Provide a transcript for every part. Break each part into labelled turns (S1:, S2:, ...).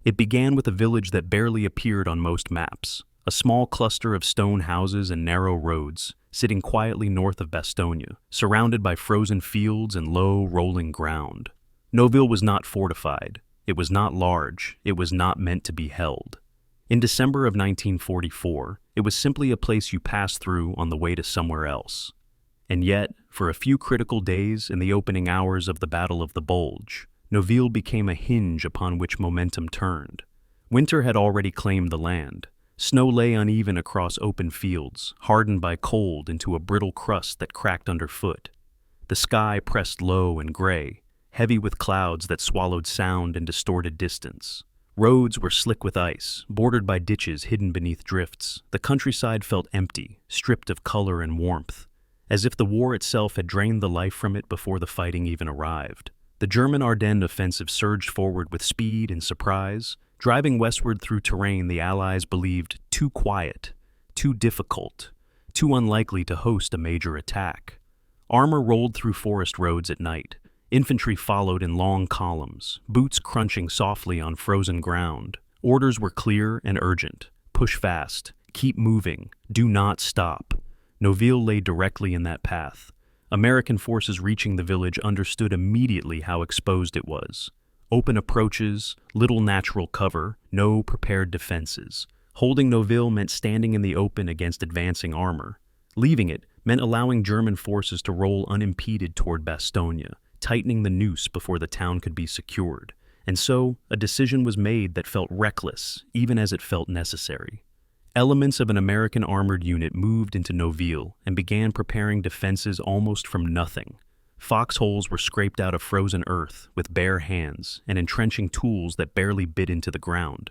S1: It began with a village that barely appeared on most maps, a small cluster of stone houses and narrow roads, sitting quietly north of Bastogne, surrounded by frozen fields and low, rolling ground. Noville was not fortified. It was not large. It was not meant to be held. In December of 1944, it was simply a place you passed through on the way to somewhere else. And yet, for a few critical days in the opening hours of the Battle of the Bulge, Noville became a hinge upon which momentum turned. Winter had already claimed the land. Snow lay uneven across open fields, hardened by cold into a brittle crust that cracked underfoot. The sky pressed low and gray, heavy with clouds that swallowed sound and distorted distance. Roads were slick with ice, bordered by ditches hidden beneath drifts. The countryside felt empty, stripped of color and warmth, as if the war itself had drained the life from it before the fighting even arrived. The German Ardennes Offensive surged forward with speed and surprise, driving westward through terrain the Allies believed too quiet, too difficult, too unlikely to host a major attack. Armor rolled through forest roads at night. Infantry followed in long columns, boots crunching softly on frozen ground. Orders were clear and urgent. Push fast. Keep moving. Do not stop. Noville lay directly in that path. American forces reaching the village understood immediately how exposed it was. Open approaches, little natural cover, no prepared defenses. Holding Noville meant standing in the open against advancing armor. Leaving it meant allowing German forces to roll unimpeded toward Bastogne, tightening the noose before the town could be secured. And so, a decision was made that felt reckless, even as it felt necessary. Elements of an American armored unit moved into Noville and began preparing defenses almost from nothing. Foxholes were scraped out of frozen earth with bare hands and entrenching tools that barely bit into the ground.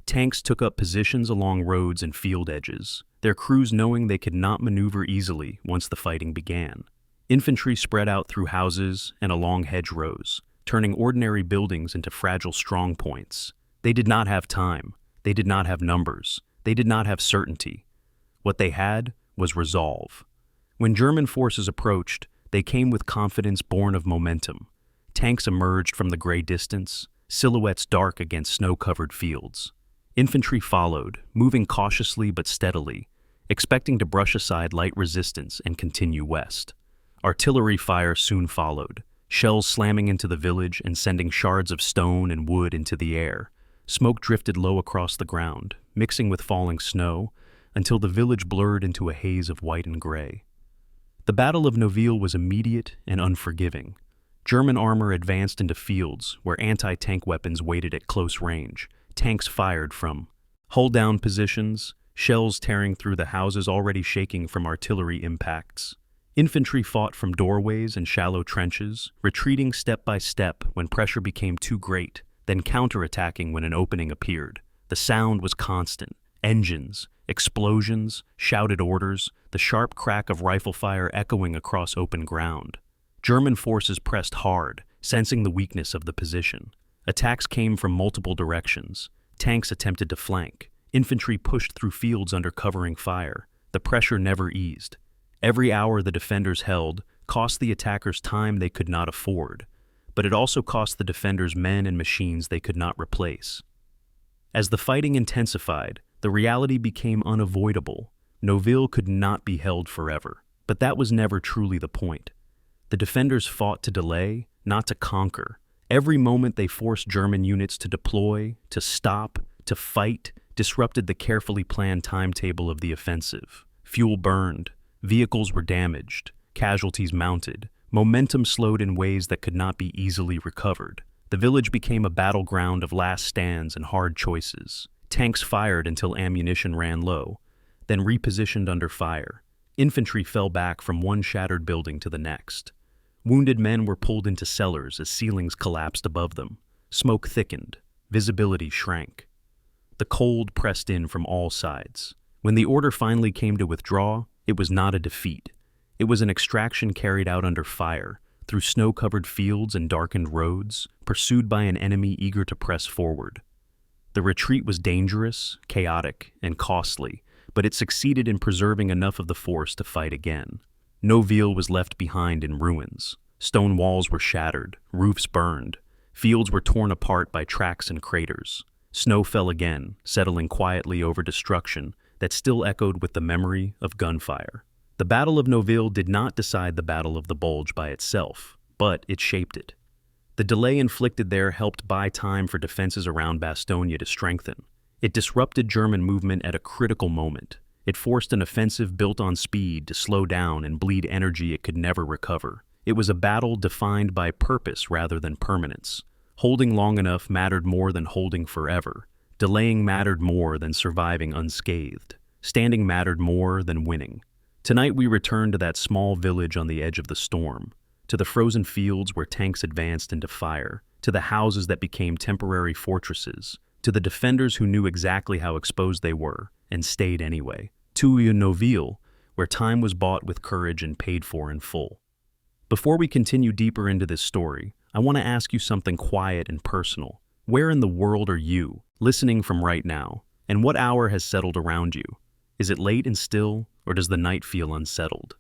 S1: Tanks took up positions along roads and field edges, their crews knowing they could not maneuver easily once the fighting began. Infantry spread out through houses and along hedgerows, turning ordinary buildings into fragile strongpoints. They did not have time. They did not have numbers. They did not have certainty. What they had was resolve. When German forces approached, they came with confidence born of momentum. Tanks emerged from the gray distance, silhouettes dark against snow-covered fields. Infantry followed, moving cautiously but steadily, expecting to brush aside light resistance and continue west. Artillery fire soon followed, shells slamming into the village and sending shards of stone and wood into the air. Smoke drifted low across the ground, mixing with falling snow, until the village blurred into a haze of white and gray. The Battle of Noville was immediate and unforgiving. German armor advanced into fields where anti-tank weapons waited at close range. Tanks fired from hull-down positions, shells tearing through the houses already shaking from artillery impacts. Infantry fought from doorways and shallow trenches, retreating step by step when pressure became too great, then counterattacking when an opening appeared. The sound was constant. Engines, explosions, shouted orders, the sharp crack of rifle fire echoing across open ground. German forces pressed hard, sensing the weakness of the position. Attacks came from multiple directions. Tanks attempted to flank. Infantry pushed through fields under covering fire. The pressure never eased. Every hour the defenders held cost the attackers time they could not afford, but it also cost the defenders men and machines they could not replace. As the fighting intensified, the reality became unavoidable. Noville could not be held forever, but that was never truly the point. The defenders fought to delay, not to conquer. Every moment they forced German units to deploy, to stop, to fight, disrupted the carefully planned timetable of the offensive. Fuel burned. Vehicles were damaged, casualties mounted, momentum slowed in ways that could not be easily recovered. The village became a battleground of last stands and hard choices. Tanks fired until ammunition ran low, then repositioned under fire. Infantry fell back from one shattered building to the next. Wounded men were pulled into cellars as ceilings collapsed above them. Smoke thickened, visibility shrank. The cold pressed in from all sides. When the order finally came to withdraw, it was not a defeat. It was an extraction carried out under fire, through snow-covered fields and darkened roads, pursued by an enemy eager to press forward. The retreat was dangerous, chaotic, and costly, but it succeeded in preserving enough of the force to fight again. Noville was left behind in ruins. Stone walls were shattered, roofs burned, fields were torn apart by tracks and craters. Snow fell again, settling quietly over destruction that still echoed with the memory of gunfire. The Battle of Noville did not decide the Battle of the Bulge by itself, but it shaped it. The delay inflicted there helped buy time for defenses around Bastogne to strengthen. It disrupted German movement at a critical moment. It forced an offensive built on speed to slow down and bleed energy it could never recover. It was a battle defined by purpose rather than permanence. Holding long enough mattered more than holding forever. Delaying mattered more than surviving unscathed. Standing mattered more than winning. Tonight we return to that small village on the edge of the storm, to the frozen fields where tanks advanced into fire, to the houses that became temporary fortresses, to the defenders who knew exactly how exposed they were and stayed anyway, to Noville, where time was bought with courage and paid for in full. Before we continue deeper into this story, I want to ask you something quiet and personal. Where in the world are you, listening from right now? And what hour has settled around you? Is it late and still, or does the night feel unsettled?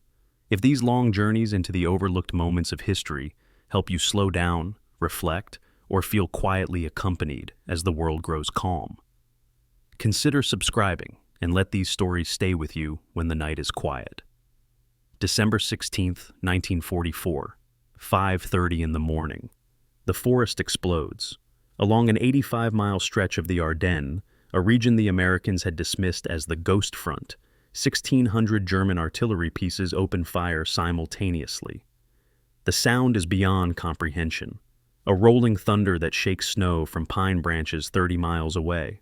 S1: If these long journeys into the overlooked moments of history help you slow down, reflect, or feel quietly accompanied as the world grows calm, consider subscribing and let these stories stay with you when the night is quiet. December 16th, 1944, 5:30 in the morning. The forest explodes. Along an 85-mile stretch of the Ardennes, a region the Americans had dismissed as the Ghost Front, 1,600 German artillery pieces open fire simultaneously. The sound is beyond comprehension, a rolling thunder that shakes snow from pine branches 30 miles away.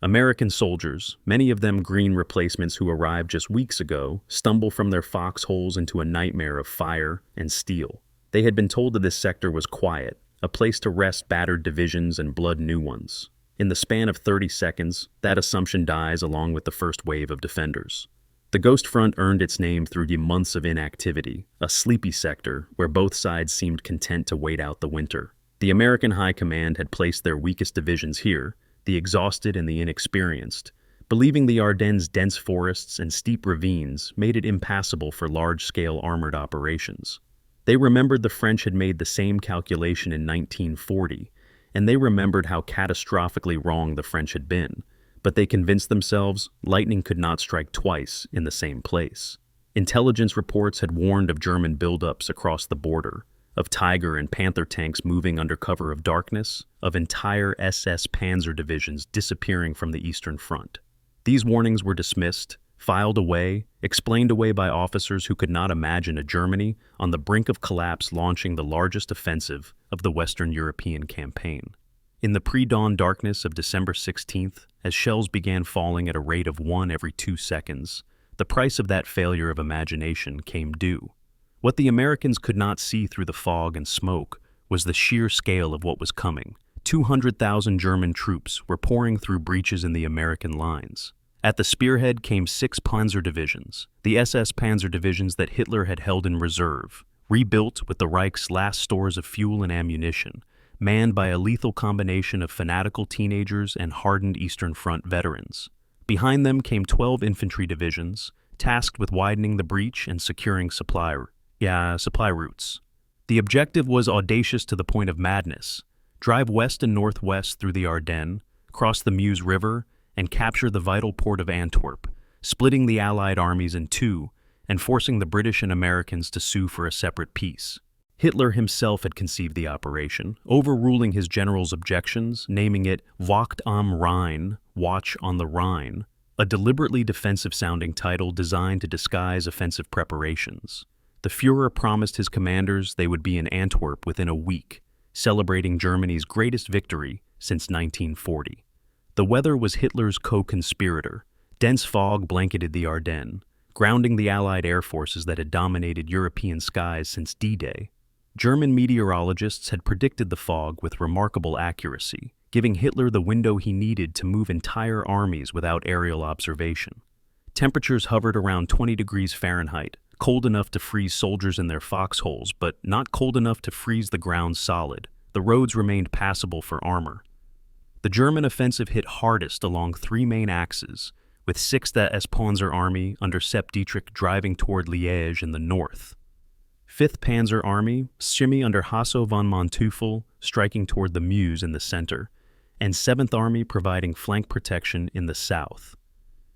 S1: American soldiers, many of them green replacements who arrived just weeks ago, stumble from their foxholes into a nightmare of fire and steel. They had been told that this sector was quiet, a place to rest battered divisions and blood new ones. In the span of 30 seconds, that assumption dies along with the first wave of defenders. The Ghost Front earned its name through the months of inactivity, a sleepy sector where both sides seemed content to wait out the winter. The American High Command had placed their weakest divisions here, the exhausted and the inexperienced, believing the Ardennes' dense forests and steep ravines made it impassable for large-scale armored operations. They remembered the French had made the same calculation in 1940, and they remembered how catastrophically wrong the French had been, but they convinced themselves lightning could not strike twice in the same place. Intelligence reports had warned of German buildups across the border, of Tiger and Panther tanks moving under cover of darkness, of entire SS Panzer divisions disappearing from the Eastern Front. These warnings were dismissed, filed away, explained away by officers who could not imagine a Germany on the brink of collapse launching the largest offensive of the Western European campaign. In the pre-dawn darkness of December 16th, as shells began falling at a rate of 1 every 2 seconds, the price of that failure of imagination came due. What the Americans could not see through the fog and smoke was the sheer scale of what was coming. 200,000 German troops were pouring through breaches in the American lines. At the spearhead came 6 Panzer divisions, the SS Panzer divisions that Hitler had held in reserve, rebuilt with the Reich's last stores of fuel and ammunition, manned by a lethal combination of fanatical teenagers and hardened Eastern Front veterans. Behind them came 12 infantry divisions, tasked with widening the breach and securing supply routes. The objective was audacious to the point of madness: drive west and northwest through the Ardennes, cross the Meuse River, and capture the vital port of Antwerp, splitting the Allied armies in two and forcing the British and Americans to sue for a separate peace. Hitler himself had conceived the operation, overruling his general's objections, naming it Wacht am Rhein, Watch on the Rhine, a deliberately defensive-sounding title designed to disguise offensive preparations. The Führer promised his commanders they would be in Antwerp within a week, celebrating Germany's greatest victory since 1940. The weather was Hitler's co-conspirator. Dense fog blanketed the Ardennes, grounding the Allied air forces that had dominated European skies since D-Day. German meteorologists had predicted the fog with remarkable accuracy, giving Hitler the window he needed to move entire armies without aerial observation. Temperatures hovered around 20 degrees Fahrenheit, cold enough to freeze soldiers in their foxholes, but not cold enough to freeze the ground solid. The roads remained passable for armor. The German offensive hit hardest along 3 main axes, with 6th SS Panzer Army under Sepp Dietrich driving toward Liège in the north. 5th Panzer Army, Schimi under Hasso von Manteuffel, striking toward the Meuse in the center, and 7th Army providing flank protection in the south.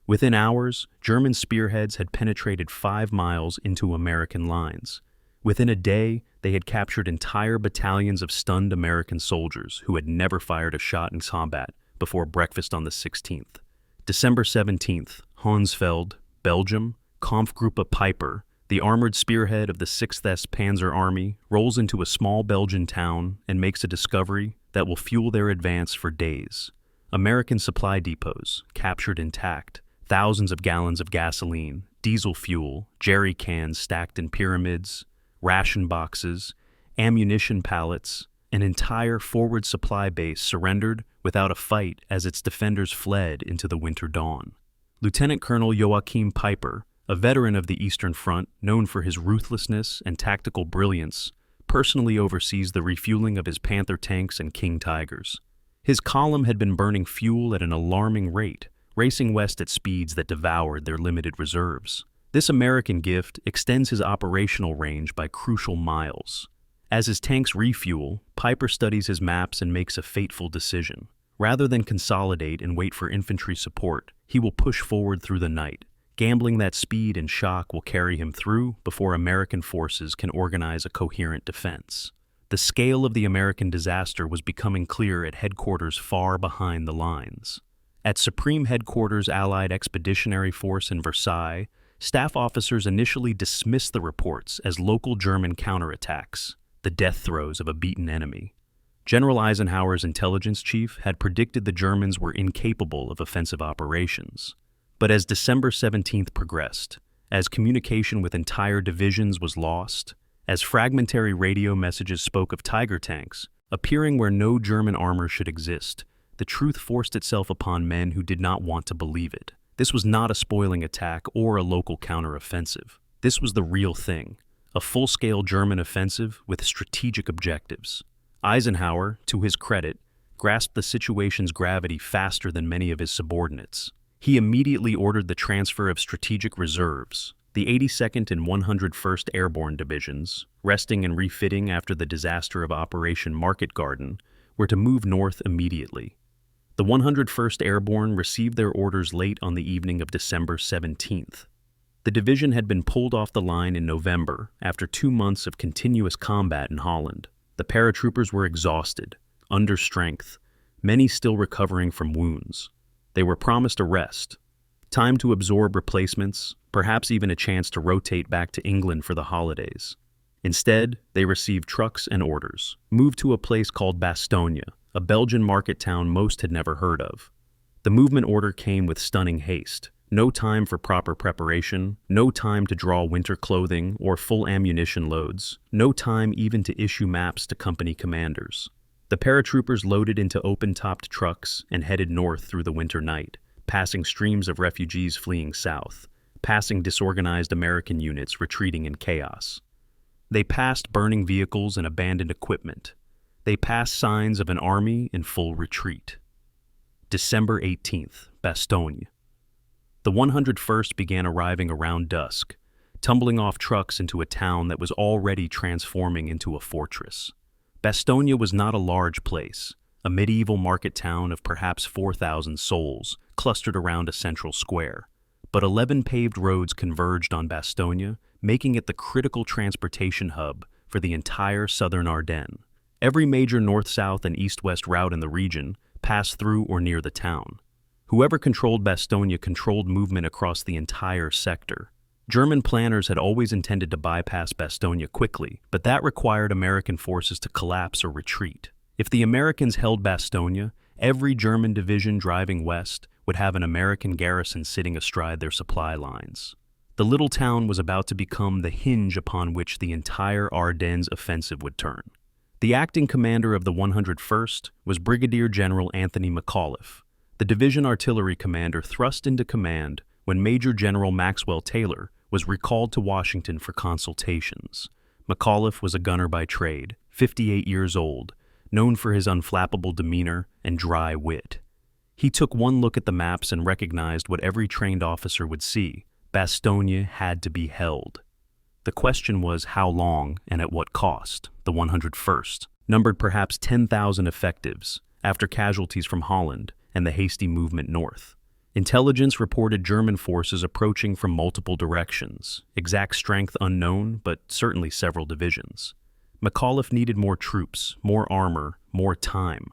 S1: Within hours, German spearheads had penetrated 5 miles into American lines. Within a day, they had captured entire battalions of stunned American soldiers who had never fired a shot in combat before breakfast on the 16th. December 17th, Hounsveld, Belgium, Kampfgruppe Piper, the armored spearhead of the 6th Panzer Army, rolls into a small Belgian town and makes a discovery that will fuel their advance for days. American supply depots, captured intact, thousands of gallons of gasoline, diesel fuel, jerry cans stacked in pyramids, ration boxes, ammunition pallets, an entire forward supply base surrendered without a fight as its defenders fled into the winter dawn. Lieutenant Colonel Joachim Piper, a veteran of the Eastern Front known for his ruthlessness and tactical brilliance, personally oversees the refueling of his Panther tanks and King Tigers. His column had been burning fuel at an alarming rate, racing west at speeds that devoured their limited reserves. This American gift extends his operational range by crucial miles. As his tanks refuel, Piper studies his maps and makes a fateful decision. Rather than consolidate and wait for infantry support, he will push forward through the night, gambling that speed and shock will carry him through before American forces can organize a coherent defense. The scale of the American disaster was becoming clear at headquarters far behind the lines. At Supreme Headquarters Allied Expeditionary Force in Versailles, staff officers initially dismissed the reports as local German counterattacks, the death throes of a beaten enemy. General Eisenhower's intelligence chief had predicted the Germans were incapable of offensive operations. But as December 17th progressed, as communication with entire divisions was lost, as fragmentary radio messages spoke of Tiger tanks appearing where no German armor should exist, the truth forced itself upon men who did not want to believe it. This was not a spoiling attack or a local counteroffensive. This was the real thing, a full-scale German offensive with strategic objectives. Eisenhower, to his credit, grasped the situation's gravity faster than many of his subordinates. He immediately ordered the transfer of strategic reserves. The 82nd and 101st Airborne Divisions, resting and refitting after the disaster of Operation Market Garden, were to move north immediately. The 101st Airborne received their orders late on the evening of December 17th. The division had been pulled off the line in November after 2 months of continuous combat in Holland. The paratroopers were exhausted, under strength, many still recovering from wounds. They were promised a rest, time to absorb replacements, perhaps even a chance to rotate back to England for the holidays. Instead, they received trucks and orders, moved to a place called Bastogne, a Belgian market town most had never heard of. The movement order came with stunning haste. No time for proper preparation, no time to draw winter clothing or full ammunition loads, no time even to issue maps to company commanders. The paratroopers loaded into open-topped trucks and headed north through the winter night, passing streams of refugees fleeing south, passing disorganized American units retreating in chaos. They passed burning vehicles and abandoned equipment. They passed signs of an army in full retreat. December 18th, Bastogne. The 101st began arriving around dusk, tumbling off trucks into a town that was already transforming into a fortress. Bastogne was not a large place, a medieval market town of perhaps 4,000 souls clustered around a central square. But 11 paved roads converged on Bastogne, making it the critical transportation hub for the entire southern Ardennes. Every major north-south and east-west route in the region passed through or near the town. Whoever controlled Bastogne controlled movement across the entire sector. German planners had always intended to bypass Bastogne quickly, but that required American forces to collapse or retreat. If the Americans held Bastogne, every German division driving west would have an American garrison sitting astride their supply lines. The little town was about to become the hinge upon which the entire Ardennes offensive would turn. The acting commander of the 101st was Brigadier General Anthony McAuliffe. The division artillery commander thrust into command when Major General Maxwell Taylor was recalled to Washington for consultations. McAuliffe was a gunner by trade, 58 years old, known for his unflappable demeanor and dry wit. He took one look at the maps and recognized what every trained officer would see. Bastogne had to be held. The question was how long and at what cost. The 101st, numbered perhaps 10,000 effectives, after casualties from Holland and the hasty movement north. Intelligence reported German forces approaching from multiple directions, exact strength unknown, but certainly several divisions. McAuliffe needed more troops, more armor, more time.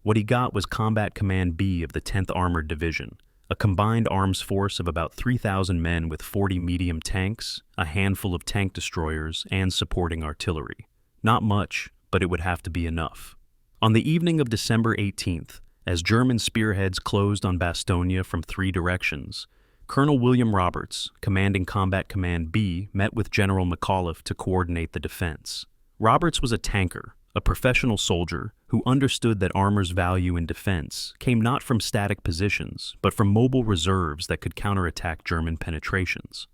S1: What he got was Combat Command B of the 10th Armored Division, a combined arms force of about 3,000 men with 40 medium tanks, a handful of tank destroyers, and supporting artillery. Not much, but it would have to be enough. On the evening of December 18th, as German spearheads closed on Bastogne from 3 directions, Colonel William Roberts, commanding Combat Command B, met with General McAuliffe to coordinate the defense. Roberts was a tanker, a professional soldier who understood that armor's value in defense came not from static positions, but from mobile reserves that could counterattack German penetrations.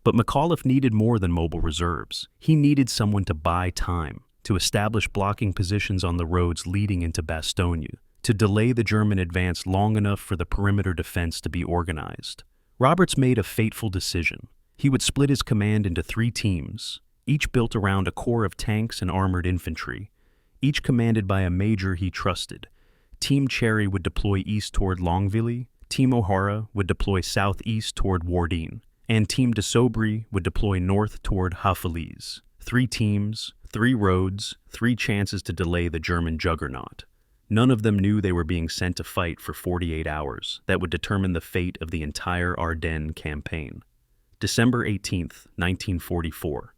S1: But McAuliffe needed more than mobile reserves. He needed someone to buy time, to establish blocking positions on the roads leading into Bastogne, to delay the German advance long enough for the perimeter defense to be organized. Roberts made a fateful decision. He would split his command into 3 teams, each built around a corps of tanks and armored infantry, each commanded by a major he trusted. Team Cherry would deploy east toward Longueville, Team O'Hara would deploy southeast toward Wardin, and Team de Sobry would deploy north toward Hafalize. 3 teams, 3 roads, 3 chances to delay the German juggernaut. None of them knew they were being sent to fight for 48 hours that would determine the fate of the entire Ardennes campaign. December 18th, 1944.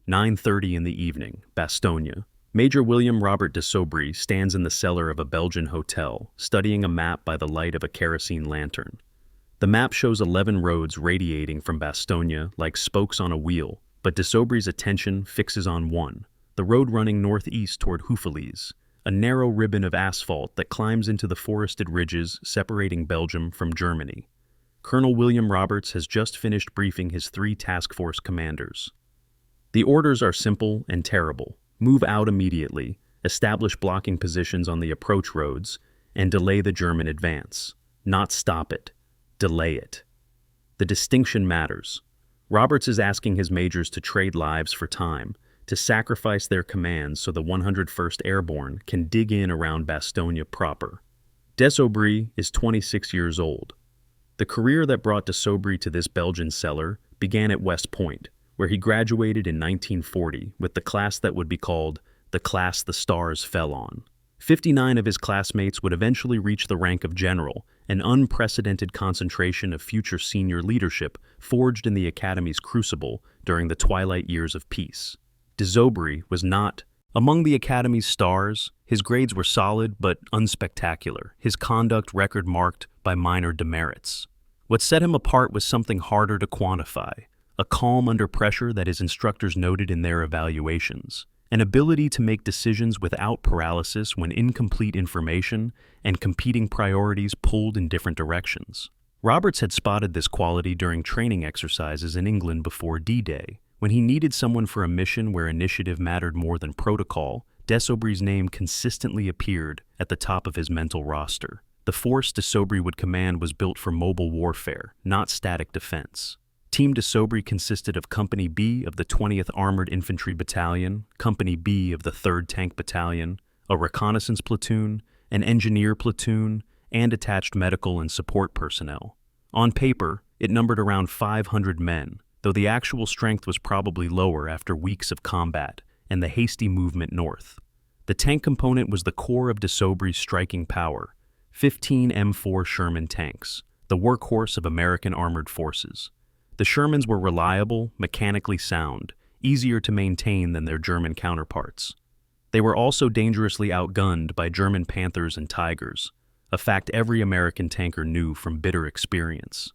S1: 9:30 in the evening, Bastogne. Major William Robert de Sobry stands in the cellar of a Belgian hotel, studying a map by the light of a kerosene lantern. The map shows 11 roads radiating from Bastogne like spokes on a wheel, but de Sobry's attention fixes on one, the road running northeast toward Hafalize, a narrow ribbon of asphalt that climbs into the forested ridges separating Belgium from Germany. Colonel William Roberts has just finished briefing his 3 task force commanders. The orders are simple and terrible. Move out immediately, establish blocking positions on the approach roads, and delay the German advance. Not stop it. Delay it. The distinction matters. Roberts is asking his majors to trade lives for time, to sacrifice their commands so the 101st Airborne can dig in around Bastogne proper. De Sobry is 26 years old. The career that brought de Sobry to this Belgian cellar began at West Point, where he graduated in 1940 with the class that would be called the class the stars fell on. 59 of his classmates would eventually reach the rank of general, an unprecedented concentration of future senior leadership forged in the Academy's crucible during the twilight years of peace. De Sobry was not among the Academy's stars. His grades were solid but unspectacular, his conduct record marked by minor demerits. What set him apart was something harder to quantify, a calm under pressure that his instructors noted in their evaluations, an ability to make decisions without paralysis when incomplete information and competing priorities pulled in different directions. Roberts had spotted this quality during training exercises in England before D-Day. When he needed someone for a mission where initiative mattered more than protocol, de Sobry's name consistently appeared at the top of his mental roster. The force de Sobry would command was built for mobile warfare, not static defense. Team de Sobry consisted of Company B of the 20th Armored Infantry Battalion, Company B of the 3rd Tank Battalion, a reconnaissance platoon, an engineer platoon, and attached medical and support personnel. On paper, it numbered around 500 men, though the actual strength was probably lower after weeks of combat and the hasty movement north. The tank component was the core of de Sobry's striking power, 15 M4 Sherman tanks, the workhorse of American armored forces. The Shermans were reliable, mechanically sound, easier to maintain than their German counterparts. They were also dangerously outgunned by German Panthers and Tigers, a fact every American tanker knew from bitter experience.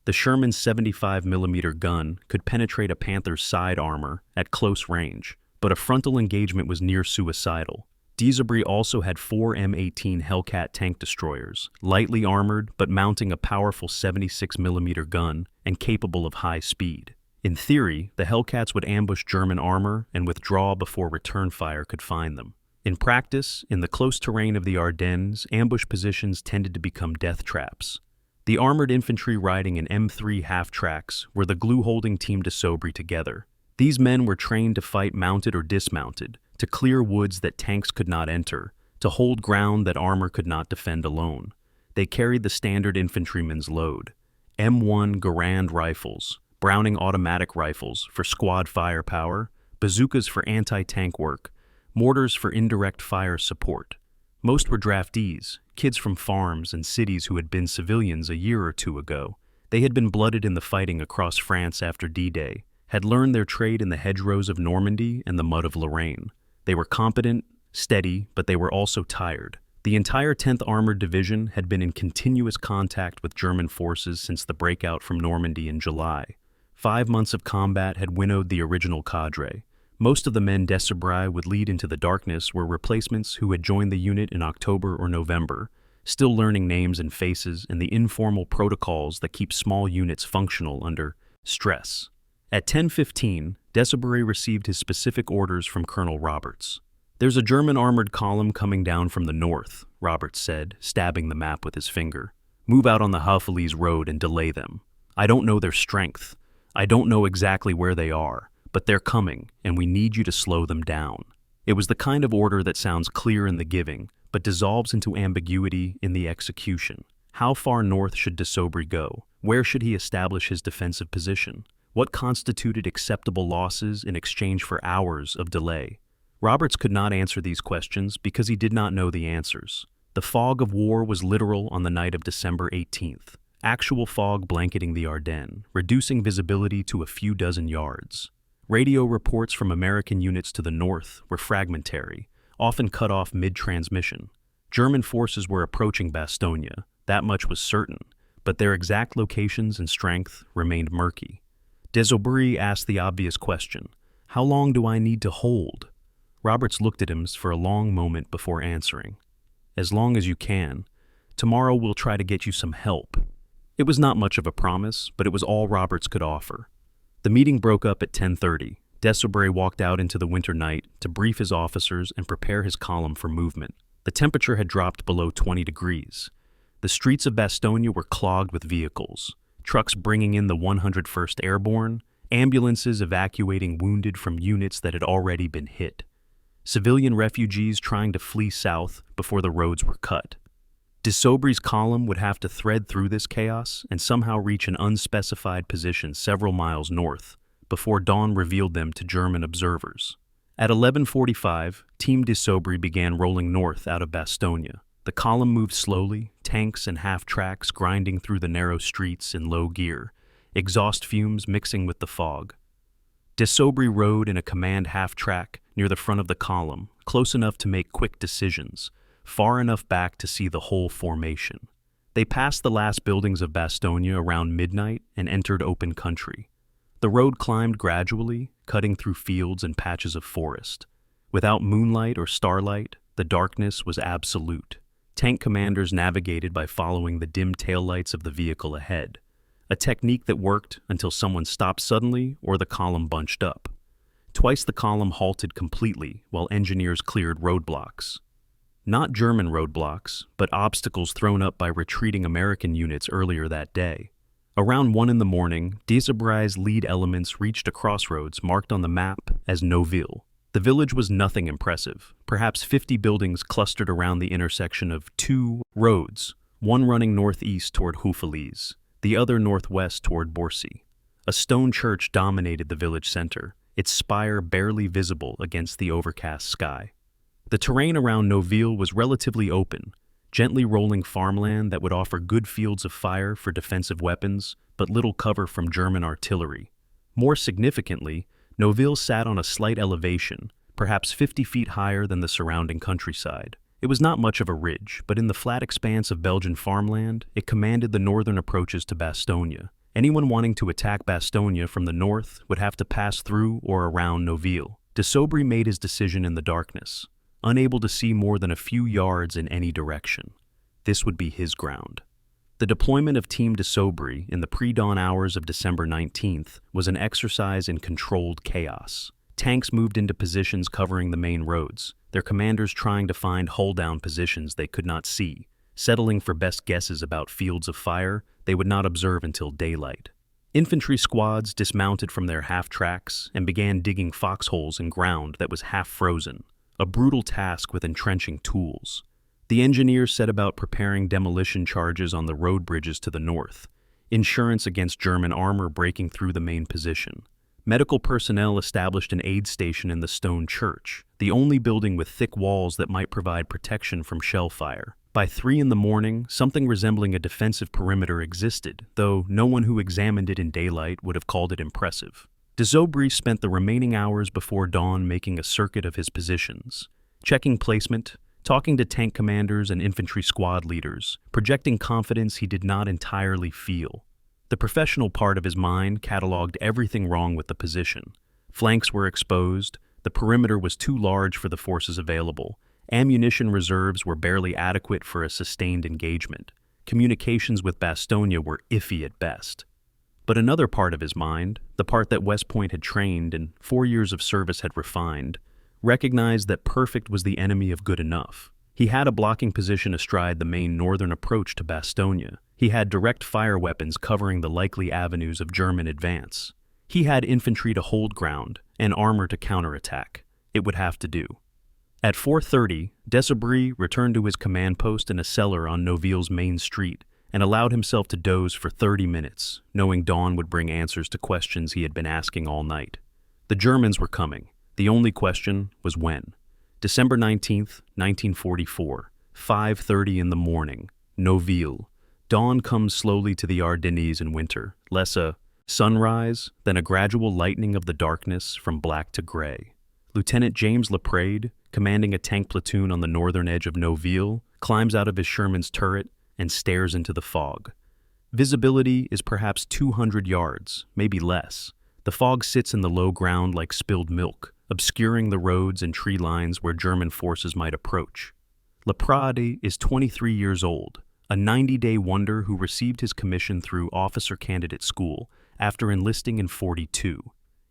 S1: The Sherman's 75mm gun could penetrate a Panther's side armor at close range, but a frontal engagement was near suicidal. De Sobry also had 4 M18 Hellcat tank destroyers, lightly armored but mounting a powerful 76mm gun and capable of high speed. In theory, the Hellcats would ambush German armor and withdraw before return fire could find them. In practice, in the close terrain of the Ardennes, ambush positions tended to become death traps. The armored infantry riding in M3 half-tracks were the glue-holding Team de Sobry together. These men were trained to fight mounted or dismounted, to clear woods that tanks could not enter, to hold ground that armor could not defend alone. They carried the standard infantryman's load: M1 Garand rifles, Browning automatic rifles for squad firepower, bazookas for anti-tank work, mortars for indirect fire support. Most were draftees, kids from farms and cities who had been civilians a year or two ago. They had been blooded in the fighting across France after D-Day, had learned their trade in the hedgerows of Normandy and the mud of Lorraine. They were competent, steady, but they were also tired. The entire 10th Armored Division had been in continuous contact with German forces since the breakout from Normandy in July. 5 months of combat had winnowed the original cadre. Most of the men Désaubrais would lead into the darkness were replacements who had joined the unit in October or November, still learning names and faces and the informal protocols that keep small units functional under stress. At 10:15, Désaubrais received his specific orders from Colonel Roberts. "There's a German armored column coming down from the north," Roberts said, stabbing the map with his finger. "Move out on the Haufelies Road and delay them. I don't know their strength. I don't know exactly where they are, but they're coming, and we need you to slow them down." It was the kind of order that sounds clear in the giving, but dissolves into ambiguity in the execution. How far north should Désaubrais go? Where should he establish his defensive position? What constituted acceptable losses in exchange for hours of delay? Roberts could not answer these questions because he did not know the answers. The fog of war was literal on the night of December 18th. Actual fog blanketing the Ardennes, reducing visibility to a few dozen yards. Radio reports from American units to the north were fragmentary, often cut off mid-transmission. German forces were approaching Bastogne, that much was certain, but their exact locations and strength remained murky. Désaubrais asked the obvious question: "How long do I need to hold?" Roberts looked at him for a long moment before answering. "As long as you can. Tomorrow we'll try to get you some help." It was not much of a promise, but it was all Roberts could offer. The meeting broke up at 10:30. Désaubrais walked out into the winter night to brief his officers and prepare his column for movement. The temperature had dropped below 20 degrees. The streets of Bastogne were clogged with vehicles, trucks bringing in the 101st Airborne, ambulances evacuating wounded from units that had already been hit, civilian refugees trying to flee south before the roads were cut. Désaubrais' column would have to thread through this chaos and somehow reach an unspecified position several miles north before dawn revealed them to German observers. At 11:45, Team Désaubrais began rolling north out of Bastogne. The column moved slowly, tanks and half-tracks grinding through the narrow streets in low gear, exhaust fumes mixing with the fog. Désaubrais rode in a command half-track near the front of the column, close enough to make quick decisions, far enough back to see the whole formation. They passed the last buildings of Bastogne around midnight and entered open country. The road climbed gradually, cutting through fields and patches of forest. Without moonlight or starlight, the darkness was absolute. Tank commanders navigated by following the dim taillights of the vehicle ahead, a technique that worked until someone stopped suddenly or the column bunched up. Twice the column halted completely while engineers cleared roadblocks. Not German roadblocks, but obstacles thrown up by retreating American units earlier that day. Around 1 in the morning, Désaubrais' lead elements reached a crossroads marked on the map as Noville. The village was nothing impressive, perhaps 50 buildings clustered around the intersection of 2 roads, one running northeast toward Haufelies, the other northwest toward Borcy. A stone church dominated the village center, its spire barely visible against the overcast sky. The terrain around Noville was relatively open, gently rolling farmland that would offer good fields of fire for defensive weapons, but little cover from German artillery. More significantly, Noville sat on a slight elevation, perhaps 50 feet higher than the surrounding countryside. It was not much of a ridge, but in the flat expanse of Belgian farmland, it commanded the northern approaches to Bastogne. Anyone wanting to attack Bastogne from the north would have to pass through or around Noville. Désaubrais made his decision in the darkness, unable to see more than a few yards in any direction. This would be his ground. The deployment of Team Désaubrais in the pre-dawn hours of December 19th was an exercise in controlled chaos. Tanks moved into positions covering the main roads, their commanders trying to find hull-down positions they could not see, settling for best guesses about fields of fire they would not observe until daylight. Infantry squads dismounted from their half-tracks and began digging foxholes in ground that was half-frozen, a brutal task with entrenching tools. The engineers set about preparing demolition charges on the road bridges to the north, insurance against German armor breaking through the main position. Medical personnel established an aid station in the stone church, the only building with thick walls that might provide protection from shell fire. By 3 in the morning, something resembling a defensive perimeter existed, though no one who examined it in daylight would have called it impressive. De Zobry spent the remaining hours before dawn making a circuit of his positions, checking placement, talking to tank commanders and infantry squad leaders, projecting confidence he did not entirely feel. The professional part of his mind cataloged everything wrong with the position. Flanks were exposed, the perimeter was too large for the forces available, ammunition reserves were barely adequate for a sustained engagement, communications with Bastogne were iffy at best. But another part of his mind, the part that West Point had trained and 4 years of service had refined, recognized that perfect was the enemy of good enough. He had a blocking position astride the main northern approach to Bastogne. He had direct fire weapons covering the likely avenues of German advance. He had infantry to hold ground and armor to counterattack. It would have to do. At 4:30, de Zobry returned to his command post in a cellar on Noville's main street and allowed himself to doze for 30 minutes, knowing dawn would bring answers to questions he had been asking all night. The Germans were coming. The only question was when. December 19th, 1944, 5:30 in the morning, Noville. Dawn comes slowly to the Ardennes in winter, less a sunrise than a gradual lightening of the darkness from black to gray. Lieutenant James Laprade, commanding a tank platoon on the northern edge of Noville, climbs out of his Sherman's turret and stares into the fog. Visibility is perhaps 200 yards, maybe less. The fog sits in the low ground like spilled milk, obscuring the roads and tree lines where German forces might approach. Laprade is 23 years old, a 90-day wonder who received his commission through officer candidate school after enlisting in 42.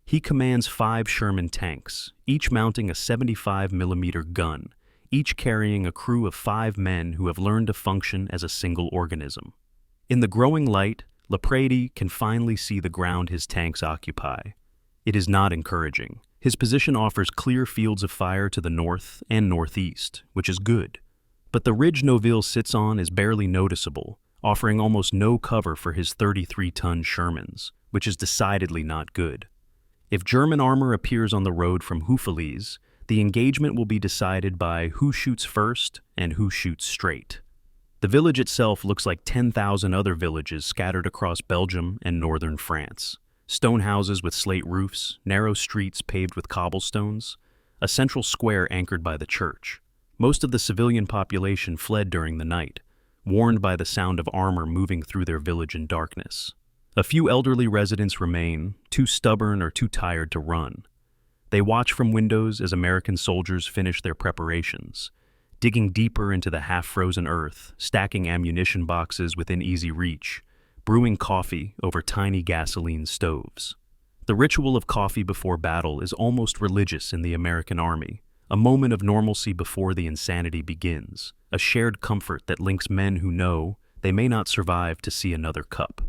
S1: He commands 5 Sherman tanks, each mounting a 75mm gun, each carrying a crew of 5 men who have learned to function as a single organism. In the growing light, Laprade can finally see the ground his tanks occupy. It is not encouraging. His position offers clear fields of fire to the north and northeast, which is good. But the ridge Noville sits on is barely noticeable, offering almost no cover for his 33-ton Shermans, which is decidedly not good. If German armor appears on the road from Houffalize, the engagement will be decided by who shoots first and who shoots straight. The village itself looks like 10,000 other villages scattered across Belgium and northern France. Stone houses with slate roofs, narrow streets paved with cobblestones, a central square anchored by the church. Most of the civilian population fled during the night, warned by the sound of armor moving through their village in darkness. A few elderly residents remain, too stubborn or too tired to run. They watch from windows as American soldiers finish their preparations, digging deeper into the half-frozen earth, stacking ammunition boxes within easy reach, brewing coffee over tiny gasoline stoves. The ritual of coffee before battle is almost religious in the American Army, a moment of normalcy before the insanity begins, a shared comfort that links men who know they may not survive to see another cup.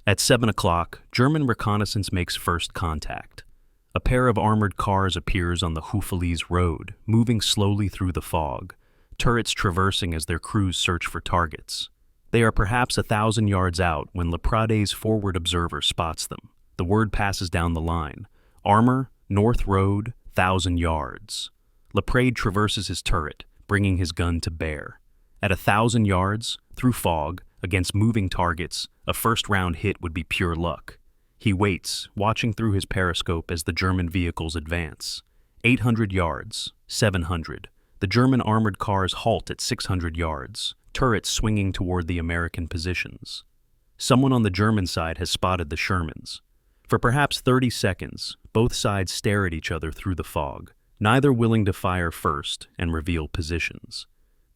S1: At 7 o'clock, German reconnaissance makes first contact. A pair of armored cars appears on the Houffalize road, moving slowly through the fog, turrets traversing as their crews search for targets. They are perhaps 1,000 yards out when Laprade's forward observer spots them. The word passes down the line. Armor, North Road, 1,000 yards. Laprade traverses his turret, bringing his gun to bear. At 1,000 yards, through fog, against moving targets, a first-round hit would be pure luck. He waits, watching through his periscope as the German vehicles advance. 800 yards, 700. The German armored cars halt at 600 yards, turrets swinging toward the American positions. Someone on the German side has spotted the Shermans. For perhaps 30 seconds, both sides stare at each other through the fog, neither willing to fire first and reveal positions.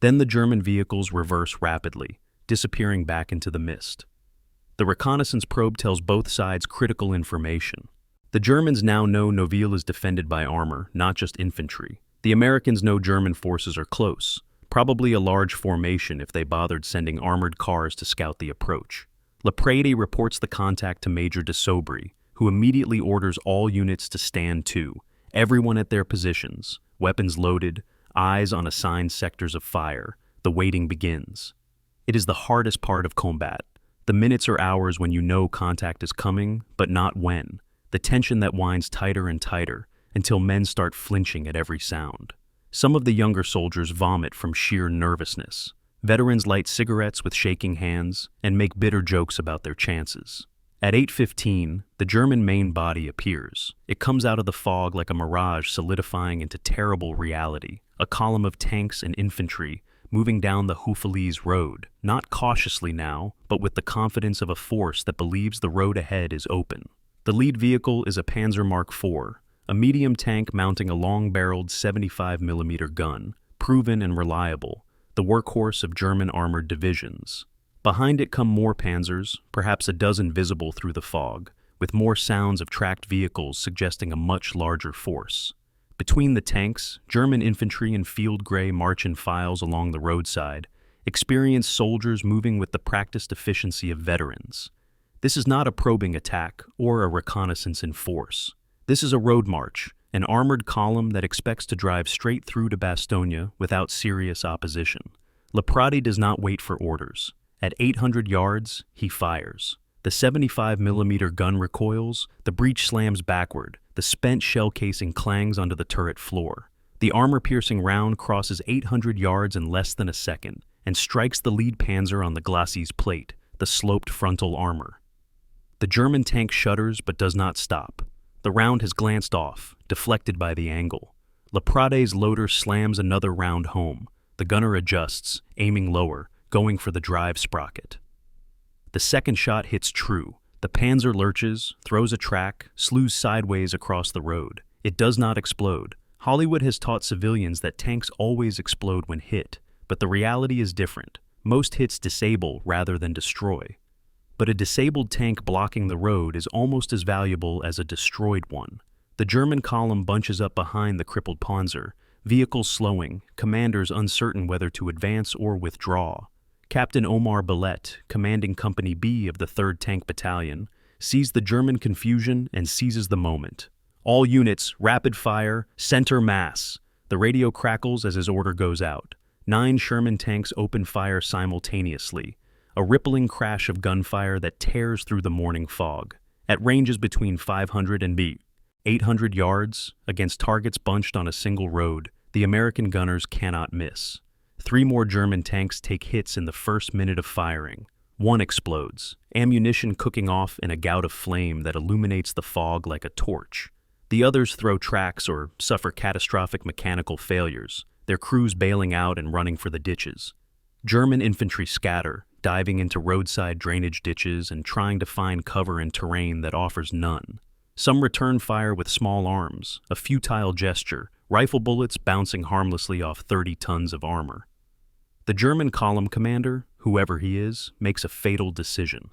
S1: Then the German vehicles reverse rapidly, disappearing back into the mist. The reconnaissance probe tells both sides critical information. The Germans now know Noville is defended by armor, not just infantry. The Americans know German forces are close, probably a large formation if they bothered sending armored cars to scout the approach. Laprade reports the contact to Major de Zobry, who immediately orders all units to stand to, Everyone at their positions, weapons loaded, eyes on assigned sectors of fire. The waiting begins. It is the hardest part of combat. The minutes or hours when you know contact is coming, but not when. The tension that winds tighter and tighter until men start flinching at every sound. Some of the younger soldiers vomit from sheer nervousness. Veterans light cigarettes with shaking hands and make bitter jokes about their chances. At 8:15, the German main body appears. It comes out of the fog like a mirage solidifying into terrible reality. A column of tanks and infantry moving down the Houffalize road, not cautiously now, but with the confidence of a force that believes the road ahead is open. The lead vehicle is a Panzer Mark IV, a medium tank mounting a long-barreled 75mm gun, proven and reliable, the workhorse of German armored divisions. Behind it come more panzers, perhaps a dozen visible through the fog, with more sounds of tracked vehicles suggesting a much larger force. Between the tanks, German infantry in field gray march in files along the roadside, experienced soldiers moving with the practiced efficiency of veterans. This is not a probing attack or a reconnaissance in force. This is a road march, an armored column that expects to drive straight through to Bastogne without serious opposition. Laprade does not wait for orders. At 800 yards, he fires. The 75mm gun recoils, the breech slams backward, the spent shell casing clangs onto the turret floor. The armor-piercing round crosses 800 yards in less than a second and strikes the lead panzer on the glacis plate, the sloped frontal armor. The German tank shudders but does not stop. The round has glanced off, deflected by the angle. Laprade's loader slams another round home. The gunner adjusts, aiming lower, going for the drive sprocket. The second shot hits true. The panzer lurches, throws a track, slews sideways across the road. It does not explode. Hollywood has taught civilians that tanks always explode when hit, but the reality is different. Most hits disable rather than destroy. But a disabled tank blocking the road is almost as valuable as a destroyed one. The German column bunches up behind the crippled Panzer, vehicles slowing, commanders uncertain whether to advance or withdraw. Captain Omar Bellet, commanding Company B of the 3rd Tank Battalion, sees the German confusion and seizes the moment. All units, rapid fire, center mass. The radio crackles as his order goes out. 9 Sherman tanks open fire simultaneously, a rippling crash of gunfire that tears through the morning fog. At ranges between 500 and 800 yards, against targets bunched on a single road, the American gunners cannot miss. 3 more German tanks take hits in the first minute of firing. One explodes, ammunition cooking off in a gout of flame that illuminates the fog like a torch. The others throw tracks or suffer catastrophic mechanical failures, their crews bailing out and running for the ditches. German infantry scatter, diving into roadside drainage ditches and trying to find cover in terrain that offers none. Some return fire with small arms, a futile gesture, rifle bullets bouncing harmlessly off 30 tons of armor. The German column commander, whoever he is, makes a fatal decision.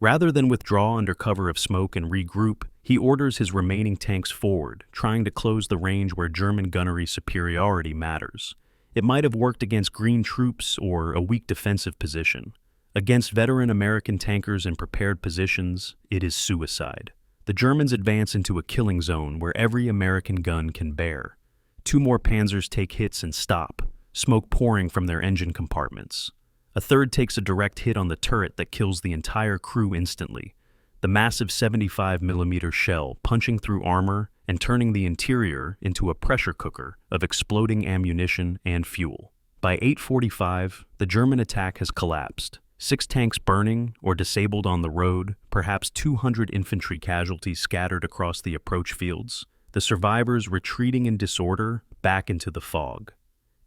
S1: Rather than withdraw under cover of smoke and regroup, he orders his remaining tanks forward, trying to close the range where German gunnery superiority matters. It might have worked against green troops or a weak defensive position. Against veteran American tankers in prepared positions, it is suicide. The Germans advance into a killing zone where every American gun can bear. 2 more panzers take hits and stop, smoke pouring from their engine compartments. A third takes a direct hit on the turret that kills the entire crew instantly. The massive 75mm shell punching through armor and turning the interior into a pressure cooker of exploding ammunition and fuel. By 8:45, the German attack has collapsed. 6 tanks burning or disabled on the road, perhaps 200 infantry casualties scattered across the approach fields, the survivors retreating in disorder back into the fog.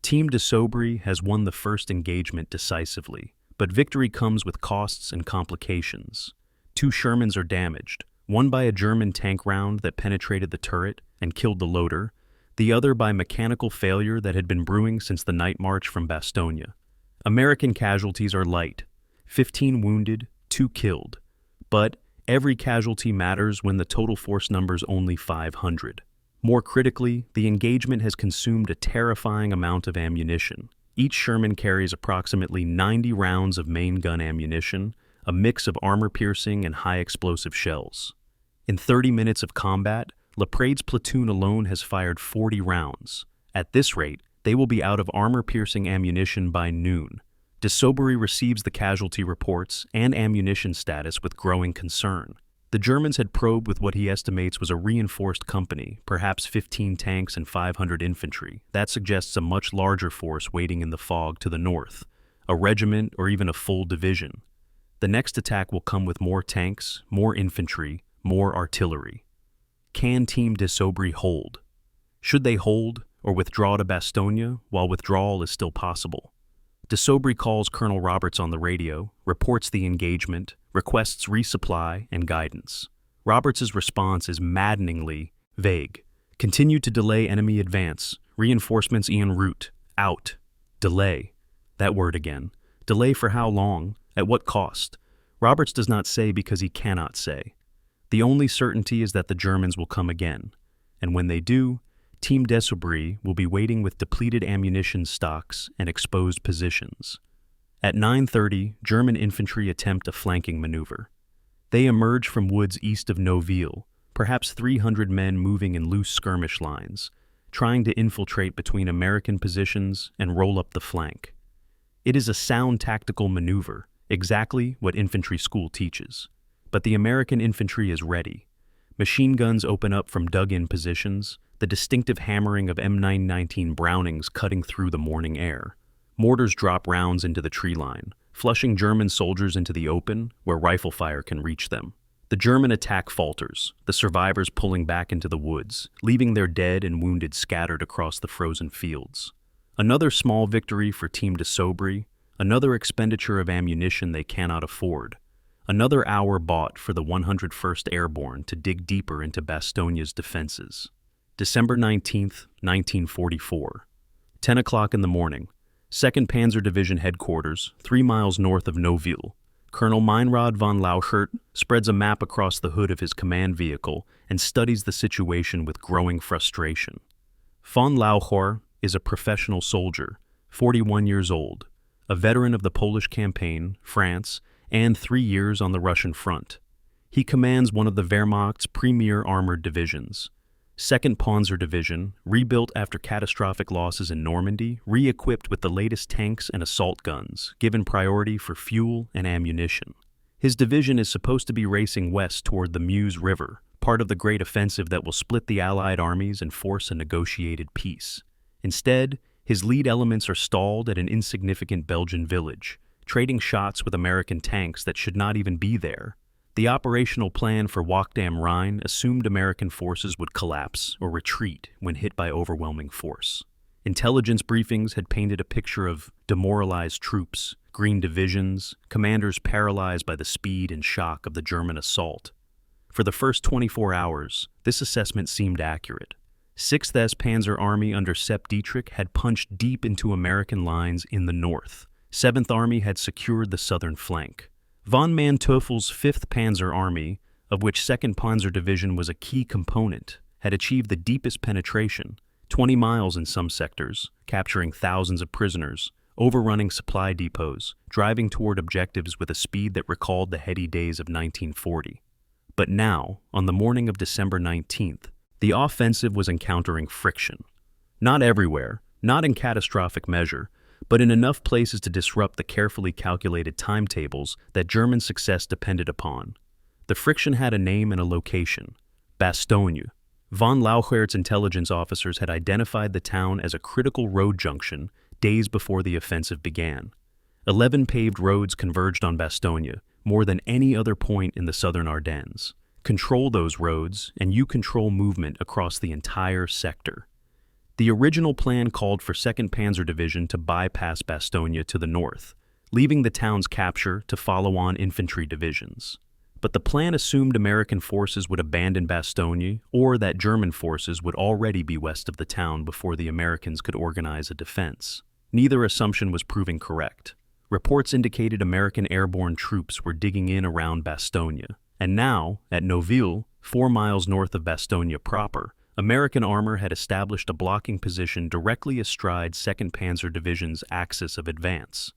S1: Team de Sobry has won the first engagement decisively, but victory comes with costs and complications. 2 Shermans are damaged, one by a German tank round that penetrated the turret and killed the loader, the other by mechanical failure that had been brewing since the night march from Bastogne. American casualties are light, 15 wounded, 2 killed, but every casualty matters when the total force number's only 500. More critically, the engagement has consumed a terrifying amount of ammunition. Each Sherman carries approximately 90 rounds of main gun ammunition, a mix of armor-piercing and high-explosive shells. In 30 minutes of combat, Laprade's platoon alone has fired 40 rounds. At this rate, they will be out of armor-piercing ammunition by noon. De Saubery receives the casualty reports and ammunition status with growing concern. The Germans had probed with what he estimates was a reinforced company, perhaps 15 tanks and 500 infantry. That suggests a much larger force waiting in the fog to the north, a regiment or even a full division. The next attack will come with more tanks, more infantry, more artillery. Can Team de Saubery hold? Should they hold or withdraw to Bastogne while withdrawal is still possible? De Saubery calls Colonel Roberts on the radio, reports the engagement, requests resupply and guidance. Roberts's response is maddeningly vague. Continue to delay enemy advance. Reinforcements en route. Out. Delay. That word again. Delay for how long? At what cost? Roberts does not say because he cannot say. The only certainty is that the Germans will come again. And when they do, Team de Saubery will be waiting with depleted ammunition stocks and exposed positions. At 9:30, German infantry attempt a flanking maneuver. They emerge from woods east of Noville, perhaps 300 men moving in loose skirmish lines, trying to infiltrate between American positions and roll up the flank. It is a sound tactical maneuver, exactly what infantry school teaches. But the American infantry is ready. Machine guns open up from dug-in positions, the distinctive hammering of M919 Brownings cutting through the morning air. Mortars drop rounds into the tree line, flushing German soldiers into the open where rifle fire can reach them. The German attack falters, the survivors pulling back into the woods, leaving their dead and wounded scattered across the frozen fields. Another small victory for Team de Saubery, another expenditure of ammunition they cannot afford. Another hour bought for the 101st Airborne to dig deeper into Bastogne's defenses. December 19th, 1944. 10 o'clock in the morning. 2nd Panzer Division headquarters, 3 miles north of Noville. Colonel Meinrad von Lauchert spreads a map across the hood of his command vehicle and studies the situation with growing frustration. Von Lauchert is a professional soldier, 41 years old, a veteran of the Polish campaign, France, and 3 years on the Russian front. He commands one of the Wehrmacht's premier armored divisions. 2nd Panzer Division, rebuilt after catastrophic losses in Normandy, re-equipped with the latest tanks and assault guns, given priority for fuel and ammunition. His division is supposed to be racing west toward the Meuse River, part of the great offensive that will split the Allied armies and force a negotiated peace. Instead, his lead elements are stalled at an insignificant Belgian village, trading shots with American tanks that should not even be there. The operational plan for Wacht am Rhein assumed American forces would collapse or retreat when hit by overwhelming force. Intelligence briefings had painted a picture of demoralized troops, green divisions, commanders paralyzed by the speed and shock of the German assault. For the first 24 hours, this assessment seemed accurate. 6th S Panzer Army under Sepp Dietrich had punched deep into American lines in the north. 7th Army had secured the southern flank. Von Manteuffel's 5th Panzer Army, of which 2nd Panzer Division was a key component, had achieved the deepest penetration, 20 miles in some sectors, capturing thousands of prisoners, overrunning supply depots, driving toward objectives with a speed that recalled the heady days of 1940. But now, on the morning of December 19th, the offensive was encountering friction. Not everywhere, not in catastrophic measure, but in enough places to disrupt the carefully calculated timetables that German success depended upon. The friction had a name and a location: Bastogne. Von Lauchert's intelligence officers had identified the town as a critical road junction days before the offensive began. 11 paved roads converged on Bastogne, more than any other point in the southern Ardennes. Control those roads, and you control movement across the entire sector. The original plan called for 2nd Panzer Division to bypass Bastogne to the north, leaving the town's capture to follow-on infantry divisions. But the plan assumed American forces would abandon Bastogne or that German forces would already be west of the town before the Americans could organize a defense. Neither assumption was proving correct. Reports indicated American airborne troops were digging in around Bastogne, and now, at Noville, 4 miles north of Bastogne proper, American armor had established a blocking position directly astride 2nd Panzer Division's axis of advance.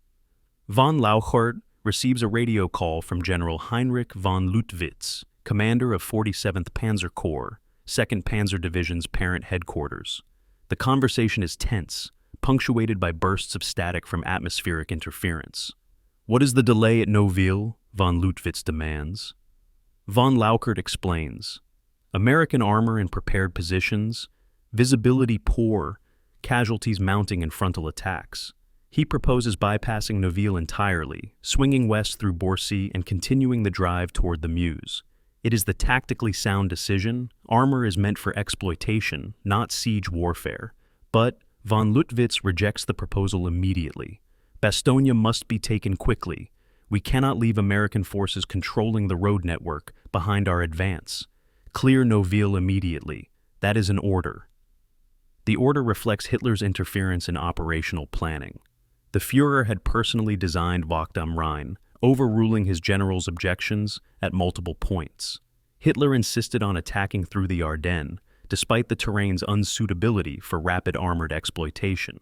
S1: Von Lauchert receives a radio call from General Heinrich von Luttwitz, commander of 47th Panzer Corps, 2nd Panzer Division's parent headquarters. The conversation is tense, punctuated by bursts of static from atmospheric interference. "What is the delay at Noville?" von Lüttwitz demands. Von Lauchert explains. "American armor in prepared positions, visibility poor, casualties mounting in frontal attacks." He proposes bypassing Noville entirely, swinging west through Borcy and continuing the drive toward the Meuse. It is the tactically sound decision. Armor is meant for exploitation, not siege warfare. But von Lüttwitz rejects the proposal immediately. Bastogne must be taken quickly. We cannot leave American forces controlling the road network behind our advance. Clear Noville immediately. That is an order. The order reflects Hitler's interference in operational planning. The Führer had personally designed Wacht am Rhein, overruling his general's objections at multiple points. Hitler insisted on attacking through the Ardennes, despite the terrain's unsuitability for rapid armored exploitation.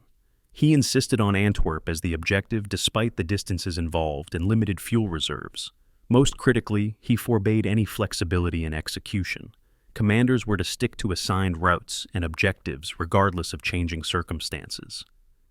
S1: He insisted on Antwerp as the objective despite the distances involved and limited fuel reserves. Most critically, he forbade any flexibility in execution. Commanders were to stick to assigned routes and objectives regardless of changing circumstances.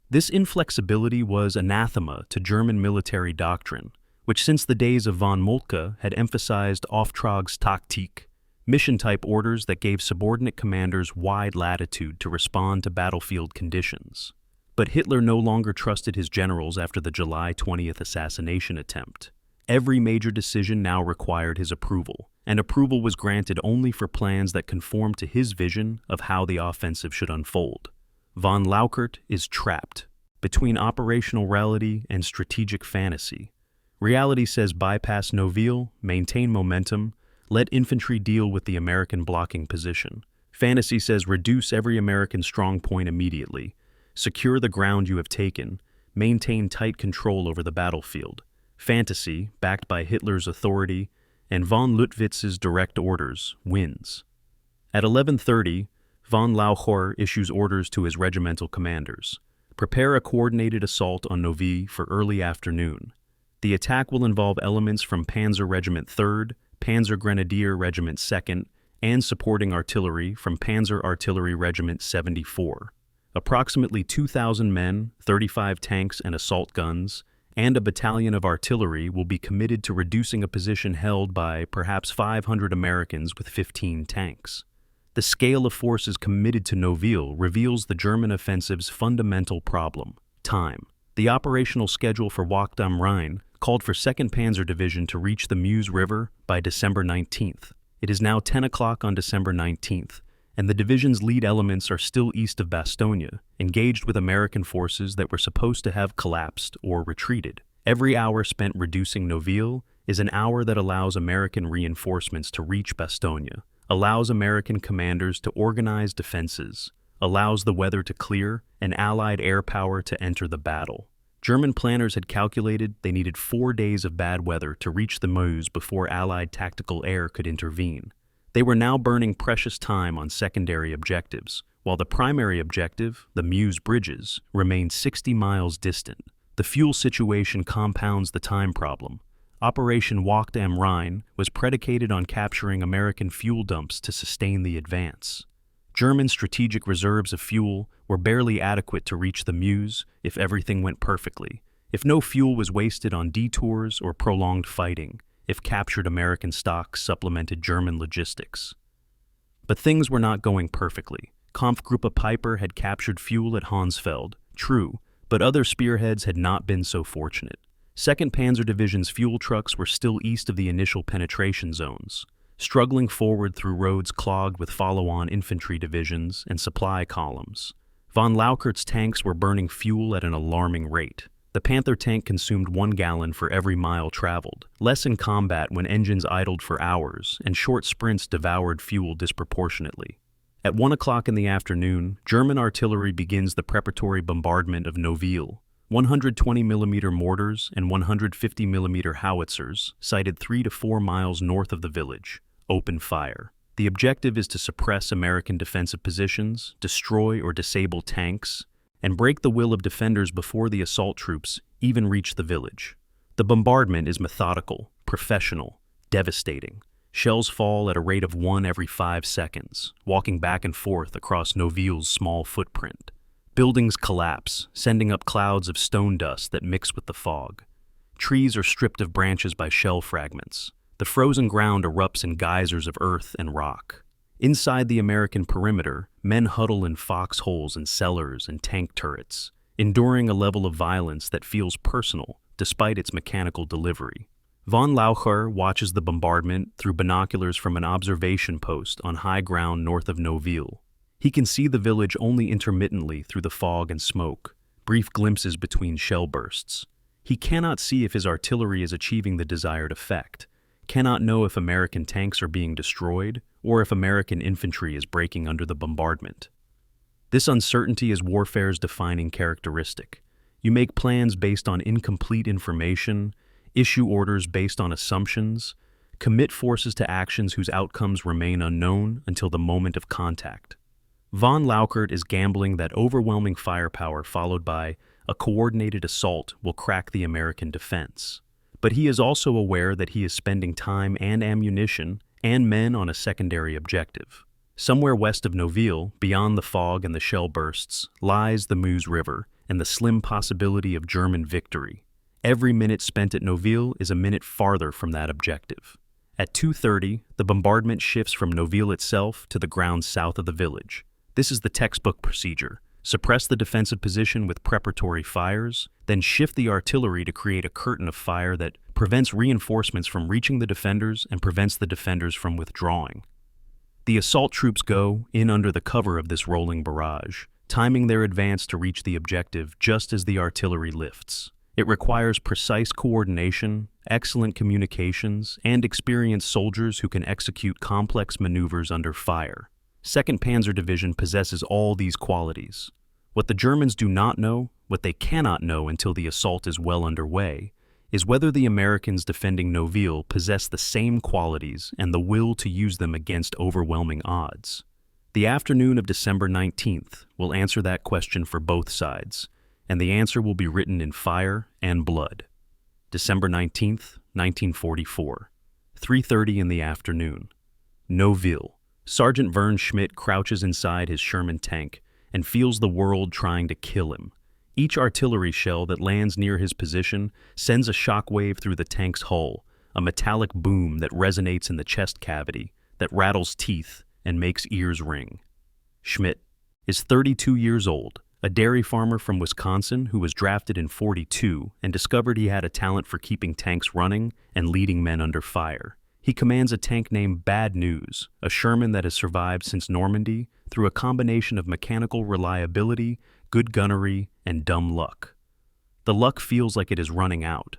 S1: This inflexibility was anathema to German military doctrine, which since the days of von Moltke had emphasized Auftragstaktik, mission-type orders that gave subordinate commanders wide latitude to respond to battlefield conditions. But Hitler no longer trusted his generals after the July 20th assassination attempt. Every major decision now required his approval, and approval was granted only for plans that conformed to his vision of how the offensive should unfold. Von Lauchert is trapped between operational reality and strategic fantasy. Reality says bypass Noville, maintain momentum, let infantry deal with the American blocking position. Fantasy says reduce every American strong point immediately, secure the ground you have taken, maintain tight control over the battlefield. Fantasy, backed by Hitler's authority and von Lüttwitz's direct orders, wins. At 11:30, von Lauchert issues orders to his regimental commanders. Prepare a coordinated assault on Noville for early afternoon. The attack will involve elements from Panzer Regiment 3rd, Panzer Grenadier Regiment 2nd, and supporting artillery from Panzer Artillery Regiment 74. Approximately 2,000 men, 35 tanks and assault guns, and a battalion of artillery will be committed to reducing a position held by perhaps 500 Americans with 15 tanks. The scale of forces committed to Noville reveals the German offensive's fundamental problem: time. The operational schedule for Wacht am Rhein called for 2nd Panzer Division to reach the Meuse River by December 19th. It is now 10 o'clock on December 19th, and the division's lead elements are still east of Bastogne, engaged with American forces that were supposed to have collapsed or retreated. Every hour spent reducing Noville is an hour that allows American reinforcements to reach Bastogne, allows American commanders to organize defenses, allows the weather to clear, and Allied air power to enter the battle. German planners had calculated they needed 4 days of bad weather to reach the Meuse before Allied tactical air could intervene. They were now burning precious time on secondary objectives, while the primary objective, the Meuse bridges, remained 60 miles distant. The fuel situation compounds the time problem. Operation Wacht am Rhein was predicated on capturing American fuel dumps to sustain the advance. German strategic reserves of fuel were barely adequate to reach the Meuse if everything went perfectly, if no fuel was wasted on detours or prolonged fighting, if captured American stocks supplemented German logistics. But things were not going perfectly. Kampfgruppe Piper had captured fuel at Hansfeld, true, but other spearheads had not been so fortunate. 2nd Panzer Division's fuel trucks were still east of the initial penetration zones, struggling forward through roads clogged with follow-on infantry divisions and supply columns. Von Lauchert's tanks were burning fuel at an alarming rate. The Panther tank consumed 1 gallon for every mile traveled, less in combat when engines idled for hours and short sprints devoured fuel disproportionately. At 1 o'clock in the afternoon, German artillery begins the preparatory bombardment of Noville. 120mm mortars and 150mm howitzers, sighted 3 to 4 miles north of the village, open fire. The objective is to suppress American defensive positions, destroy or disable tanks, and break the will of defenders before the assault troops even reach the village. The bombardment is methodical, professional, devastating. Shells fall at a rate of 1 every 5 seconds, walking back and forth across Noville's small footprint. Buildings collapse, sending up clouds of stone dust that mix with the fog. Trees are stripped of branches by shell fragments. The frozen ground erupts in geysers of earth and rock. Inside the American perimeter, men huddle in foxholes and cellars and tank turrets, enduring a level of violence that feels personal despite its mechanical delivery. Von Laucher watches the bombardment through binoculars from an observation post on high ground north of Noville. He can see the village only intermittently through the fog and smoke, brief glimpses between shell bursts. He cannot see if his artillery is achieving the desired effect, cannot know if American tanks are being destroyed or if American infantry is breaking under the bombardment. This uncertainty is warfare's defining characteristic. You make plans based on incomplete information, issue orders based on assumptions, commit forces to actions whose outcomes remain unknown until the moment of contact. Von Lauchert is gambling that overwhelming firepower followed by a coordinated assault will crack the American defense. But he is also aware that he is spending time and ammunition and men on a secondary objective. Somewhere west of Noville, beyond the fog and the shell bursts, lies the Meuse River and the slim possibility of German victory. Every minute spent at Noville is a minute farther from that objective. At 2:30, the bombardment shifts from Noville itself to the ground south of the village. This is the textbook procedure. Suppress the defensive position with preparatory fires, then shift the artillery to create a curtain of fire that prevents reinforcements from reaching the defenders and prevents the defenders from withdrawing. The assault troops go in under the cover of this rolling barrage, timing their advance to reach the objective just as the artillery lifts. It requires precise coordination, excellent communications, and experienced soldiers who can execute complex maneuvers under fire. 2nd Panzer Division possesses all these qualities. What the Germans do not know, what they cannot know until the assault is well underway, is whether the Americans defending Noville possess the same qualities and the will to use them against overwhelming odds. The afternoon of December 19th will answer that question for both sides, and the answer will be written in fire and blood. December 19th, 1944, 3:30 in the afternoon. Noville. Sergeant Vern Schmidt crouches inside his Sherman tank and feels the world trying to kill him. Each artillery shell that lands near his position sends a shockwave through the tank's hull, a metallic boom that resonates in the chest cavity, that rattles teeth and makes ears ring. Schmidt is 32 years old, a dairy farmer from Wisconsin who was drafted in '42 and discovered he had a talent for keeping tanks running and leading men under fire. He commands a tank named Bad News, a Sherman that has survived since Normandy through a combination of mechanical reliability, good gunnery, and dumb luck. The luck feels like it is running out.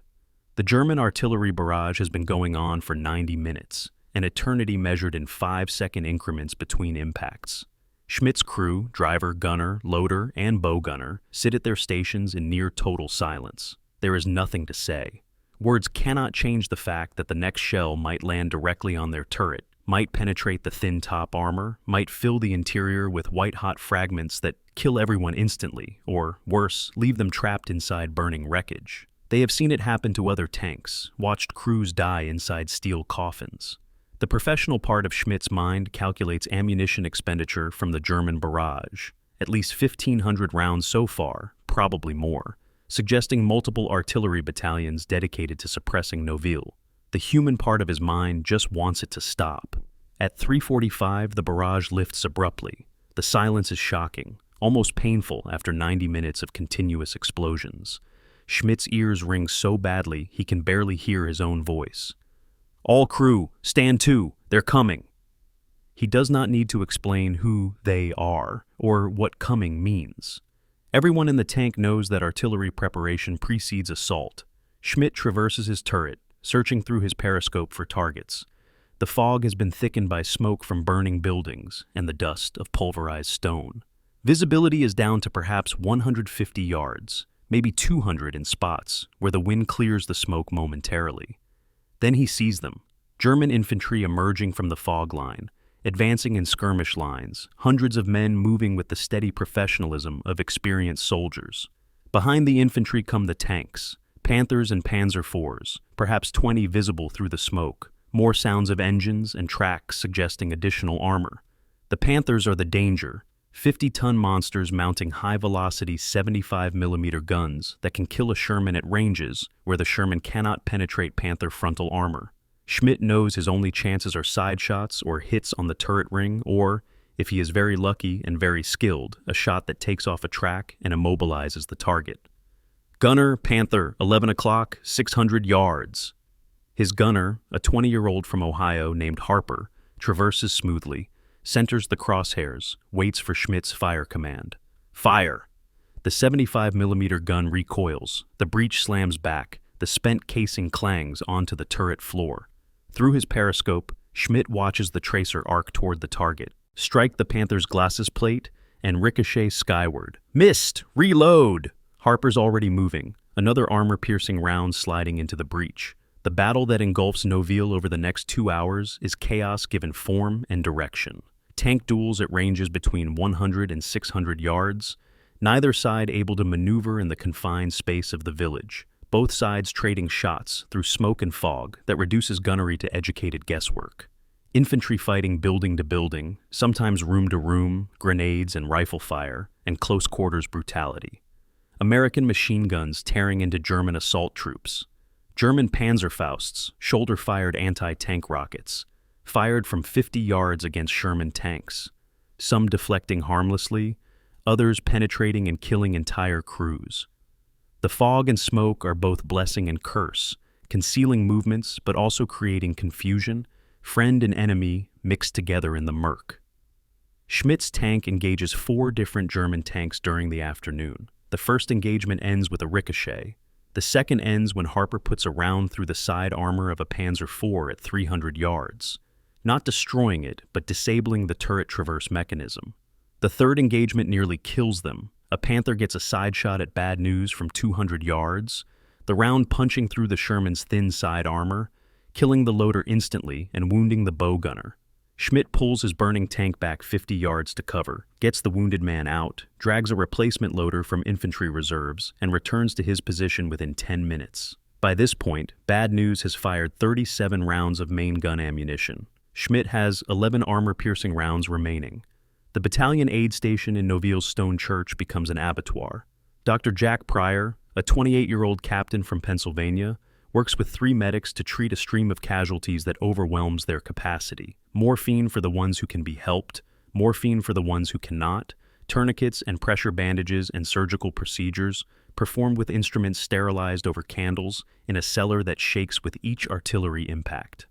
S1: The German artillery barrage has been going on for 90 minutes, an eternity measured in 5-second increments between impacts. Schmidt's crew, driver, gunner, loader, and bow gunner, sit at their stations in near total silence. There is nothing to say. Words cannot change the fact that the next shell might land directly on their turret, might penetrate the thin top armor, might fill the interior with white-hot fragments that kill everyone instantly, or, worse, leave them trapped inside burning wreckage. They have seen it happen to other tanks, watched crews die inside steel coffins. The professional part of Schmidt's mind calculates ammunition expenditure from the German barrage, at least 1,500 rounds so far, probably more, suggesting multiple artillery battalions dedicated to suppressing Noville. The human part of his mind just wants it to stop. At 3:45, the barrage lifts abruptly. The silence is shocking, almost painful after 90 minutes of continuous explosions. Schmidt's ears ring so badly he can barely hear his own voice. "All crew, stand to, they're coming." He does not need to explain who they are or what coming means. Everyone in the tank knows that artillery preparation precedes assault. Schmidt traverses his turret, searching through his periscope for targets. The fog has been thickened by smoke from burning buildings and the dust of pulverized stone. Visibility is down to perhaps 150 yards, maybe 200 in spots, where the wind clears the smoke momentarily. Then he sees them, German infantry emerging from the fog line, advancing in skirmish lines, hundreds of men moving with the steady professionalism of experienced soldiers. Behind the infantry come the tanks, Panthers and Panzer IVs, perhaps 20 visible through the smoke, More sounds of engines and tracks suggesting additional armor. The Panthers are the danger, 50-ton monsters mounting high-velocity 75mm guns that can kill a Sherman at ranges where the Sherman cannot penetrate Panther frontal armor. Schmidt knows his only chances are side shots or hits on the turret ring or, if he is very lucky and very skilled, a shot that takes off a track and immobilizes the target. Gunner, Panther, 11 o'clock, 600 yards. His gunner, a 20-year-old from Ohio named Harper, traverses smoothly, centers the crosshairs, waits for Schmidt's fire command. Fire! The 75mm gun recoils, the breech slams back, the spent casing clangs onto the turret floor. Through his periscope, Schmidt watches the tracer arc toward the target, strike the Panther's glasses plate, and ricochet skyward. Missed! Reload! Harper's already moving, another armor-piercing round sliding into the breach. The battle that engulfs Noville over the next 2 hours is chaos given form and direction. Tank duels at ranges between 100 and 600 yards, neither side able to maneuver in the confined space of the village. Both sides trading shots through smoke and fog that reduces gunnery to educated guesswork. Infantry fighting building to building, sometimes room to room, grenades and rifle fire, and close quarters brutality. American machine guns tearing into German assault troops. German Panzerfausts, shoulder-fired anti-tank rockets, fired from 50 yards against Sherman tanks, some deflecting harmlessly, others penetrating and killing entire crews. The fog and smoke are both blessing and curse, concealing movements but also creating confusion, friend and enemy mixed together in the murk. Schmidt's tank engages 4 different German tanks during the afternoon. The first engagement ends with a ricochet. The second ends when Harper puts a round through the side armor of a Panzer IV at 300 yards, not destroying it, but disabling the turret traverse mechanism. The third engagement nearly kills them. A Panther gets a side shot at Bad News from 200 yards, the round punching through the Sherman's thin side armor, killing the loader instantly and wounding the bow gunner. Schmidt pulls his burning tank back 50 yards to cover, gets the wounded man out, drags a replacement loader from infantry reserves, and returns to his position within 10 minutes. By this point, Bad News has fired 37 rounds of main gun ammunition. Schmidt has 11 armor-piercing rounds remaining. The battalion aid station in Noville's stone church becomes an abattoir. Dr. Jack Pryor, a 28-year-old captain from Pennsylvania, works with 3 medics to treat a stream of casualties that overwhelms their capacity. Morphine for the ones who can be helped, morphine for the ones who cannot, tourniquets and pressure bandages and surgical procedures, performed with instruments sterilized over candles in a cellar that shakes with each artillery impact.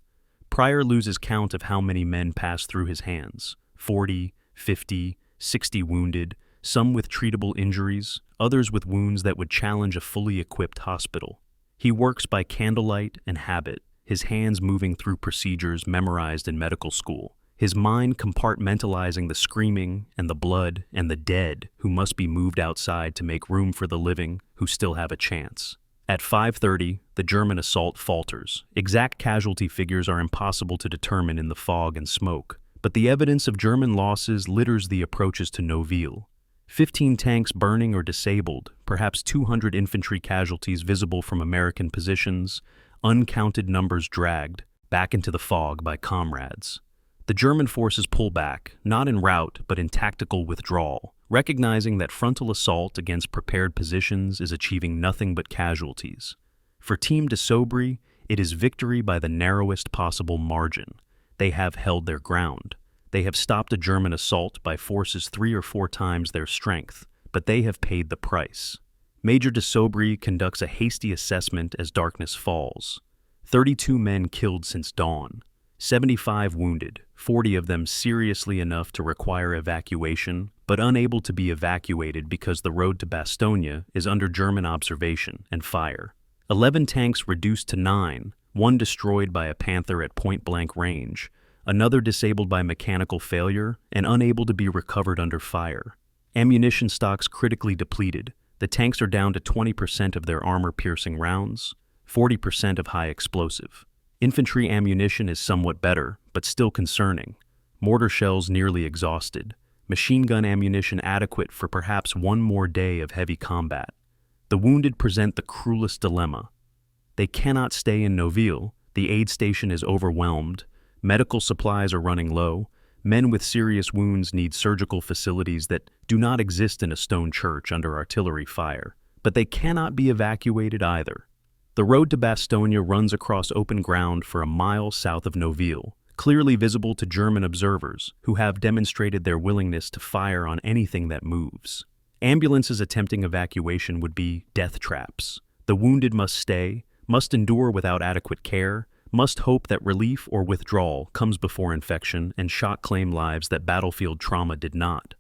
S1: Pryor loses count of how many men pass through his hands, 40, 50, 60 wounded, some with treatable injuries, others with wounds that would challenge a fully equipped hospital. He works by candlelight and habit, his hands moving through procedures memorized in medical school, his mind compartmentalizing the screaming and the blood and the dead who must be moved outside to make room for the living who still have a chance. At 5:30, the German assault falters. Exact casualty figures are impossible to determine in the fog and smoke, but the evidence of German losses litters the approaches to Noville. 15 tanks burning or disabled, perhaps 200 infantry casualties visible from American positions, uncounted numbers dragged back into the fog by comrades. The German forces pull back, not in rout but in tactical withdrawal, recognizing that frontal assault against prepared positions is achieving nothing but casualties. For Team de Sobry, it is victory by the narrowest possible margin. They have held their ground. They have stopped a German assault by forces 3 or 4 times their strength, but they have paid the price. Major de Sobry conducts a hasty assessment as darkness falls. 32 men killed since dawn, 75 wounded, 40 of them seriously enough to require evacuation, but unable to be evacuated because the road to Bastogne is under German observation and fire. 11 tanks reduced to 9, 1 destroyed by a Panther at point-blank range, another disabled by mechanical failure and unable to be recovered under fire. Ammunition stocks critically depleted. The tanks are down to 20% of their armor-piercing rounds, 40% of high explosive. Infantry ammunition is somewhat better, but still concerning. Mortar shells nearly exhausted. Machine gun ammunition adequate for perhaps 1 more day of heavy combat. The wounded present the cruelest dilemma. They cannot stay in Noville The aid station is overwhelmed, medical supplies are running low, men with serious wounds need surgical facilities that do not exist in a stone church under artillery fire, but they cannot be evacuated either. The road to Bastogne runs across open ground for a mile south of Noville, clearly visible to German observers who have demonstrated their willingness to fire on anything that moves. Ambulances attempting evacuation would be death traps. The wounded must stay, must endure without adequate care, must hope that relief or withdrawal comes before infection and shock claim lives that battlefield trauma did not.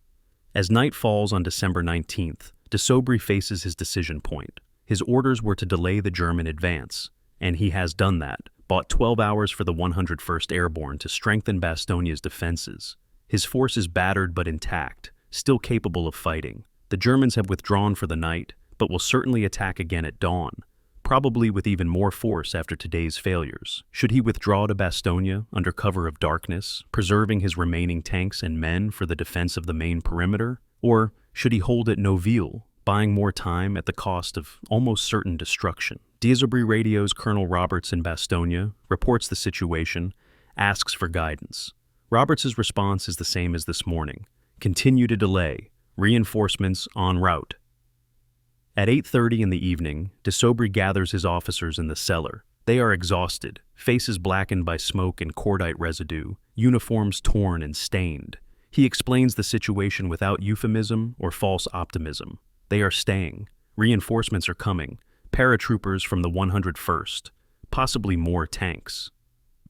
S1: As night falls on December 19th, de Sobry faces his decision point. His orders were to delay the German advance, and he has done that, bought 12 hours for the 101st Airborne to strengthen Bastogne's defenses. His force is battered but intact, still capable of fighting. The Germans have withdrawn for the night, but will certainly attack again at dawn, probably with even more force after today's failures. Should he withdraw to Bastogne under cover of darkness, preserving his remaining tanks and men for the defense of the main perimeter? Or should he hold at Noville, buying more time at the cost of almost certain destruction? De Sobry radios Colonel Roberts in Bastogne, reports the situation, asks for guidance. Roberts's response is the same as this morning. Continue to delay. Reinforcements en route. At 8:30 in the evening, de Sobry gathers his officers in the cellar. They are exhausted, faces blackened by smoke and cordite residue, uniforms torn and stained. He explains the situation without euphemism or false optimism. They are staying. Reinforcements are coming. Paratroopers from the 101st. Possibly more tanks.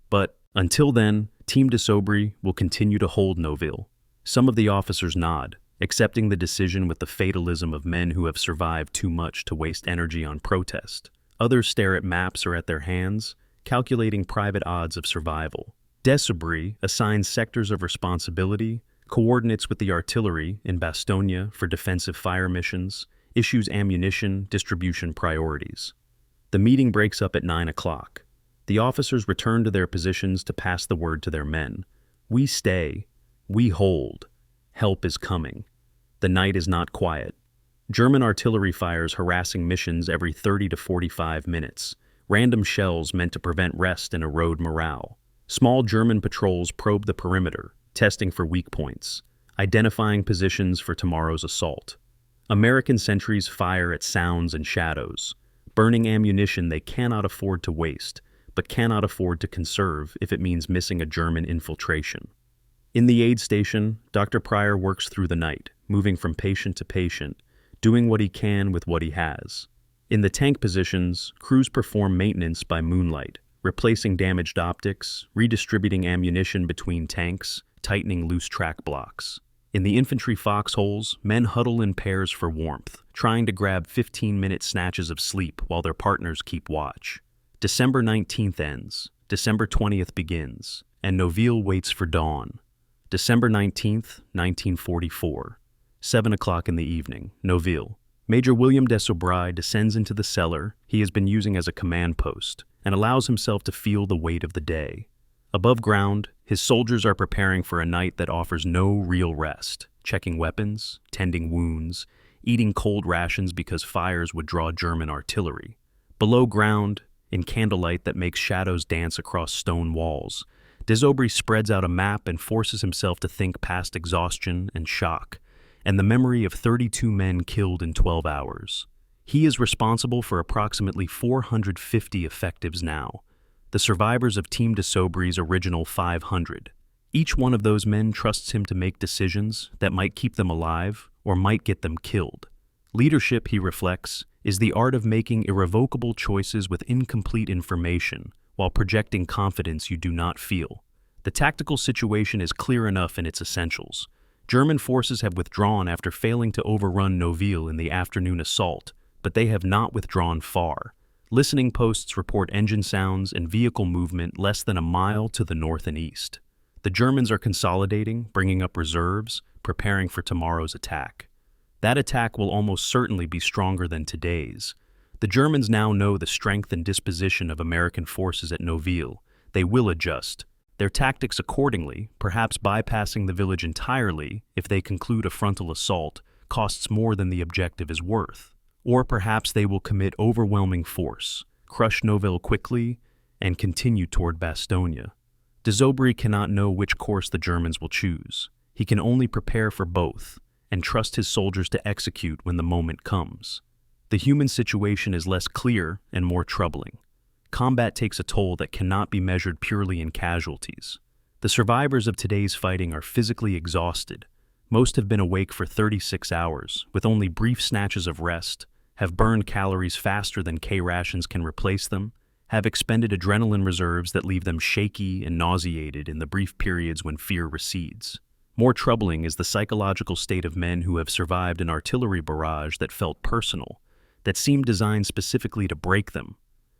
S1: But until then, Team de Sobry will continue to hold Noville. Some of the officers nod, accepting the decision with the fatalism of men who have survived too much to waste energy on protest. Others stare at maps or at their hands, calculating private odds of survival. De Sobry assigns sectors of responsibility, coordinates with the artillery in Bastogne for defensive fire missions, issues ammunition distribution priorities. The meeting breaks up at 9 o'clock. The officers return to their positions to pass the word to their men. We stay. We hold. Help is coming. The night is not quiet. German artillery fires harassing missions every 30 to 45 minutes. Random shells meant to prevent rest and erode morale. Small German patrols probe the perimeter, testing for weak points, identifying positions for tomorrow's assault. American sentries fire at sounds and shadows, burning ammunition they cannot afford to waste, but cannot afford to conserve if it means missing a German infiltration. In the aid station, Dr. Pryor works through the night, moving from patient to patient, doing what he can with what he has. In the tank positions, crews perform maintenance by moonlight, replacing damaged optics, redistributing ammunition between tanks, tightening loose track blocks. In the infantry foxholes, men huddle in pairs for warmth, trying to grab 15-minute snatches of sleep while their partners keep watch. December 19th ends, December 20th begins, and Noville waits for dawn. December 19th, 1944. 7 o'clock in the evening, Noville. Major William de Sobry descends into the cellar he has been using as a command post and allows himself to feel the weight of the day. Above ground, his soldiers are preparing for a night that offers no real rest, checking weapons, tending wounds, eating cold rations because fires would draw German artillery. Below ground, in candlelight that makes shadows dance across stone walls, de Sobry spreads out a map and forces himself to think past exhaustion and shock, and the memory of 32 men killed in 12 hours. He is responsible for approximately 450 effectives now, the survivors of Team de Sobry's original 500. Each one of those men trusts him to make decisions that might keep them alive or might get them killed. Leadership, he reflects, is the art of making irrevocable choices with incomplete information while projecting confidence you do not feel. The tactical situation is clear enough in its essentials. German forces have withdrawn after failing to overrun Noville in the afternoon assault, but they have not withdrawn far. Listening posts report engine sounds and vehicle movement less than a mile to the north and east. The Germans are consolidating, bringing up reserves, preparing for tomorrow's attack. That attack will almost certainly be stronger than today's. The Germans now know the strength and disposition of American forces at Noville. They will adjust their tactics accordingly, perhaps bypassing the village entirely if they conclude a frontal assault costs more than the objective is worth. Or perhaps they will commit overwhelming force, crush Noville quickly, and continue toward Bastogne. De Zobry cannot know which course the Germans will choose. He can only prepare for both and trust his soldiers to execute when the moment comes. The human situation is less clear and more troubling. Combat takes a toll that cannot be measured purely in casualties. The survivors of today's fighting are physically exhausted. Most have been awake for 36 hours, with only brief snatches of rest, have burned calories faster than K-rations can replace them, have expended adrenaline reserves that leave them shaky and nauseated in the brief periods when fear recedes. More troubling is the psychological state of men who have survived an artillery barrage that felt personal, that seemed designed specifically to break them.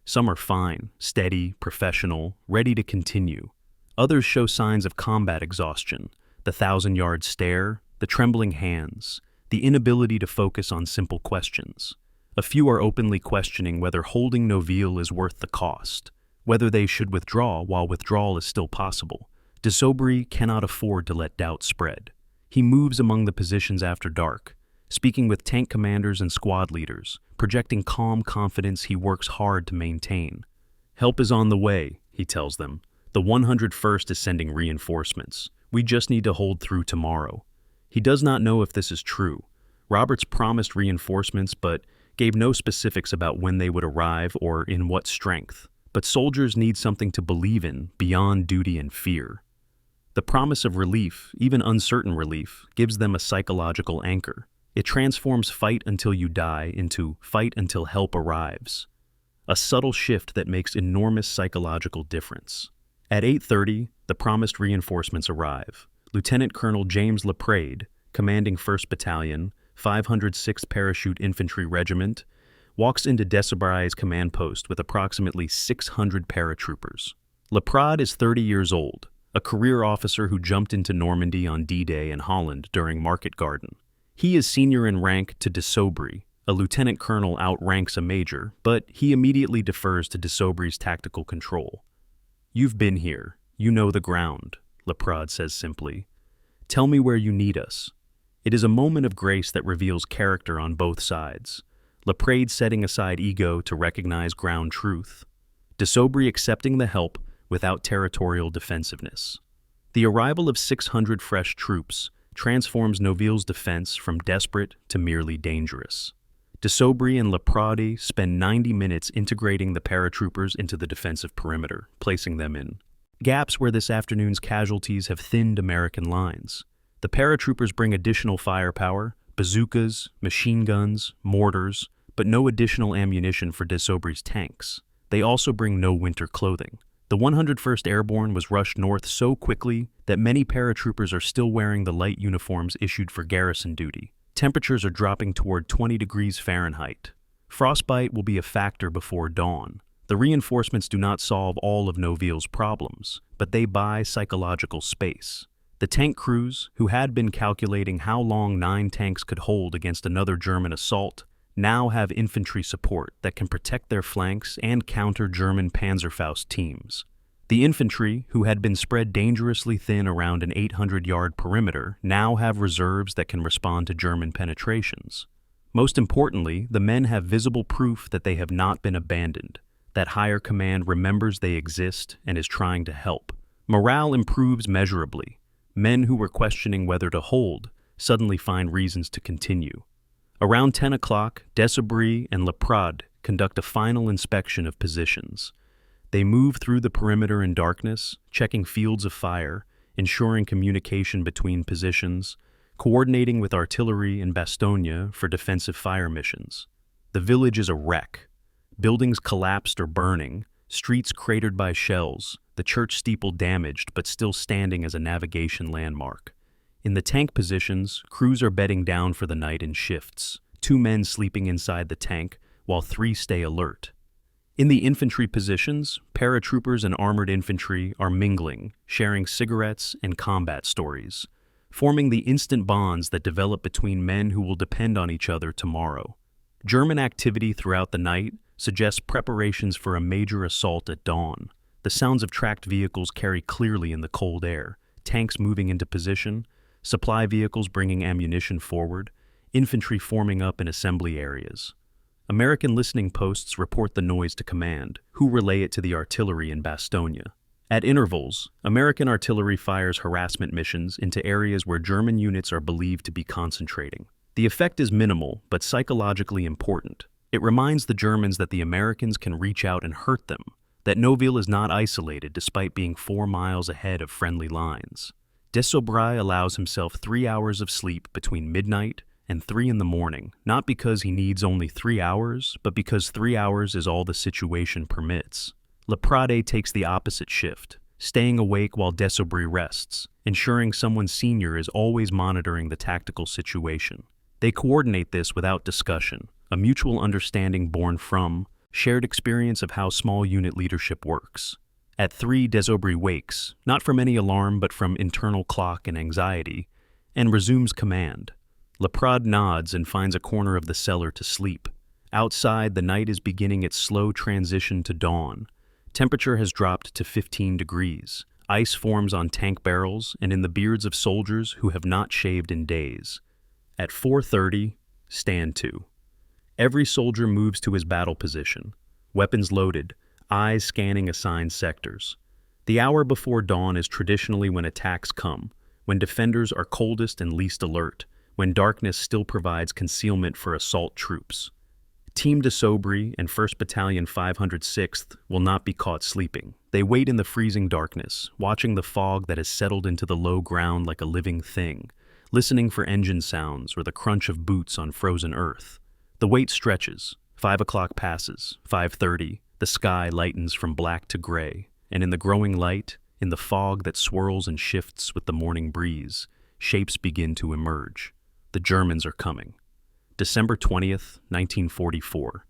S1: Some are fine, steady, professional, ready to continue. Others show signs of combat exhaustion, the 1,000-yard stare, the trembling hands, the inability to focus on simple questions. A few are openly questioning whether holding Noville is worth the cost, whether they should withdraw while withdrawal is still possible. De Zobry cannot afford to let doubt spread. He moves among the positions after dark, speaking with tank commanders and squad leaders, projecting calm confidence he works hard to maintain. "Help is on the way," he tells them. "The 101st is sending reinforcements. We just need to hold through tomorrow." He does not know if this is true. Roberts promised reinforcements but gave no specifics about when they would arrive or in what strength. But soldiers need something to believe in beyond duty and fear. The promise of relief, even uncertain relief, gives them a psychological anchor. It transforms fight until you die into fight until help arrives. A subtle shift that makes enormous psychological difference. At 8:30, the promised reinforcements arrive. Lieutenant Colonel James Leprade, commanding 1st Battalion, 506th Parachute Infantry Regiment, walks into de Zobry's command post with approximately 600 paratroopers. Leprade is 30 years old, a career officer who jumped into Normandy on D-Day in Holland during Market Garden. He is senior in rank to de Zobry. A lieutenant colonel outranks a major, but he immediately defers to de Zobry's tactical control. "You've been here. You know the ground," Leprade says simply. "Tell me where you need us." It is a moment of grace that reveals character on both sides. Leprade setting aside ego to recognize ground truth. De Zobry accepting the help without territorial defensiveness. The arrival of 600 fresh troops transforms Noville's defense from desperate to merely dangerous. De Zobry and Leprade spend 90 minutes integrating the paratroopers into the defensive perimeter, placing them in gaps where this afternoon's casualties have thinned American lines. The paratroopers bring additional firepower, bazookas, machine guns, mortars, but no additional ammunition for de Zobry's tanks. They also bring no winter clothing. The 101st Airborne was rushed north so quickly that many paratroopers are still wearing the light uniforms issued for garrison duty. Temperatures are dropping toward 20 degrees Fahrenheit. Frostbite will be a factor before dawn. The reinforcements do not solve all of Noville's problems, but they buy psychological space. The tank crews, who had been calculating how long 9 tanks could hold against another German assault, now have infantry support that can protect their flanks and counter German Panzerfaust teams. The infantry, who had been spread dangerously thin around an 800-yard perimeter, now have reserves that can respond to German penetrations. Most importantly, the men have visible proof that they have not been abandoned, that higher command remembers they exist and is trying to help. Morale improves measurably. Men who were questioning whether to hold suddenly find reasons to continue. Around 10 o'clock, de Zobry and Leprade conduct a final inspection of positions. They move through the perimeter in darkness, checking fields of fire, ensuring communication between positions, coordinating with artillery in Bastogne for defensive fire missions. The village is a wreck. Buildings collapsed or burning, streets cratered by shells, the church steeple damaged but still standing as a navigation landmark. In the tank positions, crews are bedding down for the night in shifts, 2 men sleeping inside the tank while 3 stay alert. In the infantry positions, paratroopers and armored infantry are mingling, sharing cigarettes and combat stories, forming the instant bonds that develop between men who will depend on each other tomorrow. German activity throughout the night suggests preparations for a major assault at dawn. The sounds of tracked vehicles carry clearly in the cold air, tanks moving into position, supply vehicles bringing ammunition forward, infantry forming up in assembly areas. American listening posts report the noise to command, who relay it to the artillery in Bastogne. At intervals, American artillery fires harassment missions into areas where German units are believed to be concentrating. The effect is minimal, but psychologically important. It reminds the Germans that the Americans can reach out and hurt them, that Noville is not isolated despite being 4 miles ahead of friendly lines. Desobray allows himself 3 hours of sleep between midnight and 3 in the morning, not because he needs only 3 hours, but because 3 hours is all the situation permits. Laprade takes the opposite shift, staying awake while Desobray rests, ensuring someone senior is always monitoring the tactical situation. They coordinate this without discussion, a mutual understanding born from shared experience of how small unit leadership works. At 3, Desobray wakes, not from any alarm but from internal clock and anxiety, and resumes command. Laprade nods and finds a corner of the cellar to sleep. Outside, the night is beginning its slow transition to dawn. Temperature has dropped to 15 degrees. Ice forms on tank barrels and in the beards of soldiers who have not shaved in days. At 4:30, stand to. Every soldier moves to his battle position, weapons loaded, eyes scanning assigned sectors. The hour before dawn is traditionally when attacks come, when defenders are coldest and least alert, when darkness still provides concealment for assault troops. Team Desobray and 1st Battalion 506th will not be caught sleeping. They wait in the freezing darkness, watching the fog that has settled into the low ground like a living thing, listening for engine sounds or the crunch of boots on frozen earth. The wait stretches. 5 o'clock passes. 5:30. The sky lightens from black to gray, and in the growing light, in the fog that swirls and shifts with the morning breeze, shapes begin to emerge. The Germans are coming. December 20th, 1944.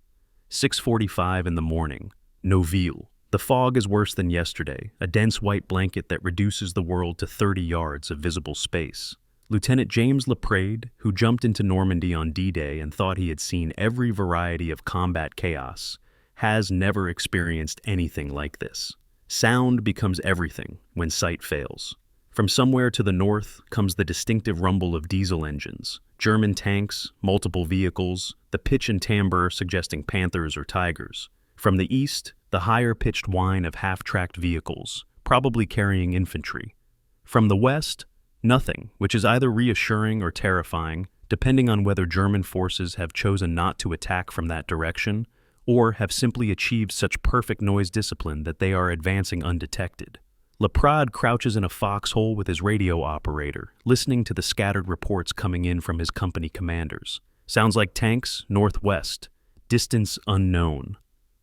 S1: 6:45 in the morning. Noville. The fog is worse than yesterday, a dense white blanket that reduces the world to 30 yards of visible space. Lieutenant James Laprade, who jumped into Normandy on D-Day and thought he had seen every variety of combat chaos, has never experienced anything like this. Sound becomes everything when sight fails. From somewhere to the north comes the distinctive rumble of diesel engines, German tanks, multiple vehicles, the pitch and timbre suggesting panthers or tigers. From the east, the higher-pitched whine of half-tracked vehicles, probably carrying infantry. From the west, nothing, which is either reassuring or terrifying, depending on whether German forces have chosen not to attack from that direction, or have simply achieved such perfect noise discipline that they are advancing undetected. Laprade crouches in a foxhole with his radio operator, listening to the scattered reports coming in from his company commanders. Sounds like tanks, northwest. Distance unknown.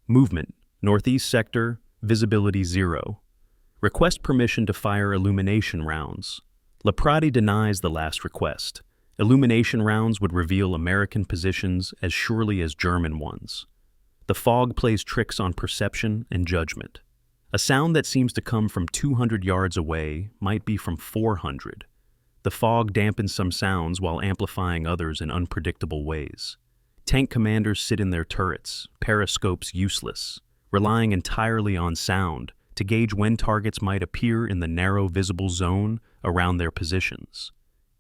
S1: Movement, northeast sector, visibility 0. Request permission to fire illumination rounds. Laprade denies the last request. Illumination rounds would reveal American positions as surely as German ones. The fog plays tricks on perception and judgment. A sound that seems to come from 200 yards away might be from 400. The fog dampens some sounds while amplifying others in unpredictable ways. Tank commanders sit in their turrets, periscopes useless, relying entirely on sound to gauge when targets might appear in the narrow visible zone around their positions.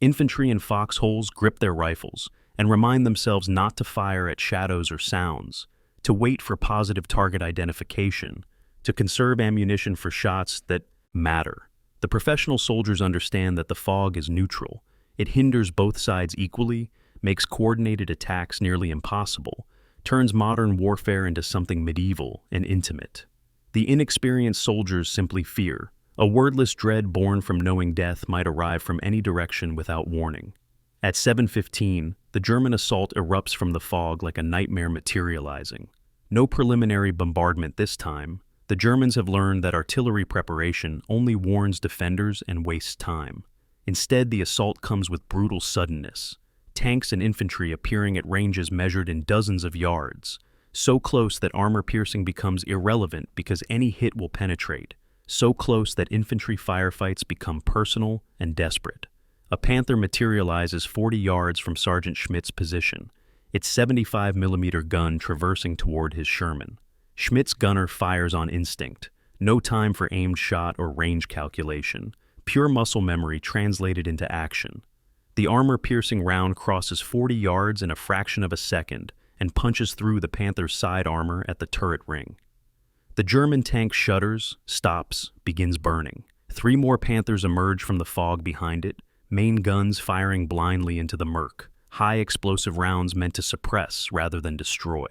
S1: Infantry in foxholes grip their rifles and remind themselves not to fire at shadows or sounds, to wait for positive target identification, to conserve ammunition for shots that matter. The professional soldiers understand that the fog is neutral. It hinders both sides equally, makes coordinated attacks nearly impossible, turns modern warfare into something medieval and intimate. The inexperienced soldiers simply fear. A wordless dread born from knowing death might arrive from any direction without warning. At 7:15, the German assault erupts from the fog like a nightmare materializing. No preliminary bombardment this time. The Germans have learned that artillery preparation only warns defenders and wastes time. Instead, the assault comes with brutal suddenness. Tanks and infantry appearing at ranges measured in dozens of yards, so close that armor piercing becomes irrelevant because any hit will penetrate, so close that infantry firefights become personal and desperate. A Panther materializes 40 yards from Sergeant Schmidt's position, its 75mm gun traversing toward his Sherman. Schmidt's gunner fires on instinct, no time for aimed shot or range calculation, pure muscle memory translated into action. The armor-piercing round crosses 40 yards in a fraction of a second and punches through the Panther's side armor at the turret ring. The German tank shudders, stops, begins burning. 3 more Panthers emerge from the fog behind it, main guns firing blindly into the murk, high explosive rounds meant to suppress rather than destroy.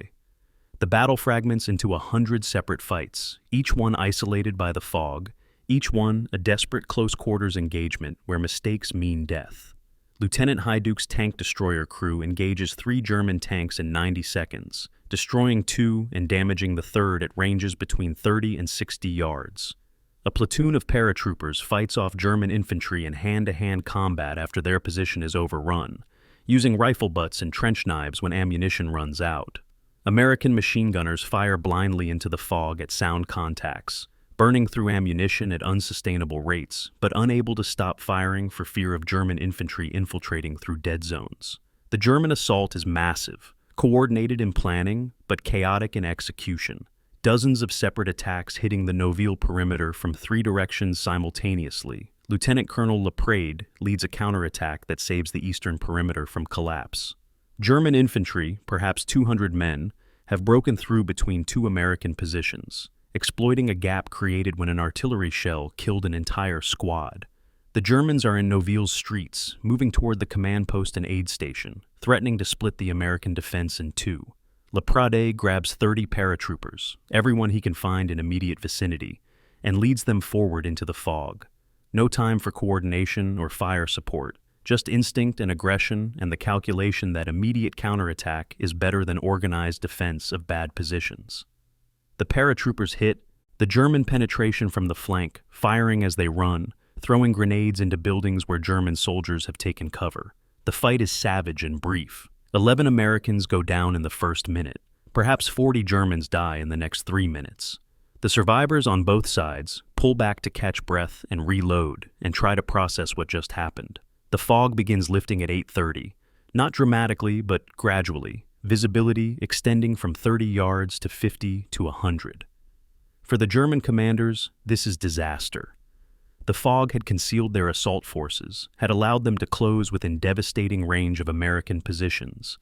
S1: The battle fragments into 100 separate fights, each one isolated by the fog, each one a desperate close-quarters engagement where mistakes mean death. Lieutenant Heiduch's tank destroyer crew engages 3 German tanks in 90 seconds, destroying 2 and damaging the third at ranges between 30 and 60 yards. A platoon of paratroopers fights off German infantry in hand-to-hand combat after their position is overrun, using rifle butts and trench knives when ammunition runs out. American machine gunners fire blindly into the fog at sound contacts, burning through ammunition at unsustainable rates, but unable to stop firing for fear of German infantry infiltrating through dead zones. The German assault is massive, coordinated in planning, but chaotic in execution. Dozens of separate attacks hitting the Noville perimeter from 3 directions simultaneously. Lieutenant Colonel Leprade leads a counterattack that saves the eastern perimeter from collapse. German infantry, perhaps 200 men, have broken through between 2 American positions, exploiting a gap created when an artillery shell killed an entire squad. The Germans are in Noville's streets, moving toward the command post and aid station, threatening to split the American defense in 2. Leprade grabs 30 paratroopers, everyone he can find in immediate vicinity, and leads them forward into the fog. No time for coordination or fire support, just instinct and aggression and the calculation that immediate counterattack is better than organized defense of bad positions. The paratroopers hit, the German penetration from the flank, firing as they run, throwing grenades into buildings where German soldiers have taken cover. The fight is savage and brief. 11 Americans go down in the first minute. Perhaps 40 Germans die in the next 3 minutes. The survivors on both sides pull back to catch breath and reload and try to process what just happened. The fog begins lifting at 8:30, not dramatically but gradually, visibility extending from 30 yards to 50 to 100. For the German commanders, this is disaster. The fog had concealed their assault forces, had allowed them to close within devastating range of American positions.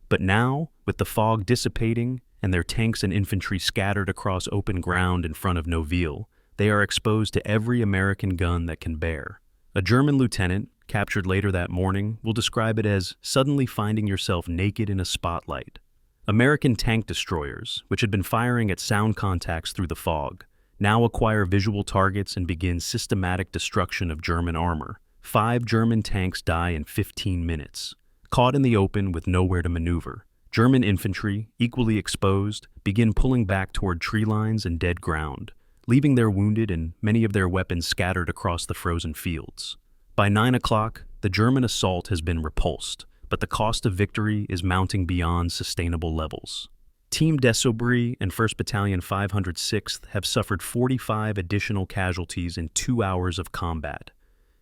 S1: But now, with the fog dissipating and their tanks and infantry scattered across open ground in front of Noville, they are exposed to every American gun that can bear. A German lieutenant, captured later that morning, will describe it as suddenly finding yourself naked in a spotlight. American tank destroyers, which had been firing at sound contacts through the fog, now acquire visual targets and begin systematic destruction of German armor. 5 German tanks die in 15 minutes, caught in the open with nowhere to maneuver. German infantry, equally exposed, begin pulling back toward tree lines and dead ground, leaving their wounded and many of their weapons scattered across the frozen fields. By 9 o'clock, the German assault has been repulsed, but the cost of victory is mounting beyond sustainable levels. Team Desaubry and 1st Battalion 506th have suffered 45 additional casualties in 2 hours of combat.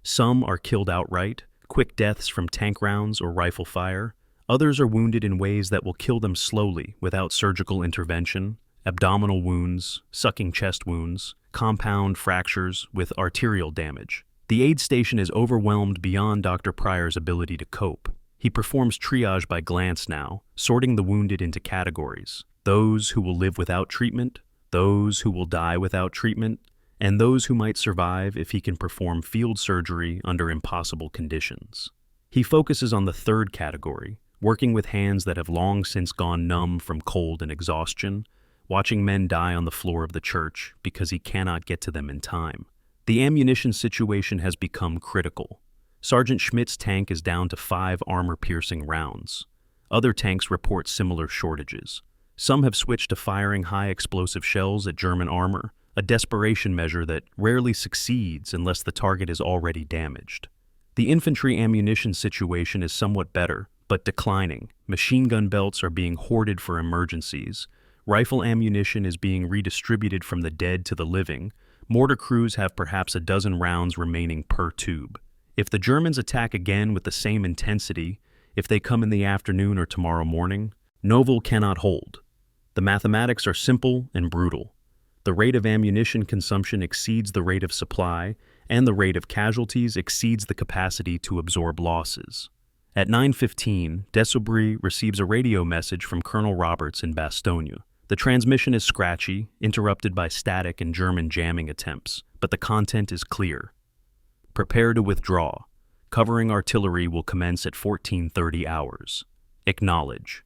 S1: Some are killed outright, quick deaths from tank rounds or rifle fire. Others are wounded in ways that will kill them slowly without surgical intervention, abdominal wounds, sucking chest wounds, compound fractures with arterial damage. The aid station is overwhelmed beyond Dr. Pryor's ability to cope. He performs triage by glance now, sorting the wounded into categories: those who will live without treatment, those who will die without treatment, and those who might survive if he can perform field surgery under impossible conditions. He focuses on the third category, working with hands that have long since gone numb from cold and exhaustion, watching men die on the floor of the church because he cannot get to them in time. The ammunition situation has become critical. Sergeant Schmidt's tank is down to 5 armor-piercing rounds. Other tanks report similar shortages. Some have switched to firing high-explosive shells at German armor, a desperation measure that rarely succeeds unless the target is already damaged. The infantry ammunition situation is somewhat better, but declining. Machine gun belts are being hoarded for emergencies. Rifle ammunition is being redistributed from the dead to the living. Mortar crews have perhaps a dozen rounds remaining per tube. If the Germans attack again with the same intensity, if they come in the afternoon or tomorrow morning, Noville cannot hold. The mathematics are simple and brutal. The rate of ammunition consumption exceeds the rate of supply, and the rate of casualties exceeds the capacity to absorb losses. At 9:15, Desaubry receives a radio message from Colonel Roberts in Bastogne. The transmission is scratchy, interrupted by static and German jamming attempts, but the content is clear. Prepare to withdraw. Covering artillery will commence at 14:30 hours. Acknowledge.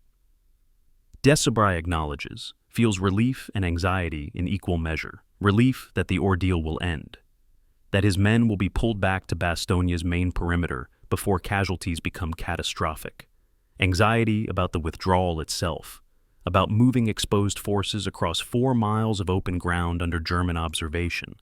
S1: Desaubry acknowledges, feels relief and anxiety in equal measure. Relief that the ordeal will end, that his men will be pulled back to Bastogne's main perimeter before casualties become catastrophic. Anxiety about the withdrawal itself, about moving exposed forces across 4 miles of open ground under German observation,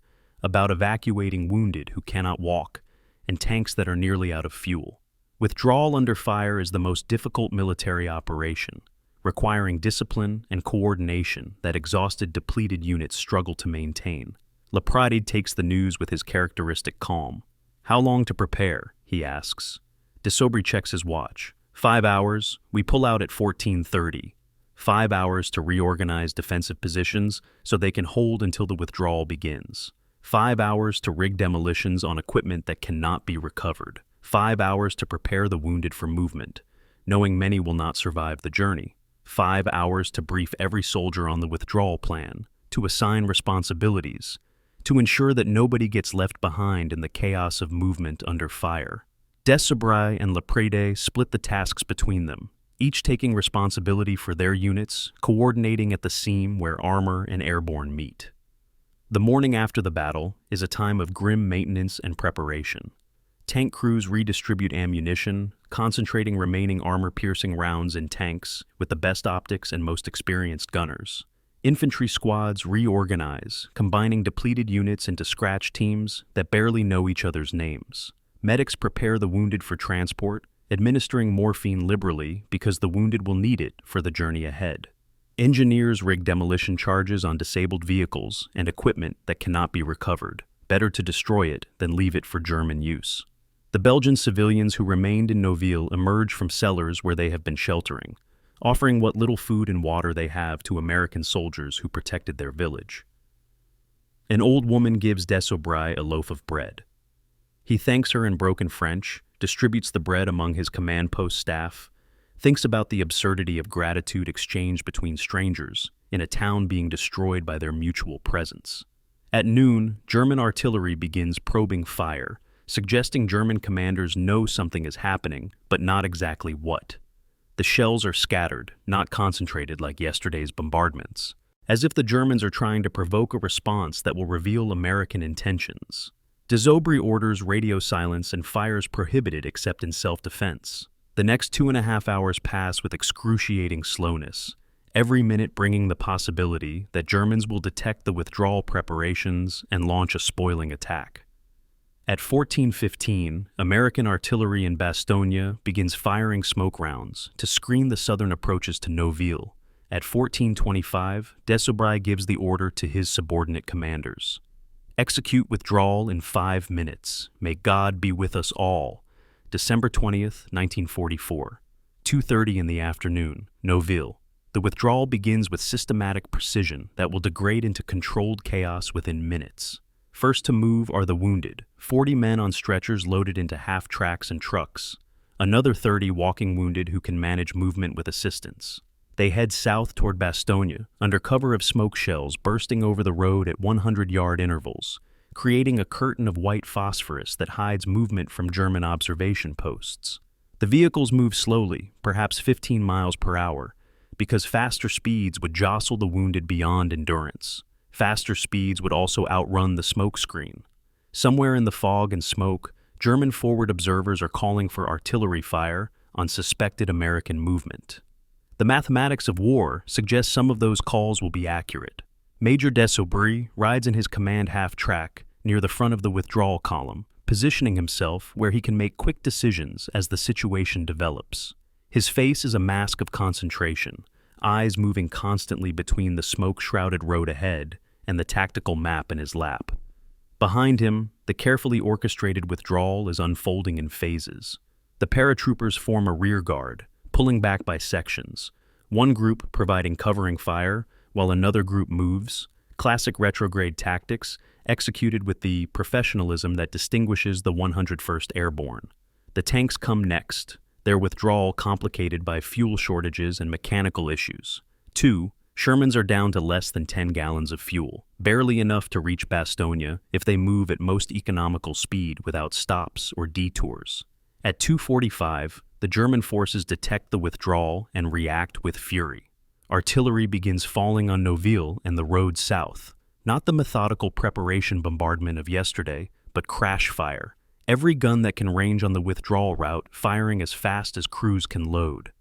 S1: about evacuating wounded who cannot walk, and tanks that are nearly out of fuel. Withdrawal under fire is the most difficult military operation, requiring discipline and coordination that exhausted, depleted units struggle to maintain. Laprade takes the news with his characteristic calm. How long to prepare? He asks. Desaubry checks his watch. 5 hours. We pull out at 14:30. 5 hours to reorganize defensive positions so they can hold until the withdrawal begins. 5 hours to rig demolitions on equipment that cannot be recovered. 5 hours to prepare the wounded for movement, knowing many will not survive the journey. 5 hours to brief every soldier on the withdrawal plan, to assign responsibilities, to ensure that nobody gets left behind in the chaos of movement under fire. Desaubry and Laprade split the tasks between them, each taking responsibility for their units, coordinating at the seam where armor and airborne meet. The morning after the battle is a time of grim maintenance and preparation. Tank crews redistribute ammunition, concentrating remaining armor-piercing rounds in tanks with the best optics and most experienced gunners. Infantry squads reorganize, combining depleted units into scratch teams that barely know each other's names. Medics prepare the wounded for transport, administering morphine liberally because the wounded will need it for the journey ahead. Engineers rig demolition charges on disabled vehicles and equipment that cannot be recovered. Better to destroy it than leave it for German use. The Belgian civilians who remained in Noville emerge from cellars where they have been sheltering, offering what little food and water they have to American soldiers who protected their village. An old woman gives Desaubry a loaf of bread. He thanks her in broken French, distributes the bread among his command post staff, thinks about the absurdity of gratitude exchanged between strangers in a town being destroyed by their mutual presence. At noon, German artillery begins probing fire, suggesting German commanders know something is happening, but not exactly what. The shells are scattered, not concentrated like yesterday's bombardments, as if the Germans are trying to provoke a response that will reveal American intentions. Desaubry orders radio silence and fires prohibited except in self-defense. The next 2.5 hours pass with excruciating slowness, every minute bringing the possibility that Germans will detect the withdrawal preparations and launch a spoiling attack. At 14:15, American artillery in Bastogne begins firing smoke rounds to screen the southern approaches to Noville. At 14:25, Desaubry gives the order to his subordinate commanders. Execute withdrawal in 5 minutes. May God be with us all. December 20th, 1944. 2:30 in the afternoon, Noville. The withdrawal begins with systematic precision that will degrade into controlled chaos within minutes. First to move are the wounded, 40 men on stretchers loaded into half-tracks and trucks. Another 30 walking wounded who can manage movement with assistance. They head south toward Bastogne, under cover of smoke shells bursting over the road at 100-yard intervals, creating a curtain of white phosphorus that hides movement from German observation posts. The vehicles move slowly, perhaps 15 miles per hour, because faster speeds would jostle the wounded beyond endurance. Faster speeds would also outrun the smoke screen. Somewhere in the fog and smoke, German forward observers are calling for artillery fire on suspected American movement. The mathematics of war suggest some of those calls will be accurate. Major Desaubry rides in his command half-track near the front of the withdrawal column, positioning himself where he can make quick decisions as the situation develops. His face is a mask of concentration, eyes moving constantly between the smoke-shrouded road ahead and the tactical map in his lap. Behind him, the carefully orchestrated withdrawal is unfolding in phases. The paratroopers form a rear guard, pulling back by sections, one group providing covering fire while another group moves, classic retrograde tactics executed with the professionalism that distinguishes the 101st Airborne. The tanks come next, their withdrawal complicated by fuel shortages and mechanical issues. 2. Shermans are down to less than 10 gallons of fuel, barely enough to reach Bastogne if they move at most economical speed without stops or detours. At 2:45, the German forces detect the withdrawal and react with fury. Artillery begins falling on Noville and the road south. Not the methodical preparation bombardment of yesterday, but crash fire. Every gun that can range on the withdrawal route firing as fast as crews can load.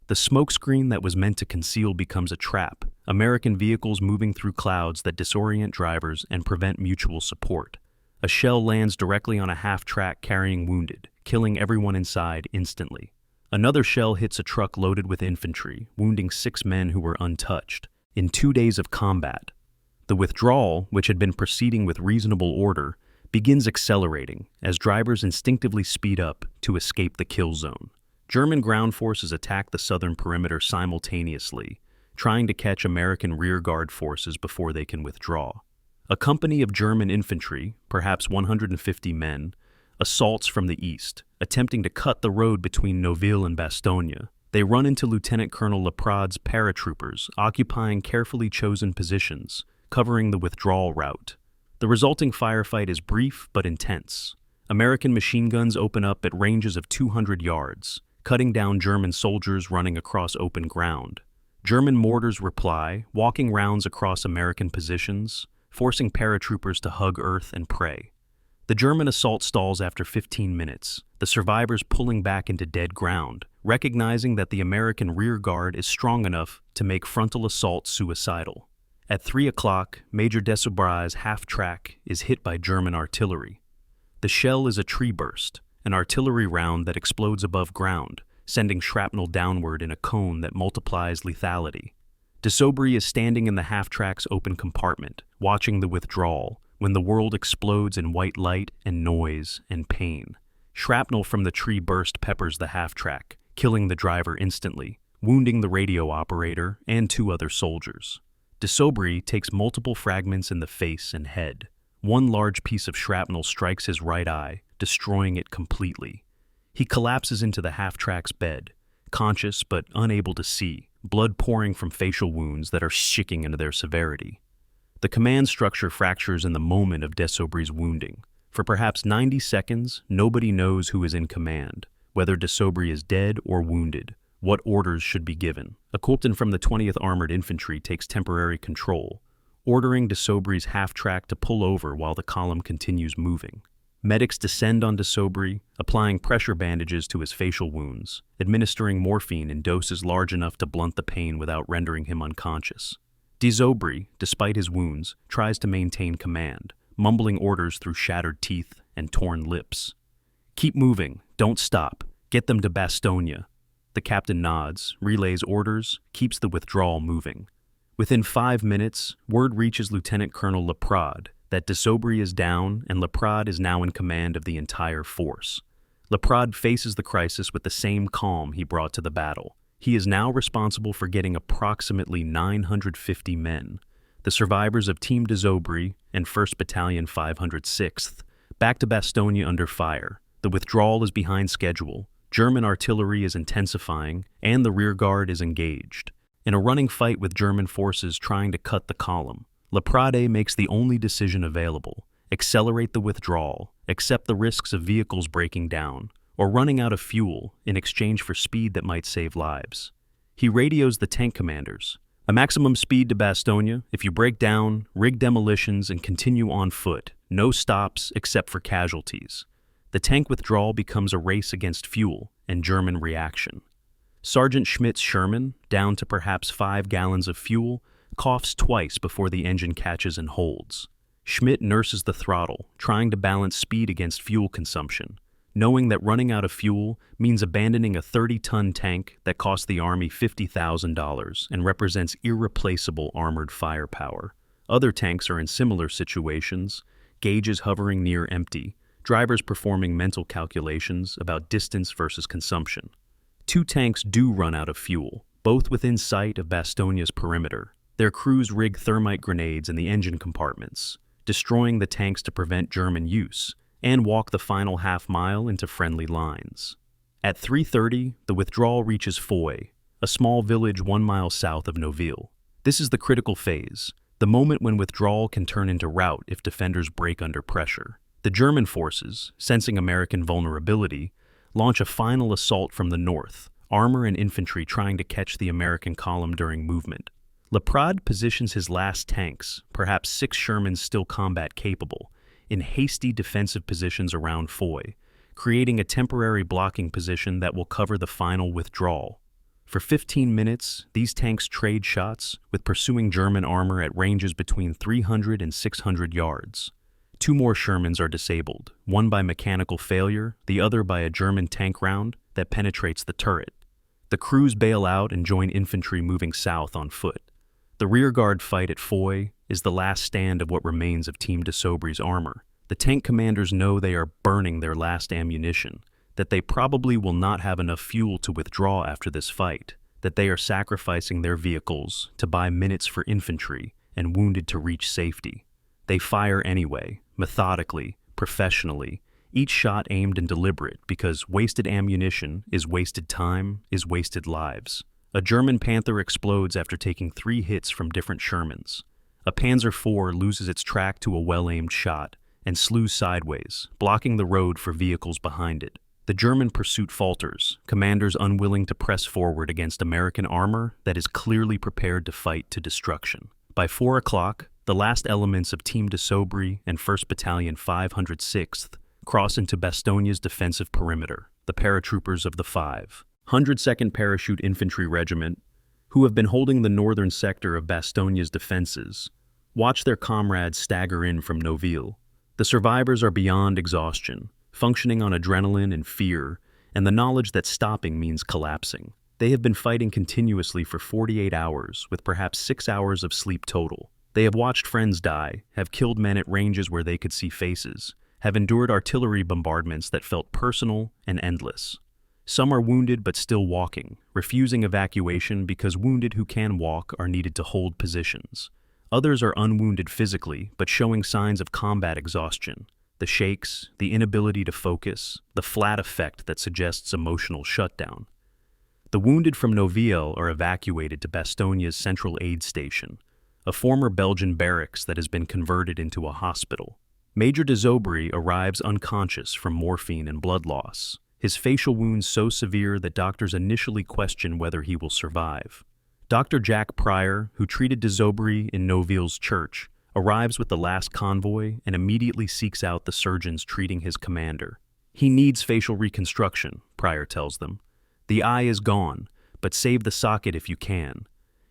S1: The smokescreen that was meant to conceal becomes a trap, American vehicles moving through clouds that disorient drivers and prevent mutual support. A shell lands directly on a half-track carrying wounded, killing everyone inside instantly. Another shell hits a truck loaded with infantry, wounding 6 men who were untouched. In 2 days of combat, the withdrawal, which had been proceeding with reasonable order, begins accelerating as drivers instinctively speed up to escape the kill zone. German ground forces attack the southern perimeter simultaneously, trying to catch American rearguard forces before they can withdraw. A company of German infantry, perhaps 150 men, assaults from the east, attempting to cut the road between Noville and Bastogne. They run into Lieutenant Colonel Leprade's paratroopers, occupying carefully chosen positions, covering the withdrawal route. The resulting firefight is brief but intense. American machine guns open up at ranges of 200 yards, cutting down German soldiers running across open ground. German mortars reply, walking rounds across American positions, forcing paratroopers to hug earth and pray. The German assault stalls after 15 minutes, the survivors pulling back into dead ground, recognizing that the American rear guard is strong enough to make frontal assault suicidal. At 3 o'clock, Major Desobrais' half-track is hit by German artillery. The shell is a tree burst, an artillery round that explodes above ground, sending shrapnel downward in a cone that multiplies lethality. Desobrais is standing in the half-track's open compartment, watching the withdrawal, when the world explodes in white light and noise and pain. Shrapnel from the tree burst peppers the half-track, killing the driver instantly, wounding the radio operator and 2 other soldiers. Desobrais takes multiple fragments in the face and head. One large piece of shrapnel strikes his right eye, destroying it completely. He collapses into the half-track's bed, conscious but unable to see, blood pouring from facial wounds that are shaking into their severity. The command structure fractures in the moment of Desobrais' wounding. For perhaps 90 seconds, nobody knows who is in command, whether Desobrais is dead or wounded, what orders should be given. A captain from the 20th Armored Infantry takes temporary control, ordering Desobrais' half-track to pull over while the column continues moving. Medics descend on Desobrais, applying pressure bandages to his facial wounds, administering morphine in doses large enough to blunt the pain without rendering him unconscious. Desobrais, despite his wounds, tries to maintain command, mumbling orders through shattered teeth and torn lips. "Keep moving, don't stop, get them to Bastogne." The captain nods, relays orders, keeps the withdrawal moving. Within 5 minutes, word reaches Lieutenant Colonel Leprade that Desobrais is down and Leprade is now in command of the entire force. Leprade faces the crisis with the same calm he brought to the battle. He is now responsible for getting approximately 950 men, the survivors of Team Desobrais and 1st Battalion 506th, back to Bastogne under fire. The withdrawal is behind schedule. German artillery is intensifying, and the rearguard is engaged. In a running fight with German forces trying to cut the column, Leprade makes the only decision available: accelerate the withdrawal, accept the risks of vehicles breaking down, or running out of fuel in exchange for speed that might save lives. He radios the tank commanders: "A maximum speed to Bastogne. If you break down, rig demolitions and continue on foot. No stops except for casualties." The tank withdrawal becomes a race against fuel and German reaction. Sergeant Schmidt's Sherman, down to perhaps 5 gallons of fuel, coughs twice before the engine catches and holds. Schmidt nurses the throttle, trying to balance speed against fuel consumption, knowing that running out of fuel means abandoning a 30-ton tank that cost the Army $50,000 and represents irreplaceable armored firepower. Other tanks are in similar situations, gauges hovering near empty, drivers performing mental calculations about distance versus consumption. 2 tanks do run out of fuel, both within sight of Bastogne's perimeter. Their crews rig thermite grenades in the engine compartments, destroying the tanks to prevent German use, and walk the final half-mile into friendly lines. At 3:30, the withdrawal reaches Foy, a small village 1 mile south of Noville. This is the critical phase, the moment when withdrawal can turn into rout if defenders break under pressure. The German forces, sensing American vulnerability, launch a final assault from the north, armor and infantry trying to catch the American column during movement. Laprade positions his last tanks, perhaps 6 Shermans still combat-capable, in hasty defensive positions around Foy, creating a temporary blocking position that will cover the final withdrawal. For 15 minutes, these tanks trade shots, with pursuing German armor at ranges between 300 and 600 yards. 2 more Shermans are disabled, one by mechanical failure, the other by a German tank round that penetrates the turret. The crews bail out and join infantry moving south on foot. The rearguard fight at Foy is the last stand of what remains of Team de Sobry's armor. The tank commanders know they are burning their last ammunition, that they probably will not have enough fuel to withdraw after this fight, that they are sacrificing their vehicles to buy minutes for infantry and wounded to reach safety. They fire anyway, methodically, professionally, each shot aimed and deliberate because wasted ammunition is wasted time, is wasted lives. A German Panther explodes after taking 3 hits from different Shermans. A Panzer IV loses its track to a well-aimed shot and slews sideways, blocking the road for vehicles behind it. The German pursuit falters, commanders unwilling to press forward against American armor that is clearly prepared to fight to destruction. By 4 o'clock, the last elements of Team de Sobry and 1st Battalion 506th cross into Bastogne's defensive perimeter, the paratroopers of the 502nd Parachute Infantry Regiment, who have been holding the northern sector of Bastogne's defenses, watch their comrades stagger in from Noville. The survivors are beyond exhaustion, functioning on adrenaline and fear, and the knowledge that stopping means collapsing. They have been fighting continuously for 48 hours, with perhaps 6 hours of sleep total. They have watched friends die, have killed men at ranges where they could see faces, have endured artillery bombardments that felt personal and endless. Some are wounded but still walking, refusing evacuation because wounded who can walk are needed to hold positions. Others are unwounded physically but showing signs of combat exhaustion. The shakes, the inability to focus, the flat effect that suggests emotional shutdown. The wounded from Noville are evacuated to Bastogne's central aid station, a former Belgian barracks that has been converted into a hospital. Major de Sobry arrives unconscious from morphine and blood loss, his facial wounds so severe that doctors initially question whether he will survive. Dr. Jack Pryor, who treated de Sobry in Noville's church, arrives with the last convoy and immediately seeks out the surgeons treating his commander. He needs facial reconstruction, Pryor tells them. The eye is gone, but save the socket if you can.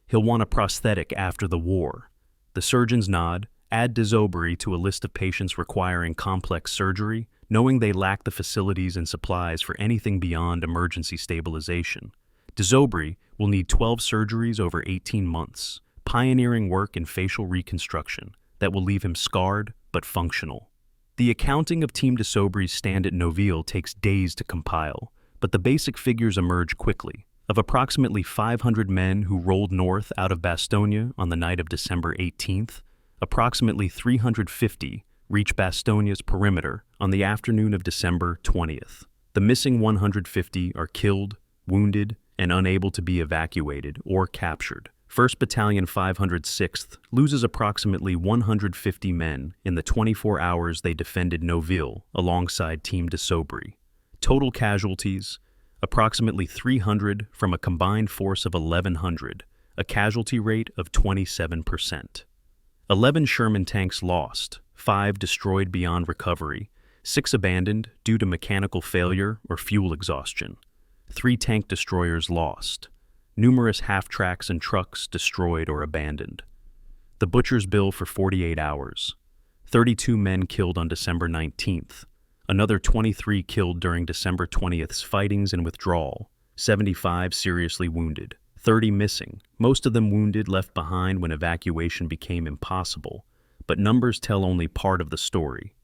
S1: He'll want a prosthetic after the war. The surgeons nod, add de Sobry to a list of patients requiring complex surgery, knowing they lack the facilities and supplies for anything beyond emergency stabilization. De Sobry will need 12 surgeries over 18 months, pioneering work in facial reconstruction that will leave him scarred but functional. The accounting of Team de Sobry's stand at Noville takes days to compile, but the basic figures emerge quickly. Of approximately 500 men who rolled north out of Bastogne on the night of December 18th, approximately 350 reach Bastogne's perimeter on the afternoon of December 20th. The missing 150 are killed, wounded, and unable to be evacuated or captured. 1st Battalion 506th loses approximately 150 men in the 24 hours they defended Noville alongside Team de Sobry. Total casualties, approximately 300 from a combined force of 1,100, a casualty rate of 27%. 11 Sherman tanks lost, 5 destroyed beyond recovery, 6 abandoned due to mechanical failure or fuel exhaustion, 3 tank destroyers lost, numerous half-tracks and trucks destroyed or abandoned. The butcher's bill for 48 hours, 32 men killed on December 19th, another 23 killed during December 20th's fightings and withdrawal, 75 seriously wounded, 30 missing, most of them wounded left behind when evacuation became impossible, but numbers tell only part of the story.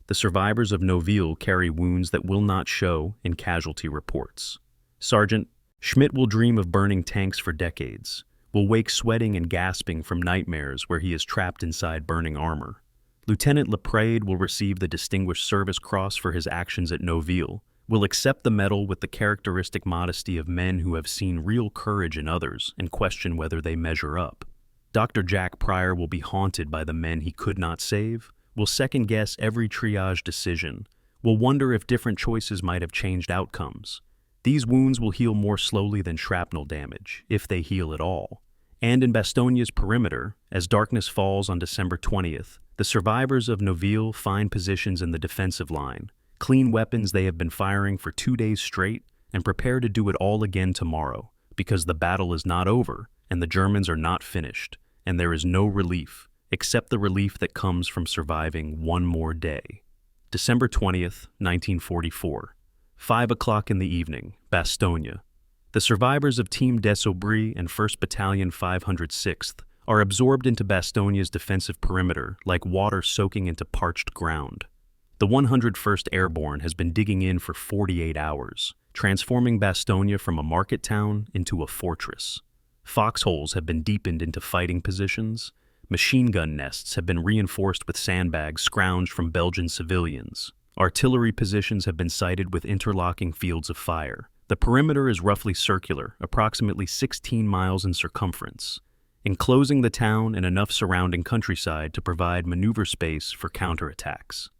S1: The survivors of Noville carry wounds that will not show in casualty reports. Sergeant Schmidt will dream of burning tanks for decades, will wake sweating and gasping from nightmares where he is trapped inside burning armor. Lieutenant Laprade will receive the Distinguished Service Cross for his actions at Noville, will accept the medal with the characteristic modesty of men who have seen real courage in others and question whether they measure up. Dr. Jack Pryor will be haunted by the men he could not save, will second-guess every triage decision, will wonder if different choices might have changed outcomes. These wounds will heal more slowly than shrapnel damage, if they heal at all. And in Bastogne's perimeter, as darkness falls on December 20th, the survivors of Noville find positions in the defensive line, clean weapons they have been firing for 2 days straight, and prepare to do it all again tomorrow, because the battle is not over, and the Germans are not finished, and there is no relief, except the relief that comes from surviving one more day. December 20th, 1944. 5 o'clock in the evening, Bastogne. The survivors of Team Desaubry and 1st Battalion 506th are absorbed into Bastogne's defensive perimeter like water soaking into parched ground. The 101st Airborne has been digging in for 48 hours, transforming Bastogne from a market town into a fortress. Foxholes have been deepened into fighting positions. Machine gun nests have been reinforced with sandbags scrounged from Belgian civilians. Artillery positions have been sited with interlocking fields of fire. The perimeter is roughly circular, approximately 16 miles in circumference, enclosing the town and enough surrounding countryside to provide maneuver space for counterattacks.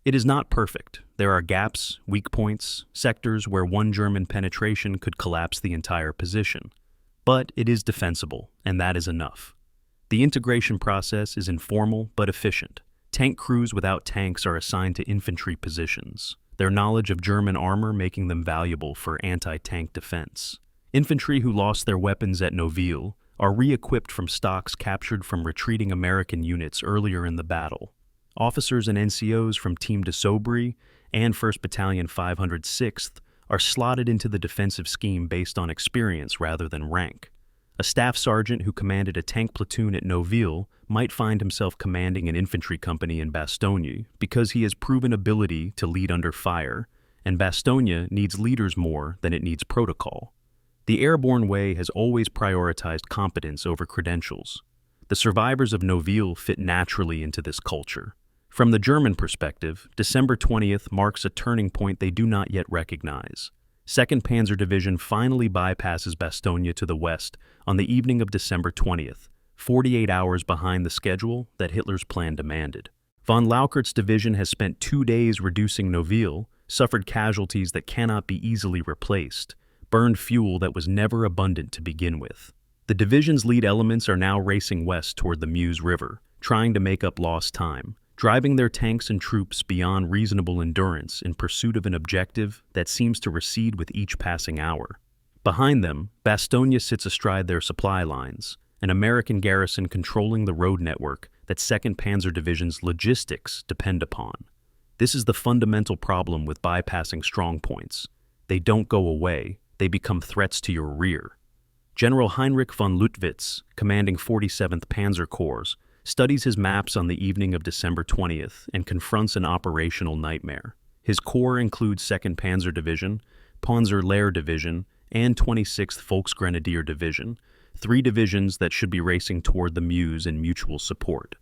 S1: It is not perfect. There are gaps, weak points, sectors where one German penetration could collapse the entire position. But it is defensible, and that is enough. The integration process is informal but efficient. Tank crews without tanks are assigned to infantry positions, their knowledge of German armor making them valuable for anti-tank defense. Infantry who lost their weapons at Noville are re-equipped from stocks captured from retreating American units earlier in the battle. Officers and NCOs from Team Desaubry and 1st Battalion 506th are slotted into the defensive scheme based on experience rather than rank. A staff sergeant who commanded a tank platoon at Noville might find himself commanding an infantry company in Bastogne because he has proven ability to lead under fire, and Bastogne needs leaders more than it needs protocol. The airborne way has always prioritized competence over credentials. The survivors of Noville fit naturally into this culture. From the German perspective, December 20th marks a turning point they do not yet recognize. 2nd Panzer Division finally bypasses Bastogne to the west on the evening of December 20th, 48 hours behind the schedule that Hitler's plan demanded. Von Laukert's division has spent 2 days reducing Noville, suffered casualties that cannot be easily replaced, burned fuel that was never abundant to begin with. The division's lead elements are now racing west toward the Meuse River, trying to make up lost time, driving their tanks and troops beyond reasonable endurance in pursuit of an objective that seems to recede with each passing hour. Behind them, Bastogne sits astride their supply lines, an American garrison controlling the road network that 2nd Panzer Division's logistics depend upon. This is the fundamental problem with bypassing strongpoints. They don't go away, they become threats to your rear. General Heinrich von Luttwitz, commanding 47th Panzer Corps, studies his maps on the evening of December 20th and confronts an operational nightmare. His corps includes 2nd Panzer Division, Panzer-Lehr Division, and 26th Volksgrenadier Division, 3 divisions that should be racing toward the Meuse in mutual support.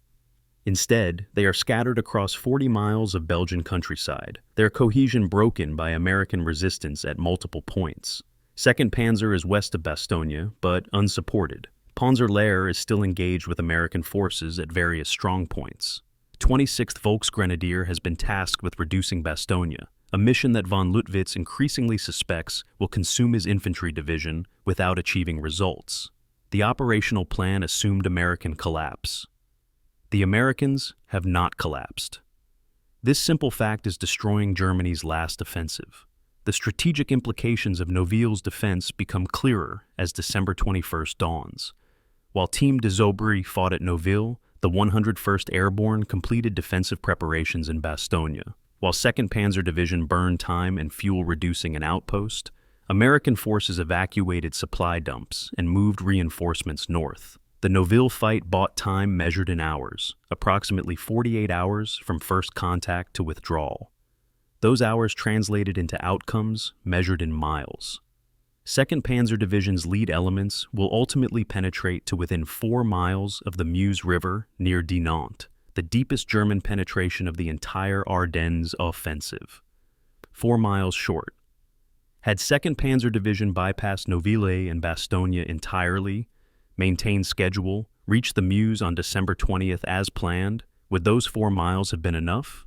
S1: Instead, they are scattered across 40 miles of Belgian countryside, their cohesion broken by American resistance at multiple points. 2nd Panzer is west of Bastogne, but unsupported. Panzer-Lehr is still engaged with American forces at various strongpoints. 26th Volksgrenadier has been tasked with reducing Bastogne, a mission that von Luttwitz increasingly suspects will consume his infantry division without achieving results. The operational plan assumed American collapse. The Americans have not collapsed. This simple fact is destroying Germany's last offensive. The strategic implications of Noville's defense become clearer as December 21st dawns. While Team Desaubry fought at Noville, the 101st Airborne completed defensive preparations in Bastogne. While 2nd Panzer Division burned time and fuel reducing an outpost, American forces evacuated supply dumps and moved reinforcements north. The Noville fight bought time measured in hours, approximately 48 hours from first contact to withdrawal. Those hours translated into outcomes measured in miles. 2nd Panzer Division's lead elements will ultimately penetrate to within 4 miles of the Meuse River near Dinant, the deepest German penetration of the entire Ardennes Offensive. 4 miles short. Had 2nd Panzer Division bypassed Noville and Bastogne entirely, maintained schedule, reached the Meuse on December 20th as planned, would those 4 miles have been enough?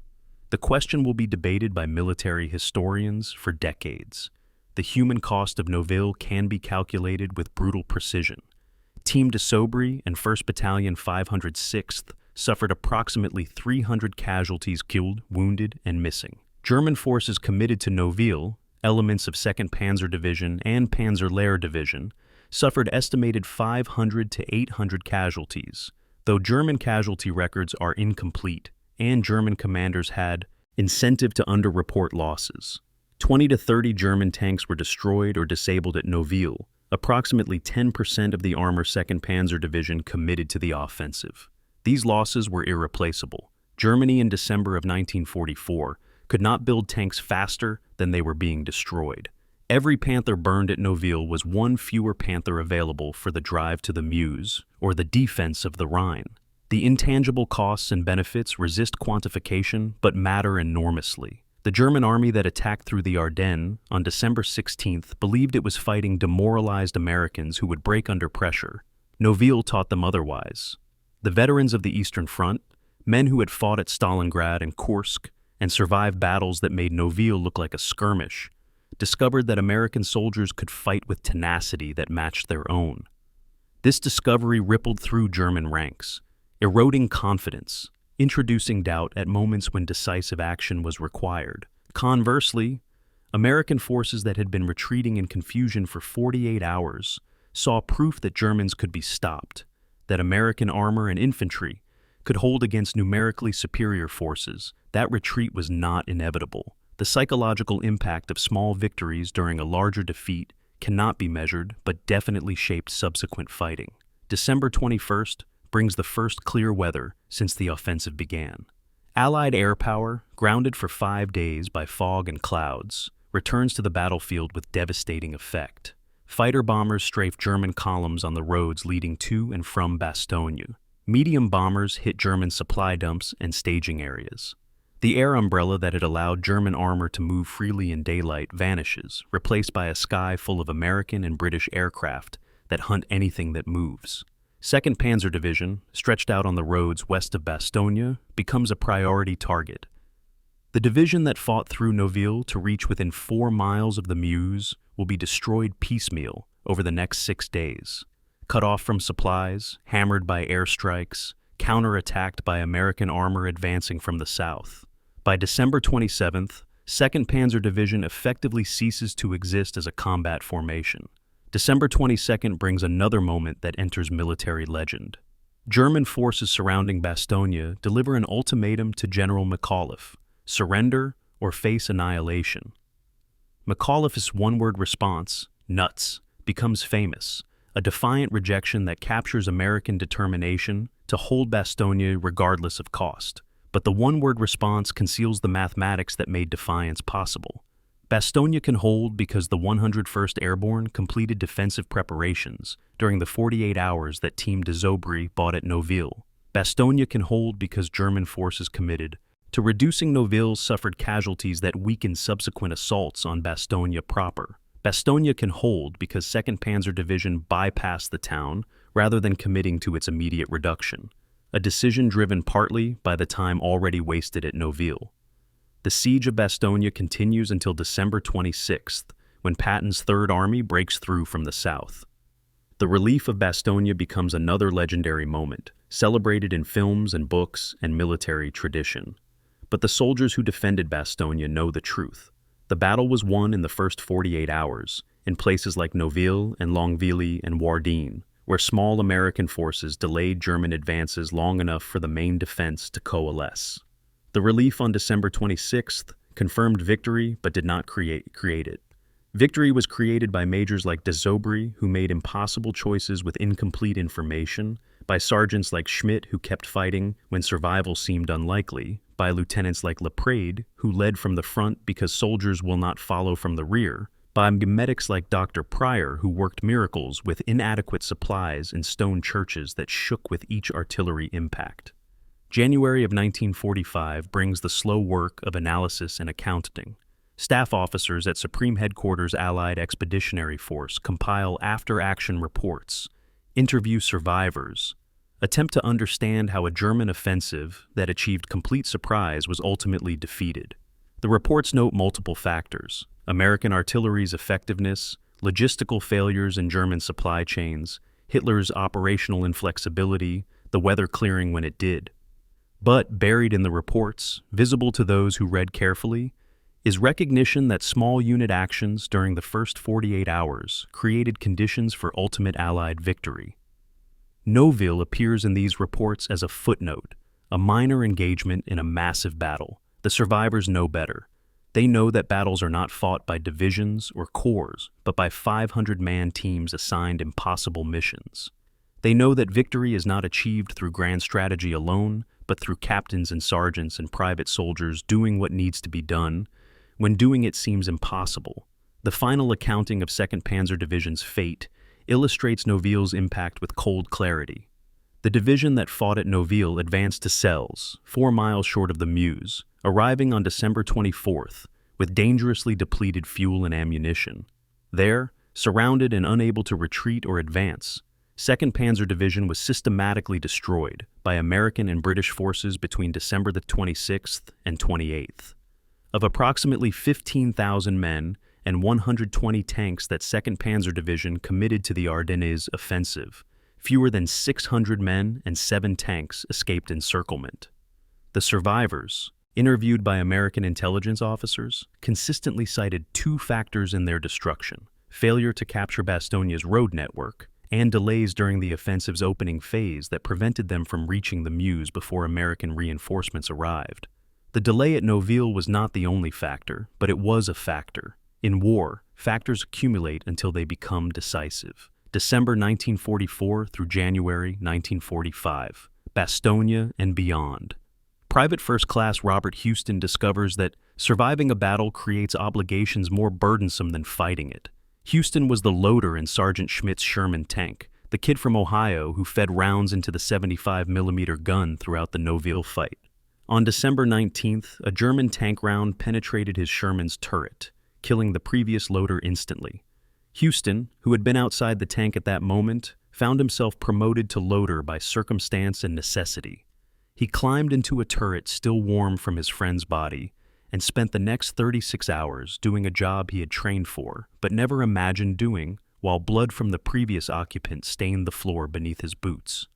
S1: The question will be debated by military historians for decades. The human cost of Noville can be calculated with brutal precision. Team de Sobry and 1st Battalion 506th suffered approximately 300 casualties killed, wounded, and missing. German forces committed to Noville, elements of 2nd Panzer Division and Panzerlehr Division, suffered estimated 500 to 800 casualties, though German casualty records are incomplete, and German commanders had incentive to underreport losses. 20 to 30 German tanks were destroyed or disabled at Noville, approximately 10% of the armor 2nd Panzer Division committed to the offensive. These losses were irreplaceable. Germany in December of 1944 could not build tanks faster than they were being destroyed. Every Panther burned at Noville was one fewer Panther available for the drive to the Meuse or the defense of the Rhine. The intangible costs and benefits resist quantification but matter enormously. The German army that attacked through the Ardennes on December 16th believed it was fighting demoralized Americans who would break under pressure. Noville taught them otherwise. The veterans of the Eastern Front, men who had fought at Stalingrad and Kursk and survived battles that made Noville look like a skirmish, discovered that American soldiers could fight with tenacity that matched their own. This discovery rippled through German ranks, eroding confidence, introducing doubt at moments when decisive action was required. Conversely, American forces that had been retreating in confusion for 48 hours saw proof that Germans could be stopped, that American armor and infantry could hold against numerically superior forces. That retreat was not inevitable. The psychological impact of small victories during a larger defeat cannot be measured, but definitely shaped subsequent fighting. December 21st brings the first clear weather since the offensive began. Allied air power, grounded for 5 days by fog and clouds, returns to the battlefield with devastating effect. Fighter bombers strafe German columns on the roads leading to and from Bastogne. Medium bombers hit German supply dumps and staging areas. The air umbrella that had allowed German armor to move freely in daylight vanishes, replaced by a sky full of American and British aircraft that hunt anything that moves. 2nd Panzer Division, stretched out on the roads west of Bastogne, becomes a priority target. The division that fought through Noville to reach within 4 miles of the Meuse will be destroyed piecemeal over the next 6 days. Cut off from supplies, hammered by airstrikes, counterattacked by American armor advancing from the south. By December 27th, 2nd Panzer Division effectively ceases to exist as a combat formation. December 22nd brings another moment that enters military legend. German forces surrounding Bastogne deliver an ultimatum to General McAuliffe: surrender or face annihilation. McAuliffe's one-word response, "nuts," becomes famous, a defiant rejection that captures American determination to hold Bastogne regardless of cost. But the one-word response conceals the mathematics that made defiance possible. Bastogne can hold because the 101st Airborne completed defensive preparations during the 48 hours that Team de Sobry bought at Noville. Bastogne can hold because German forces committed to reducing Noville suffered casualties that weakened subsequent assaults on Bastogne proper. Bastogne can hold because 2nd Panzer Division bypassed the town rather than committing to its immediate reduction, a decision driven partly by the time already wasted at Noville. The siege of Bastogne continues until December 26th, when Patton's Third Army breaks through from the south. The relief of Bastogne becomes another legendary moment, celebrated in films and books and military tradition. But the soldiers who defended Bastogne know the truth. The battle was won in the first 48 hours, in places like Noville and Longueville and Wardines, where small American forces delayed German advances long enough for the main defense to coalesce. The relief on December 26th confirmed victory but did not create it. Victory was created by majors like de Sobry, who made impossible choices with incomplete information, by sergeants like Schmidt, who kept fighting when survival seemed unlikely, by lieutenants like Leprade, who led from the front because soldiers will not follow from the rear, by medics like Dr. Pryor, who worked miracles with inadequate supplies in stone churches that shook with each artillery impact. January of 1945 brings the slow work of analysis and accounting. Staff officers at Supreme Headquarters Allied Expeditionary Force compile after-action reports, interview survivors, attempt to understand how a German offensive that achieved complete surprise was ultimately defeated. The reports note multiple factors: American artillery's effectiveness, logistical failures in German supply chains, Hitler's operational inflexibility, the weather clearing when it did. But buried in the reports, visible to those who read carefully, is recognition that small unit actions during the first 48 hours created conditions for ultimate Allied victory. Noville appears in these reports as a footnote, a minor engagement in a massive battle. The survivors know better. They know that battles are not fought by divisions or corps, but by 500-man teams assigned impossible missions. They know that victory is not achieved through grand strategy alone, but through captains and sergeants and private soldiers doing what needs to be done, when doing it seems impossible. The final accounting of 2nd Panzer Division's fate illustrates Noville's impact with cold clarity. The division that fought at Noville advanced to Celles, 4 miles short of the Meuse, arriving on December 24th, with dangerously depleted fuel and ammunition. There, surrounded and unable to retreat or advance, 2nd Panzer Division was systematically destroyed by American and British forces between December the 26th and 28th. Of approximately 15,000 men and 120 tanks that 2nd Panzer Division committed to the Ardennes Offensive, fewer than 600 men and 7 tanks escaped encirclement. The survivors, interviewed by American intelligence officers, consistently cited 2 factors in their destruction: failure to capture Bastogne's road network and delays during the offensive's opening phase that prevented them from reaching the Meuse before American reinforcements arrived. The delay at Noville was not the only factor, but it was a factor. In war, factors accumulate until they become decisive. December 1944 through January 1945, Bastogne and beyond. Private First Class Robert Houston discovers that surviving a battle creates obligations more burdensome than fighting it. Houston was the loader in Sergeant Schmidt's Sherman tank, the kid from Ohio who fed rounds into the 75mm gun throughout the Noville fight. On December 19th, a German tank round penetrated his Sherman's turret, killing the previous loader instantly. Houston, who had been outside the tank at that moment, found himself promoted to loader by circumstance and necessity. He climbed into a turret still warm from his friend's body and spent the next 36 hours doing a job he had trained for but never imagined doing, while blood from the previous occupant stained the floor beneath his boots.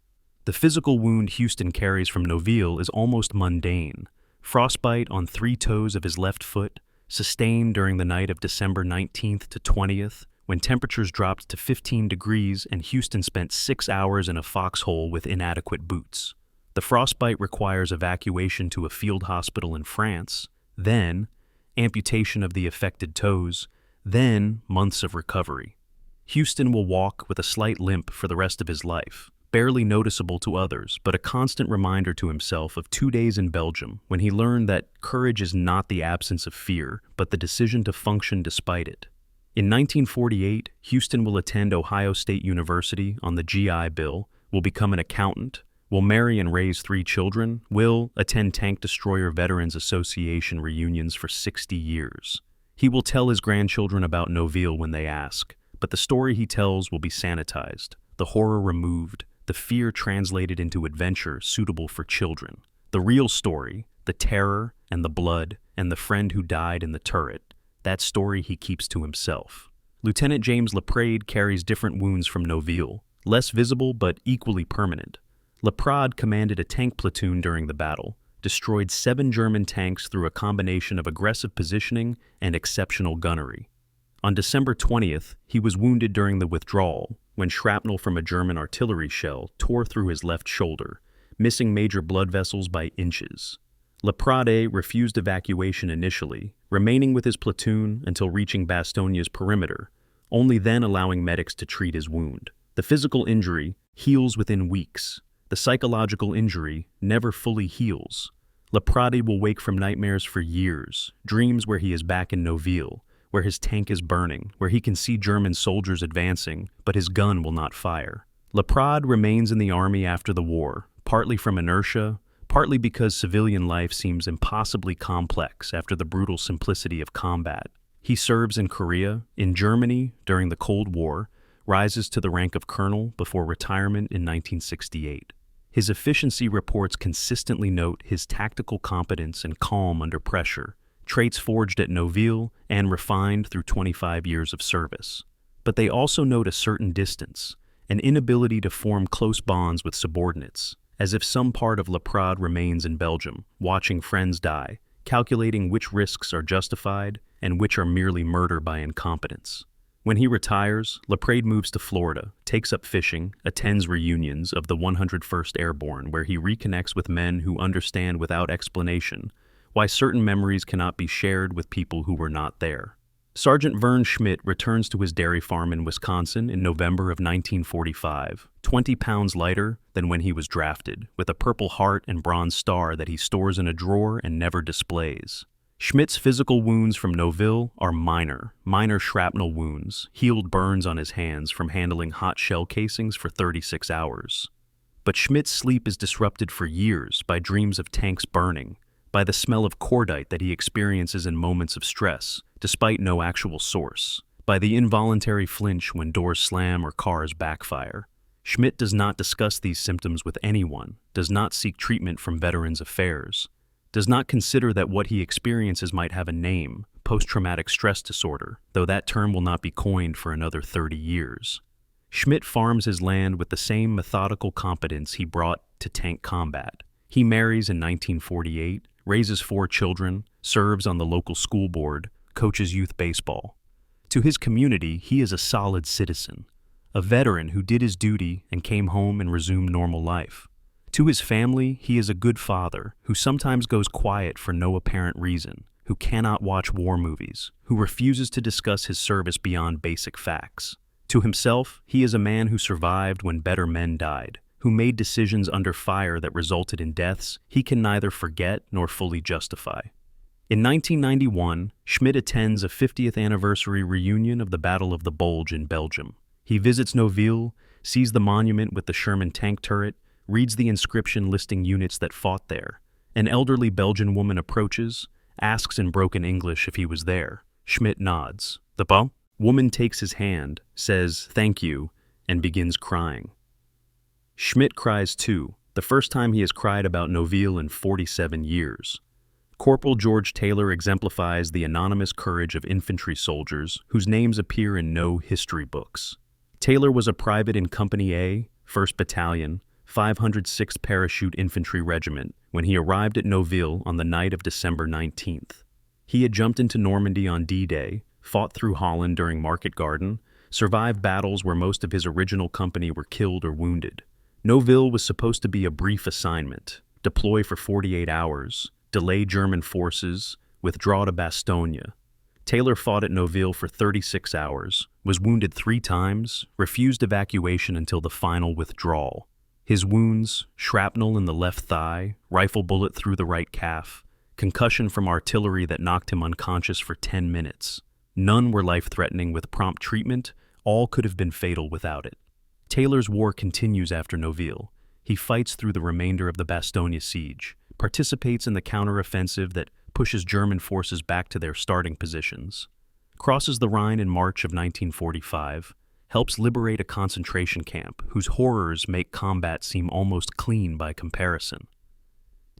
S1: The physical wound Houston carries from Noville is almost mundane: frostbite on 3 toes of his left foot, sustained during the night of December 19th to 20th, when temperatures dropped to 15 degrees and Houston spent 6 hours in a foxhole with inadequate boots. The frostbite requires evacuation to a field hospital in France, then amputation of the affected toes, then months of recovery. Houston will walk with a slight limp for the rest of his life, barely noticeable to others, but a constant reminder to himself of 2 days in Belgium when he learned that courage is not the absence of fear, but the decision to function despite it. In 1948, Houston will attend Ohio State University on the GI Bill, will become an accountant, will marry and raise 3 children, will attend Tank Destroyer Veterans Association reunions for 60 years. He will tell his grandchildren about Noville when they ask, but the story he tells will be sanitized, the horror removed, the fear translated into adventure suitable for children. The real story, the terror and the blood and the friend who died in the turret, that story he keeps to himself. Lieutenant James Laprade carries different wounds from Noville, less visible but equally permanent. Laprade commanded a tank platoon during the battle, destroyed 7 German tanks through a combination of aggressive positioning and exceptional gunnery. On December 20th, he was wounded during the withdrawal, when shrapnel from a German artillery shell tore through his left shoulder, missing major blood vessels by inches. Laprade refused evacuation initially, remaining with his platoon until reaching Bastogne's perimeter, only then allowing medics to treat his wound. The physical injury heals within weeks. The psychological injury never fully heals. Laprade will wake from nightmares for years, dreams where he is back in Noville, where his tank is burning, where he can see German soldiers advancing, but his gun will not fire. Laprade remains in the army after the war, partly from inertia, partly because civilian life seems impossibly complex after the brutal simplicity of combat. He serves in Korea, in Germany during the Cold War, rises to the rank of colonel before retirement in 1968. His efficiency reports consistently note his tactical competence and calm under pressure, traits forged at Noville and refined through 25 years of service. But they also note a certain distance, an inability to form close bonds with subordinates, as if some part of Laprade remains in Belgium, watching friends die, calculating which risks are justified and which are merely murder by incompetence. When he retires, Laprade moves to Florida, takes up fishing, attends reunions of the 101st Airborne where he reconnects with men who understand without explanation why certain memories cannot be shared with people who were not there. Sergeant Vern Schmidt returns to his dairy farm in Wisconsin in November of 1945, 20 pounds lighter than when he was drafted, with a Purple Heart and Bronze Star that he stores in a drawer and never displays. Schmidt's physical wounds from Noville are minor shrapnel wounds, healed burns on his hands from handling hot shell casings for 36 hours. But Schmidt's sleep is disrupted for years by dreams of tanks burning, by the smell of cordite that he experiences in moments of stress, despite no actual source, by the involuntary flinch when doors slam or cars backfire. Schmidt does not discuss these symptoms with anyone, does not seek treatment from Veterans Affairs, does not consider that what he experiences might have a name, post-traumatic stress disorder, though that term will not be coined for another 30 years. Schmidt farms his land with the same methodical competence he brought to tank combat. He marries in 1948, raises 4 children, serves on the local school board, coaches youth baseball. To his community, he is a solid citizen, a veteran who did his duty and came home and resumed normal life. To his family, he is a good father who sometimes goes quiet for no apparent reason, who cannot watch war movies, who refuses to discuss his service beyond basic facts. To himself, he is a man who survived when better men died, who made decisions under fire that resulted in deaths he can neither forget nor fully justify. In 1991, Schmidt attends a 50th anniversary reunion of the Battle of the Bulge in Belgium. He visits Noville, sees the monument with the Sherman tank turret, reads the inscription listing units that fought there. An elderly Belgian woman approaches, asks in broken English if he was there. Schmidt nods. The woman takes his hand, says thank you, and begins crying. Schmidt cries too, the first time he has cried about Noville in 47 years. Corporal George Taylor exemplifies the anonymous courage of infantry soldiers whose names appear in no history books. Taylor was a private in Company A, 1st Battalion, 506th Parachute Infantry Regiment when he arrived at Noville on the night of December 19th. He had jumped into Normandy on D-Day, fought through Holland during Market Garden, survived battles where most of his original company were killed or wounded. Noville was supposed to be a brief assignment, deploy for 48 hours, delay German forces, withdraw to Bastogne. Taylor fought at Noville for 36 hours, was wounded 3 times, refused evacuation until the final withdrawal. His wounds, shrapnel in the left thigh, rifle bullet through the right calf, concussion from artillery that knocked him unconscious for 10 minutes. None were life-threatening with prompt treatment, all could have been fatal without it. Taylor's war continues after Noville. He fights through the remainder of the Bastogne siege, participates in the counter-offensive that pushes German forces back to their starting positions, crosses the Rhine in March of 1945, helps liberate a concentration camp whose horrors make combat seem almost clean by comparison.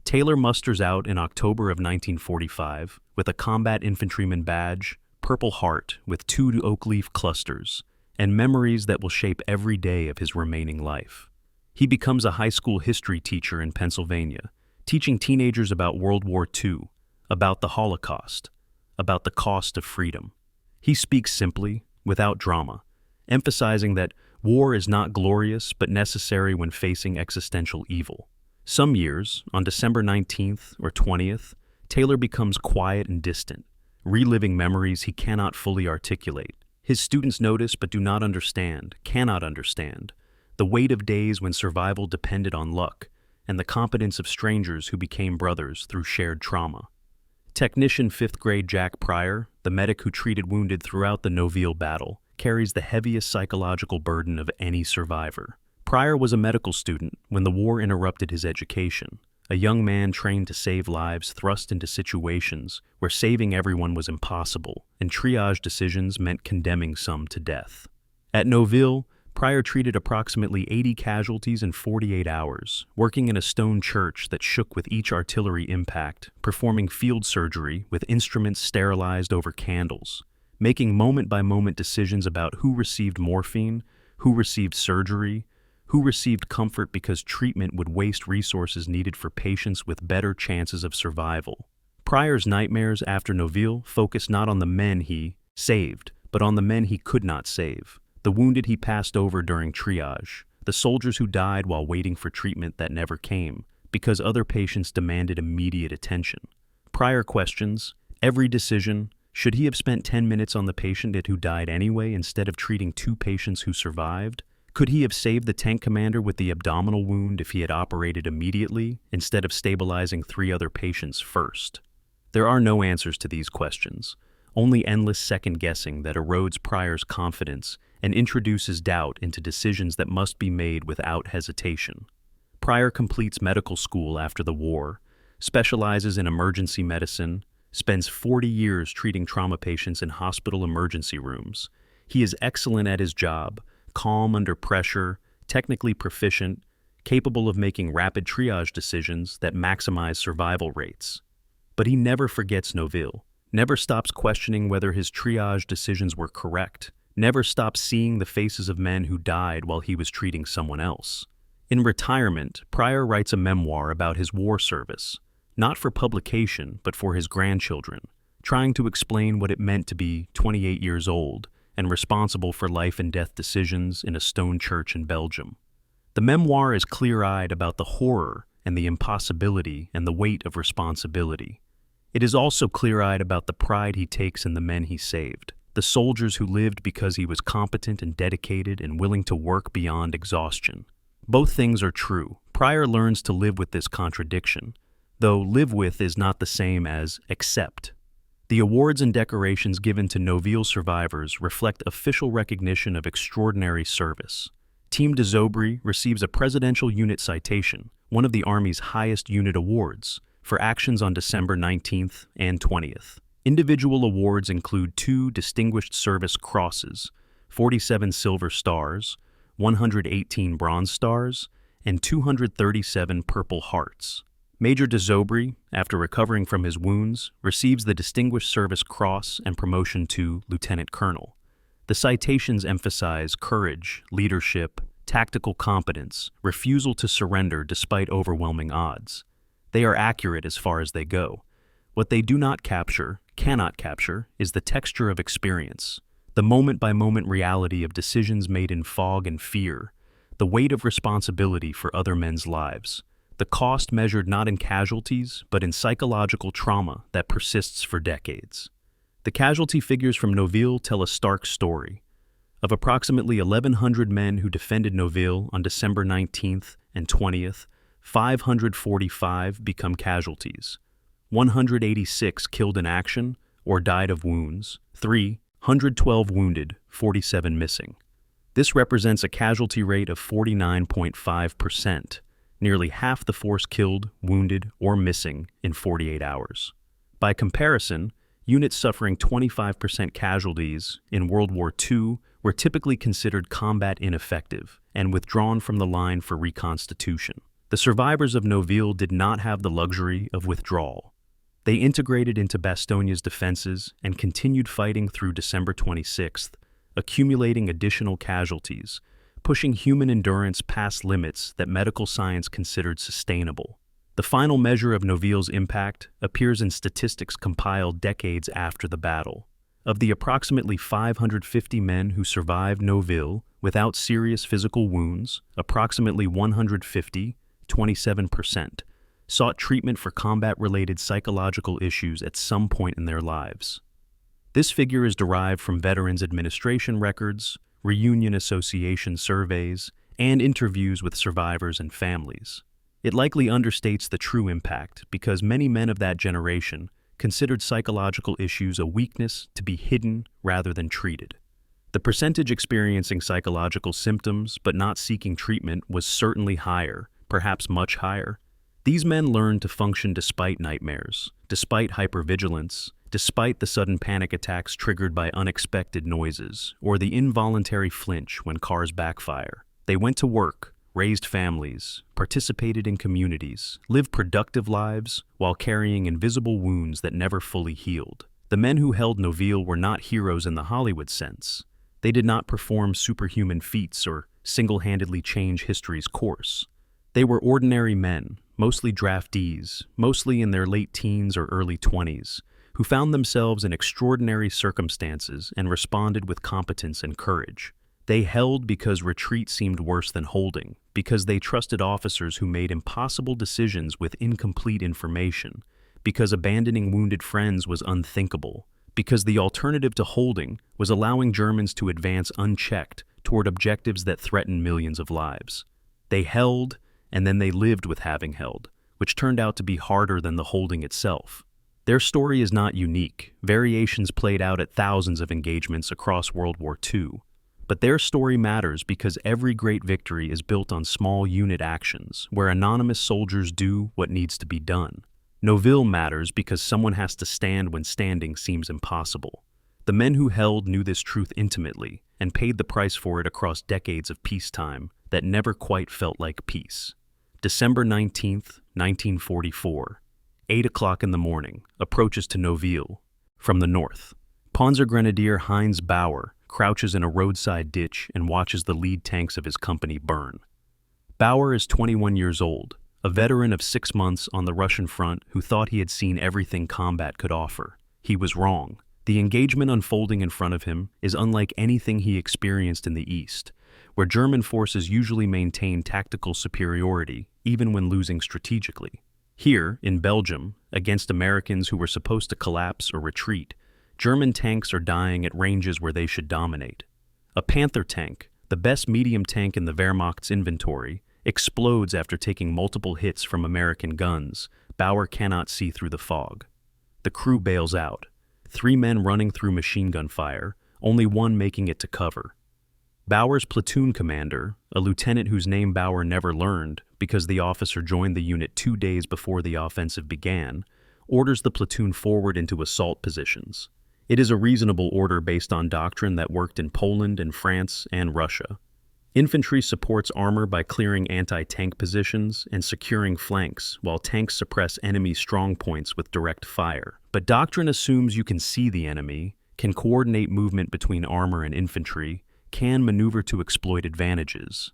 S1: Taylor musters out in October of 1945 with a combat infantryman badge, Purple Heart with 2 oak leaf clusters, and memories that will shape every day of his remaining life. He becomes a high school history teacher in Pennsylvania, teaching teenagers about World War II, about the Holocaust, about the cost of freedom. He speaks simply, without drama, emphasizing that war is not glorious but necessary when facing existential evil. Some years, on December 19th or 20th, Taylor becomes quiet and distant, reliving memories he cannot fully articulate. His students notice but do not understand, cannot understand, the weight of days when survival depended on luck, and the competence of strangers who became brothers through shared trauma. Technician 5th grade Jack Pryor, the medic who treated wounded throughout the Noville battle, carries the heaviest psychological burden of any survivor. Pryor was a medical student when the war interrupted his education, a young man trained to save lives thrust into situations where saving everyone was impossible, and triage decisions meant condemning some to death. At Noville, Pryor treated approximately 80 casualties in 48 hours, working in a stone church that shook with each artillery impact, performing field surgery with instruments sterilized over candles, making moment-by-moment decisions about who received morphine, who received surgery, who received comfort because treatment would waste resources needed for patients with better chances of survival. Pryor's nightmares after Noville focused not on the men he saved, but on the men he could not save, the wounded he passed over during triage, the soldiers who died while waiting for treatment that never came, because other patients demanded immediate attention. Pryor questions every decision. Should he have spent 10 minutes on the patient who died anyway instead of treating 2 patients who survived? Could he have saved the tank commander with the abdominal wound if he had operated immediately instead of stabilizing 3 other patients first? There are no answers to these questions, only endless second-guessing that erodes Pryor's confidence and introduces doubt into decisions that must be made without hesitation. Pryor completes medical school after the war, specializes in emergency medicine, spends 40 years treating trauma patients in hospital emergency rooms. He is excellent at his job, calm under pressure, technically proficient, capable of making rapid triage decisions that maximize survival rates. But he never forgets Noville, never stops questioning whether his triage decisions were correct, never stops seeing the faces of men who died while he was treating someone else. In retirement, Pryor writes a memoir about his war service, not for publication, but for his grandchildren, trying to explain what it meant to be 28 years old and responsible for life and death decisions in a stone church in Belgium. The memoir is clear-eyed about the horror and the impossibility and the weight of responsibility. It is also clear-eyed about the pride he takes in the men he saved, the soldiers who lived because he was competent and dedicated and willing to work beyond exhaustion. Both things are true. Pryor learns to live with this contradiction, though live with is not the same as accept. The awards and decorations given to Noville survivors reflect official recognition of extraordinary service. Team de Zobri receives a Presidential Unit Citation, one of the Army's highest unit awards, for actions on December 19th and 20th. Individual awards include 2 Distinguished Service Crosses, 47 Silver Stars, 118 Bronze Stars, and 237 Purple Hearts. Major de Zobri, after recovering from his wounds, receives the Distinguished Service Cross and promotion to Lieutenant Colonel. The citations emphasize courage, leadership, tactical competence, refusal to surrender despite overwhelming odds. They are accurate as far as they go. What they do not capture, cannot capture, is the texture of experience, the moment-by-moment reality of decisions made in fog and fear, the weight of responsibility for other men's lives, the cost measured not in casualties, but in psychological trauma that persists for decades. The casualty figures from Noville tell a stark story. Of approximately 1,100 men who defended Noville on December 19th and 20th, 545 become casualties. 186 killed in action or died of wounds, 312 wounded, 47 missing. This represents a casualty rate of 49.5%, nearly half the force killed, wounded, or missing in 48 hours. By comparison, units suffering 25% casualties in World War II were typically considered combat ineffective and withdrawn from the line for reconstitution. The survivors of Noville did not have the luxury of withdrawal. They integrated into Bastogne's defenses and continued fighting through December 26th, accumulating additional casualties, pushing human endurance past limits that medical science considered sustainable. The final measure of Noville's impact appears in statistics compiled decades after the battle. Of the approximately 550 men who survived Noville without serious physical wounds, approximately 150, 27%, sought treatment for combat-related psychological issues at some point in their lives. This figure is derived from Veterans Administration records, reunion association surveys, and interviews with survivors and families. It likely understates the true impact because many men of that generation considered psychological issues a weakness to be hidden rather than treated. The percentage experiencing psychological symptoms but not seeking treatment was certainly higher, perhaps much higher. These men learned to function despite nightmares, despite hypervigilance, despite the sudden panic attacks triggered by unexpected noises, or the involuntary flinch when cars backfire. They went to work, raised families, participated in communities, lived productive lives while carrying invisible wounds that never fully healed. The men who held Noville were not heroes in the Hollywood sense. They did not perform superhuman feats or single-handedly change history's course. They were ordinary men, mostly draftees, mostly in their late teens or early 20s, who found themselves in extraordinary circumstances and responded with competence and courage. They held because retreat seemed worse than holding, because they trusted officers who made impossible decisions with incomplete information, because abandoning wounded friends was unthinkable, because the alternative to holding was allowing Germans to advance unchecked toward objectives that threatened millions of lives. They held, and then they lived with having held, which turned out to be harder than the holding itself. Their story is not unique. Variations played out at thousands of engagements across World War II. But their story matters because every great victory is built on small unit actions, where anonymous soldiers do what needs to be done. Noville matters because someone has to stand when standing seems impossible. The men who held knew this truth intimately and paid the price for it across decades of peacetime that never quite felt like peace. December 19th, 1944. 8 o'clock in the morning, approaches to Noville. From the north, Panzergrenadier Heinz Bauer crouches in a roadside ditch and watches the lead tanks of his company burn. Bauer is 21 years old, a veteran of 6 months on the Russian front who thought he had seen everything combat could offer. He was wrong. The engagement unfolding in front of him is unlike anything he experienced in the East, where German forces usually maintain tactical superiority, even when losing strategically. Here, in Belgium, against Americans who were supposed to collapse or retreat, German tanks are dying at ranges where they should dominate. A Panther tank, the best medium tank in the Wehrmacht's inventory, explodes after taking multiple hits from American guns. Bauer cannot see through the fog. The crew bails out. 3 men running through machine gun fire, only one making it to cover. Bauer's platoon commander, a lieutenant whose name Bauer never learned because the officer joined the unit 2 days before the offensive began, orders the platoon forward into assault positions. It is a reasonable order based on doctrine that worked in Poland and France and Russia. Infantry supports armor by clearing anti-tank positions and securing flanks, while tanks suppress enemy strong points with direct fire. But doctrine assumes you can see the enemy, can coordinate movement between armor and infantry, can maneuver to exploit advantages.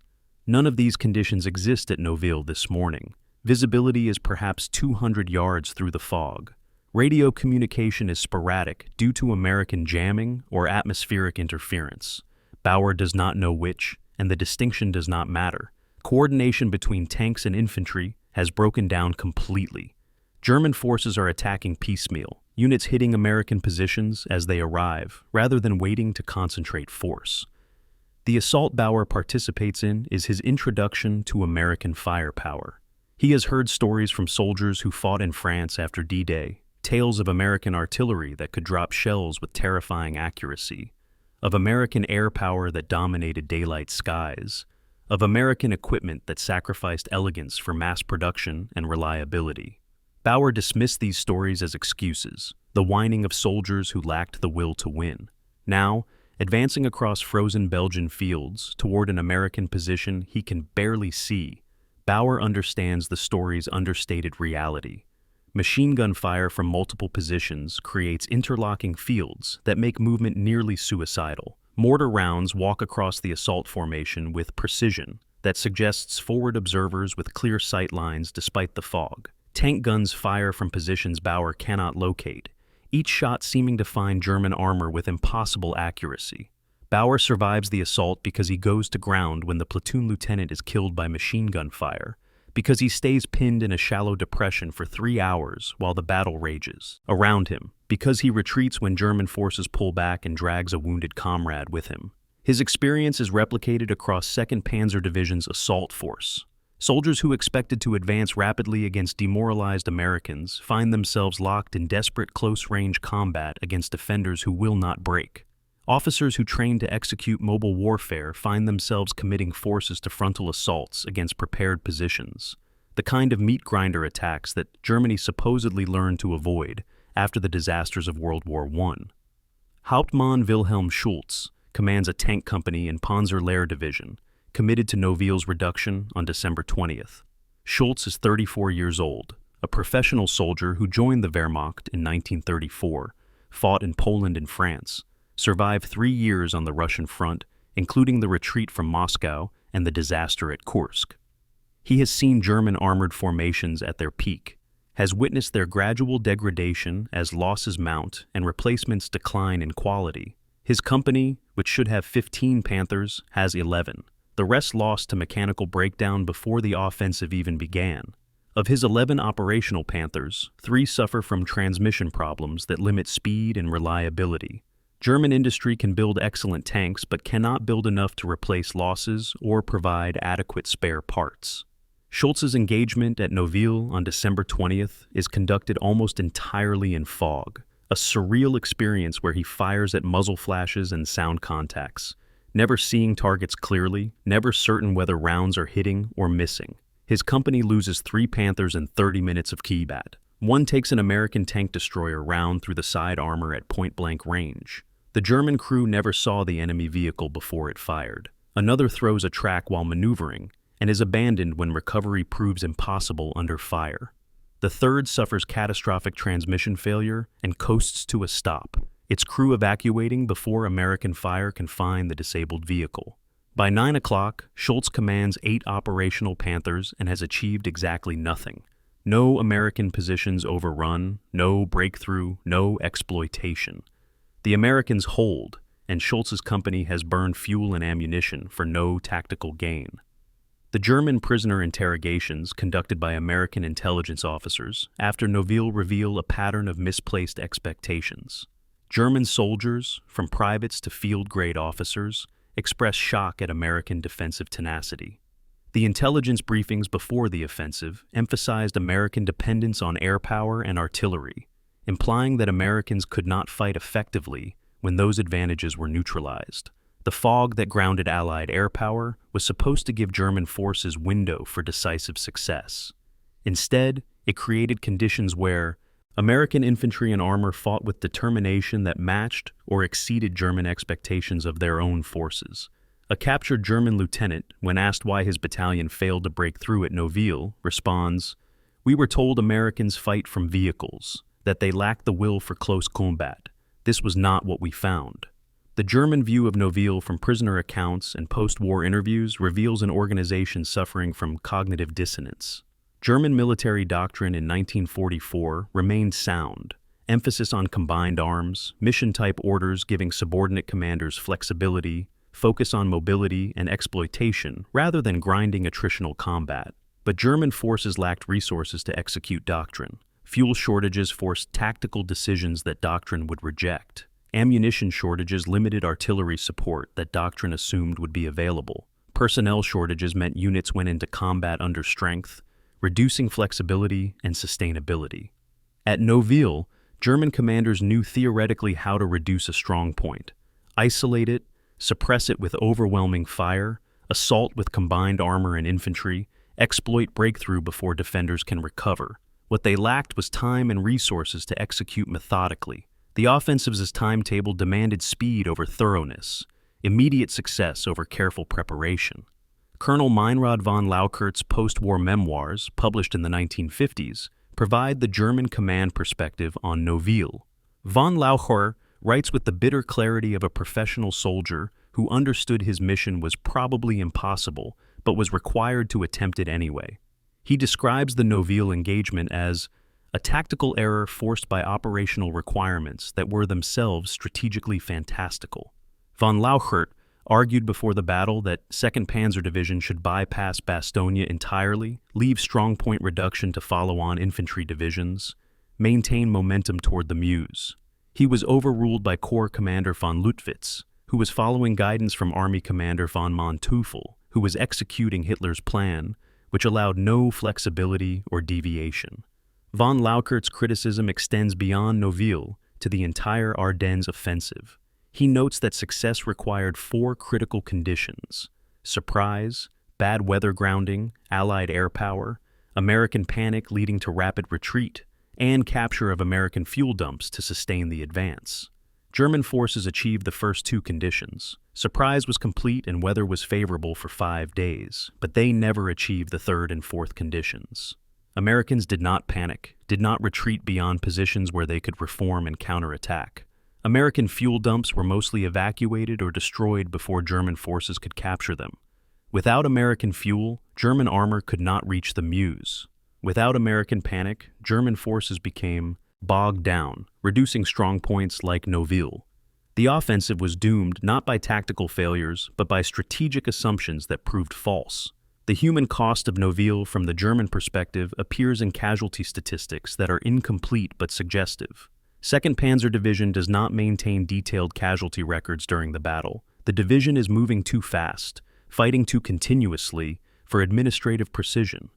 S1: None of these conditions exist at Noville this morning. Visibility is perhaps 200 yards through the fog. Radio communication is sporadic due to American jamming or atmospheric interference. Bauer does not know which, and the distinction does not matter. Coordination between tanks and infantry has broken down completely. German forces are attacking piecemeal, units hitting American positions as they arrive, rather than waiting to concentrate force. The assault Bauer participates in is his introduction to American firepower. He has heard stories from soldiers who fought in France after D-Day, tales of American artillery that could drop shells with terrifying accuracy, of American air power that dominated daylight skies, of American equipment that sacrificed elegance for mass production and reliability. Bauer dismissed these stories as excuses, the whining of soldiers who lacked the will to win. Now, advancing across frozen Belgian fields toward an American position he can barely see, Bauer understands the story's understated reality. Machine gun fire from multiple positions creates interlocking fields that make movement nearly suicidal. Mortar rounds walk across the assault formation with precision that suggests forward observers with clear sight lines despite the fog. Tank guns fire from positions Bauer cannot locate, each shot seeming to find German armor with impossible accuracy. Bauer survives the assault because he goes to ground when the platoon lieutenant is killed by machine gun fire, because he stays pinned in a shallow depression for 3 hours while the battle rages around him, because he retreats when German forces pull back and drags a wounded comrade with him. His experience is replicated across 2nd Panzer Division's assault force. Soldiers who expected to advance rapidly against demoralized Americans find themselves locked in desperate close-range combat against defenders who will not break. Officers who train to execute mobile warfare find themselves committing forces to frontal assaults against prepared positions. the kind of meat grinder attacks that Germany supposedly learned to avoid after the disasters of World War I. Hauptmann Wilhelm Schulz commands a tank company in Panzer Lehr Division, committed to Noville's reduction on December 20th. Schulz is 34 years old, a professional soldier who joined the Wehrmacht in 1934, fought in Poland and France, survived 3 years on the Russian front, including the retreat from Moscow and the disaster at Kursk. He has seen German armored formations at their peak, has witnessed their gradual degradation as losses mount and replacements decline in quality. His company, which should have 15 Panthers, has 11. The rest lost to mechanical breakdown before the offensive even began. Of his 11 operational Panthers, 3 suffer from transmission problems that limit speed and reliability. German industry can build excellent tanks but cannot build enough to replace losses or provide adequate spare parts. Schulz's engagement at Noville on December 20th is conducted almost entirely in fog, a surreal experience where he fires at muzzle flashes and sound contacts, never seeing targets clearly, never certain whether rounds are hitting or missing. His company loses 3 Panthers in 30 minutes of combat. One takes an American tank destroyer round through the side armor at point-blank range. The German crew never saw the enemy vehicle before it fired. Another throws a track while maneuvering and is abandoned when recovery proves impossible under fire. The third suffers catastrophic transmission failure and coasts to a stop, its crew evacuating before American fire can find the disabled vehicle. By 9 o'clock, Schulz commands 8 operational Panthers and has achieved exactly nothing. No American positions overrun, no breakthrough, no exploitation. The Americans hold, and Schulz's company has burned fuel and ammunition for no tactical gain. The German prisoner interrogations conducted by American intelligence officers after Noville reveal a pattern of misplaced expectations. German soldiers, from privates to field-grade officers, express shock at American defensive tenacity. The intelligence briefings before the offensive emphasized American dependence on air power and artillery, implying that Americans could not fight effectively when those advantages were neutralized. The fog that grounded Allied air power was supposed to give German forces window for decisive success. Instead, it created conditions where American infantry and armor fought with determination that matched or exceeded German expectations of their own forces. A captured German lieutenant, when asked why his battalion failed to break through at Noville, responds, "We were told Americans fight from vehicles, that they lack the will for close combat. This was not what we found." The German view of Noville from prisoner accounts and post-war interviews reveals an organization suffering from cognitive dissonance. German military doctrine in 1944 remained sound, emphasis on combined arms, mission-type orders giving subordinate commanders flexibility, focus on mobility and exploitation rather than grinding attritional combat. But German forces lacked resources to execute doctrine. Fuel shortages forced tactical decisions that doctrine would reject. Ammunition shortages limited artillery support that doctrine assumed would be available. Personnel shortages meant units went into combat under strength, reducing flexibility and sustainability. At Noville, German commanders knew theoretically how to reduce a strong point, isolate it, suppress it with overwhelming fire, assault with combined armor and infantry, exploit breakthrough before defenders can recover. What they lacked was time and resources to execute methodically. The offensive's timetable demanded speed over thoroughness, immediate success over careful preparation. Colonel Meinrad von Laukert's post-war memoirs, published in the 1950s, provide the German command perspective on Noville. Von Laukert writes with the bitter clarity of a professional soldier who understood his mission was probably impossible, but was required to attempt it anyway. He describes the Noville engagement as a tactical error forced by operational requirements that were themselves strategically fantastical. Von Laukert argued before the battle that 2nd Panzer Division should bypass Bastogne entirely, leave strongpoint reduction to follow-on infantry divisions, maintain momentum toward the Meuse. He was overruled by Corps Commander von Lüttwitz, who was following guidance from Army Commander von Manteuffel, who was executing Hitler's plan, which allowed no flexibility or deviation. Von Laukert's criticism extends beyond Noville to the entire Ardennes Offensive. He notes that success required 4 critical conditions: surprise, bad weather grounding, Allied air power, American panic leading to rapid retreat, and capture of American fuel dumps to sustain the advance. German forces achieved the first two conditions. Surprise was complete and weather was favorable for 5 days, but they never achieved the third and fourth conditions. Americans did not panic, did not retreat beyond positions where they could reform and counterattack. American fuel dumps were mostly evacuated or destroyed before German forces could capture them. Without American fuel, German armor could not reach the Meuse. Without American panic, German forces became bogged down, reducing strong points like Noville. The offensive was doomed not by tactical failures, but by strategic assumptions that proved false. The human cost of Noville from the German perspective appears in casualty statistics that are incomplete but suggestive. 2nd Panzer Division does not maintain detailed casualty records during the battle. The division is moving too fast, fighting too continuously for administrative precision.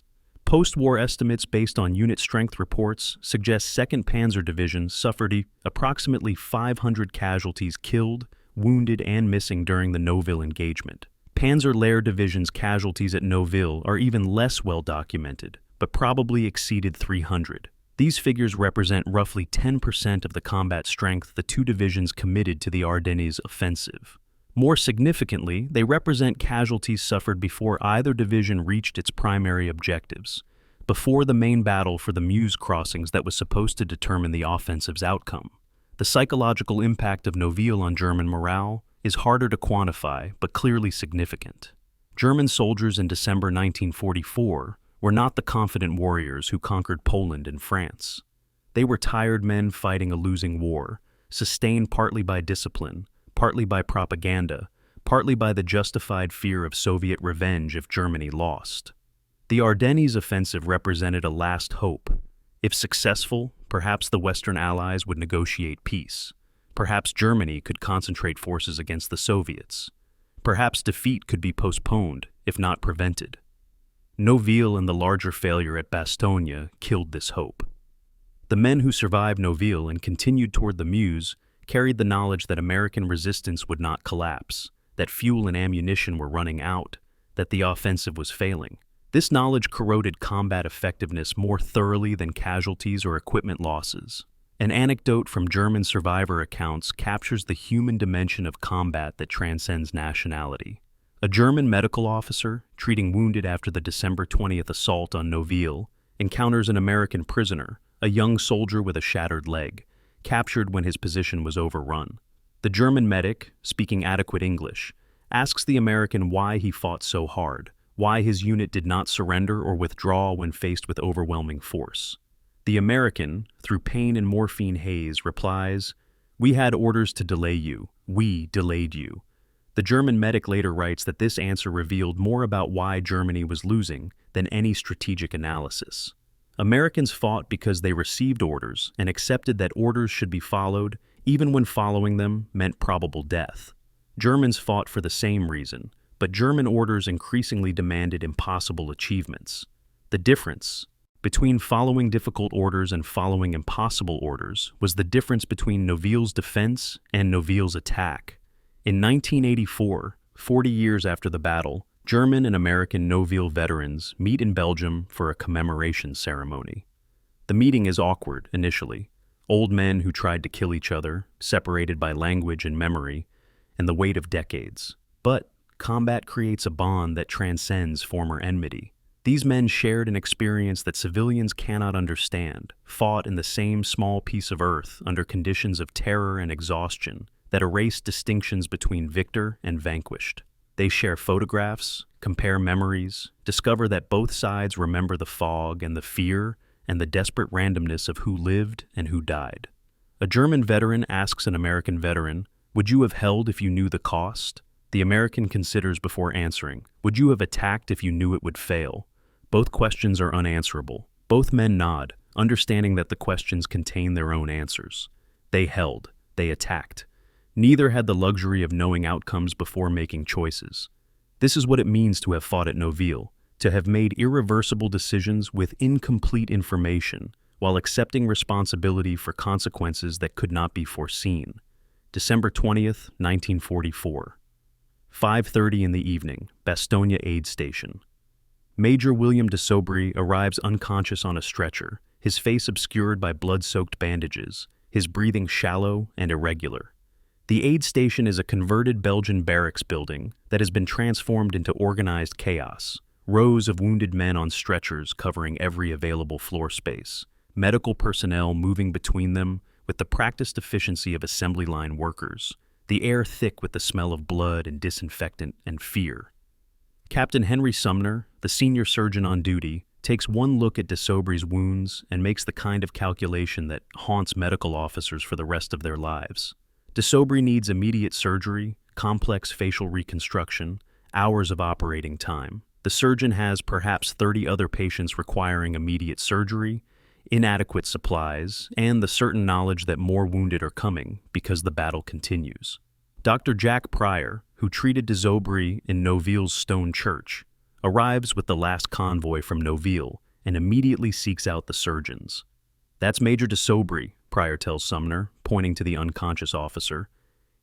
S1: Post-war estimates based on unit strength reports suggest 2nd Panzer Division suffered approximately 500 casualties killed, wounded, and missing during the Noville engagement. Panzer Lehr Division's casualties at Noville are even less well documented, but probably exceeded 300. These figures represent roughly 10% of the combat strength the two divisions committed to the Ardennes Offensive. More significantly, they represent casualties suffered before either division reached its primary objectives, before the main battle for the Meuse crossings that was supposed to determine the offensive's outcome. The psychological impact of Noville on German morale is harder to quantify, but clearly significant. German soldiers in December 1944 were not the confident warriors who conquered Poland and France. They were tired men fighting a losing war, sustained partly by discipline, partly by propaganda, partly by the justified fear of Soviet revenge if Germany lost. The Ardennes Offensive represented a last hope. If successful, perhaps the Western Allies would negotiate peace. Perhaps Germany could concentrate forces against the Soviets. Perhaps defeat could be postponed, if not prevented. Noville and the larger failure at Bastogne killed this hope. The men who survived Noville and continued toward the Meuse carried the knowledge that American resistance would not collapse, that fuel and ammunition were running out, that the offensive was failing. This knowledge corroded combat effectiveness more thoroughly than casualties or equipment losses. An anecdote from German survivor accounts captures the human dimension of combat that transcends nationality. A German medical officer, treating wounded after the December 20th assault on Noville, encounters an American prisoner, a young soldier with a shattered leg, captured when his position was overrun. The German medic, speaking adequate English, asks the American why he fought so hard, why his unit did not surrender or withdraw when faced with overwhelming force. The American, through pain and morphine haze, replies, "We had orders to delay you. We delayed you." The German medic later writes that this answer revealed more about why Germany was losing than any strategic analysis. Americans fought because they received orders and accepted that orders should be followed, even when following them meant probable death. Germans fought for the same reason, but German orders increasingly demanded impossible achievements. The difference between following difficult orders and following impossible orders was the difference between Noville's defense and Noville's attack. In 1984, 40 years after the battle, German and American Noville veterans meet in Belgium for a commemoration ceremony. The meeting is awkward initially. Old men who tried to kill each other, separated by language and memory, and the weight of decades. But combat creates a bond that transcends former enmity. These men shared an experience that civilians cannot understand, fought in the same small piece of earth under conditions of terror and exhaustion that erased distinctions between victor and vanquished. They share photographs, compare memories, discover that both sides remember the fog and the fear and the desperate randomness of who lived and who died. A German veteran asks an American veteran, "Would you have held if you knew the cost?" The American considers before answering, "Would you have attacked if you knew it would fail?" Both questions are unanswerable. Both men nod, understanding that the questions contain their own answers. They held. They attacked. Neither had the luxury of knowing outcomes before making choices. This is what it means to have fought at Noville, to have made irreversible decisions with incomplete information while accepting responsibility for consequences that could not be foreseen. December 20th, 1944. 5:30 in the evening, Bastogne aid station. Major William de Sobry arrives unconscious on a stretcher, his face obscured by blood-soaked bandages, his breathing shallow and irregular. The aid station is a converted Belgian barracks building that has been transformed into organized chaos. Rows of wounded men on stretchers covering every available floor space, medical personnel moving between them with the practiced efficiency of assembly line workers, the air thick with the smell of blood and disinfectant and fear. Captain Henry Sumner, the senior surgeon on duty, takes one look at de Sobry's wounds and makes the kind of calculation that haunts medical officers for the rest of their lives. De Sobry needs immediate surgery, complex facial reconstruction, hours of operating time. The surgeon has perhaps 30 other patients requiring immediate surgery, inadequate supplies, and the certain knowledge that more wounded are coming because the battle continues. Dr. Jack Pryor, who treated de Sobry in Noville's stone church, arrives with the last convoy from Noville and immediately seeks out the surgeons. "That's Major de Sobry," Pryor tells Sumner, pointing to the unconscious officer.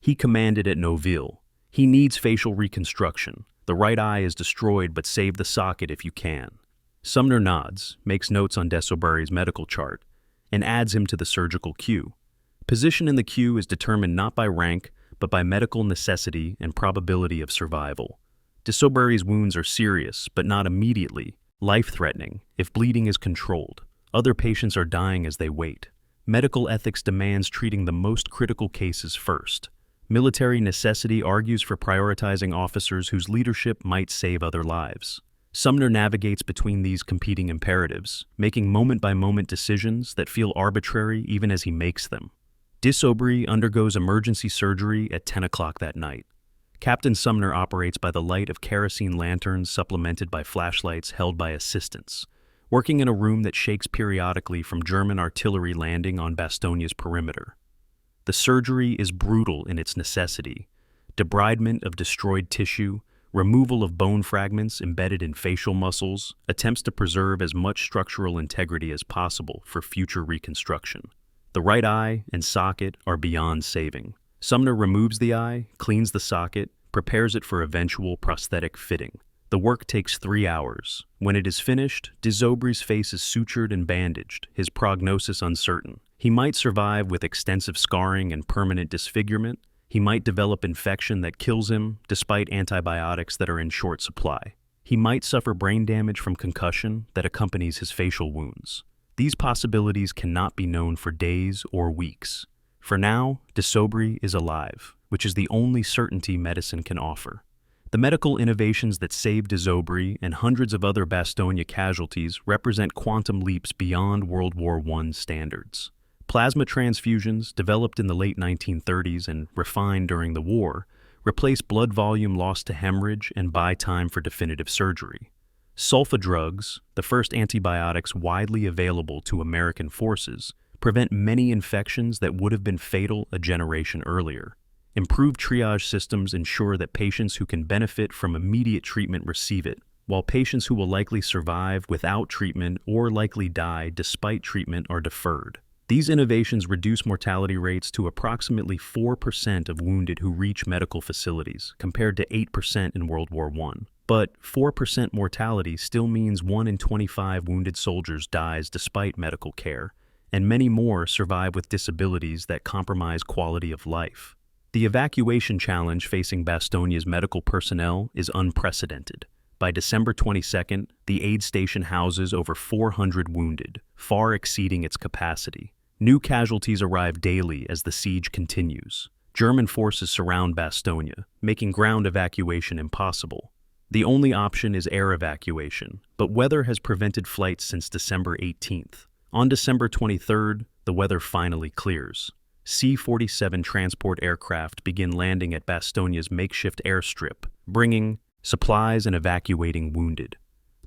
S1: "He commanded at Noville. He needs facial reconstruction. The right eye is destroyed, but save the socket if you can." Sumner nods, makes notes on de Sobry's medical chart, and adds him to the surgical queue. Position in the queue is determined not by rank, but by medical necessity and probability of survival. De Sobry's wounds are serious, but not immediately, life-threatening, if bleeding is controlled. Other patients are dying as they wait. Medical ethics demands treating the most critical cases first. Military necessity argues for prioritizing officers whose leadership might save other lives. Sumner navigates between these competing imperatives, making moment-by-moment decisions that feel arbitrary even as he makes them. De Sobry undergoes emergency surgery at 10 o'clock that night. Captain Sumner operates by the light of kerosene lanterns supplemented by flashlights held by assistants, working in a room that shakes periodically from German artillery landing on Bastogne's perimeter. The surgery is brutal in its necessity: debridement of destroyed tissue, removal of bone fragments embedded in facial muscles, attempts to preserve as much structural integrity as possible for future reconstruction. The right eye and socket are beyond saving. Sumner removes the eye, cleans the socket, prepares it for eventual prosthetic fitting. The work takes 3 hours. When it is finished, de Sobry's face is sutured and bandaged, his prognosis uncertain. He might survive with extensive scarring and permanent disfigurement. He might develop infection that kills him, despite antibiotics that are in short supply. He might suffer brain damage from concussion that accompanies his facial wounds. These possibilities cannot be known for days or weeks. For now, de Sobry is alive, which is the only certainty medicine can offer. The medical innovations that saved de Sobry and hundreds of other Bastogne casualties represent quantum leaps beyond World War I standards. Plasma transfusions, developed in the late 1930s and refined during the war, replace blood volume lost to hemorrhage and buy time for definitive surgery. Sulfa drugs, the first antibiotics widely available to American forces, prevent many infections that would have been fatal a generation earlier. Improved triage systems ensure that patients who can benefit from immediate treatment receive it, while patients who will likely survive without treatment or likely die despite treatment are deferred. These innovations reduce mortality rates to approximately 4% of wounded who reach medical facilities, compared to 8% in World War I. But 4% mortality still means 1 in 25 wounded soldiers dies despite medical care, and many more survive with disabilities that compromise quality of life. The evacuation challenge facing Bastogne's medical personnel is unprecedented. By December 22nd, the aid station houses over 400 wounded, far exceeding its capacity. New casualties arrive daily as the siege continues. German forces surround Bastogne, making ground evacuation impossible. The only option is air evacuation, but weather has prevented flights since December 18th. On December 23rd, the weather finally clears. C-47 transport aircraft begin landing at Bastogne's makeshift airstrip, bringing supplies and evacuating wounded.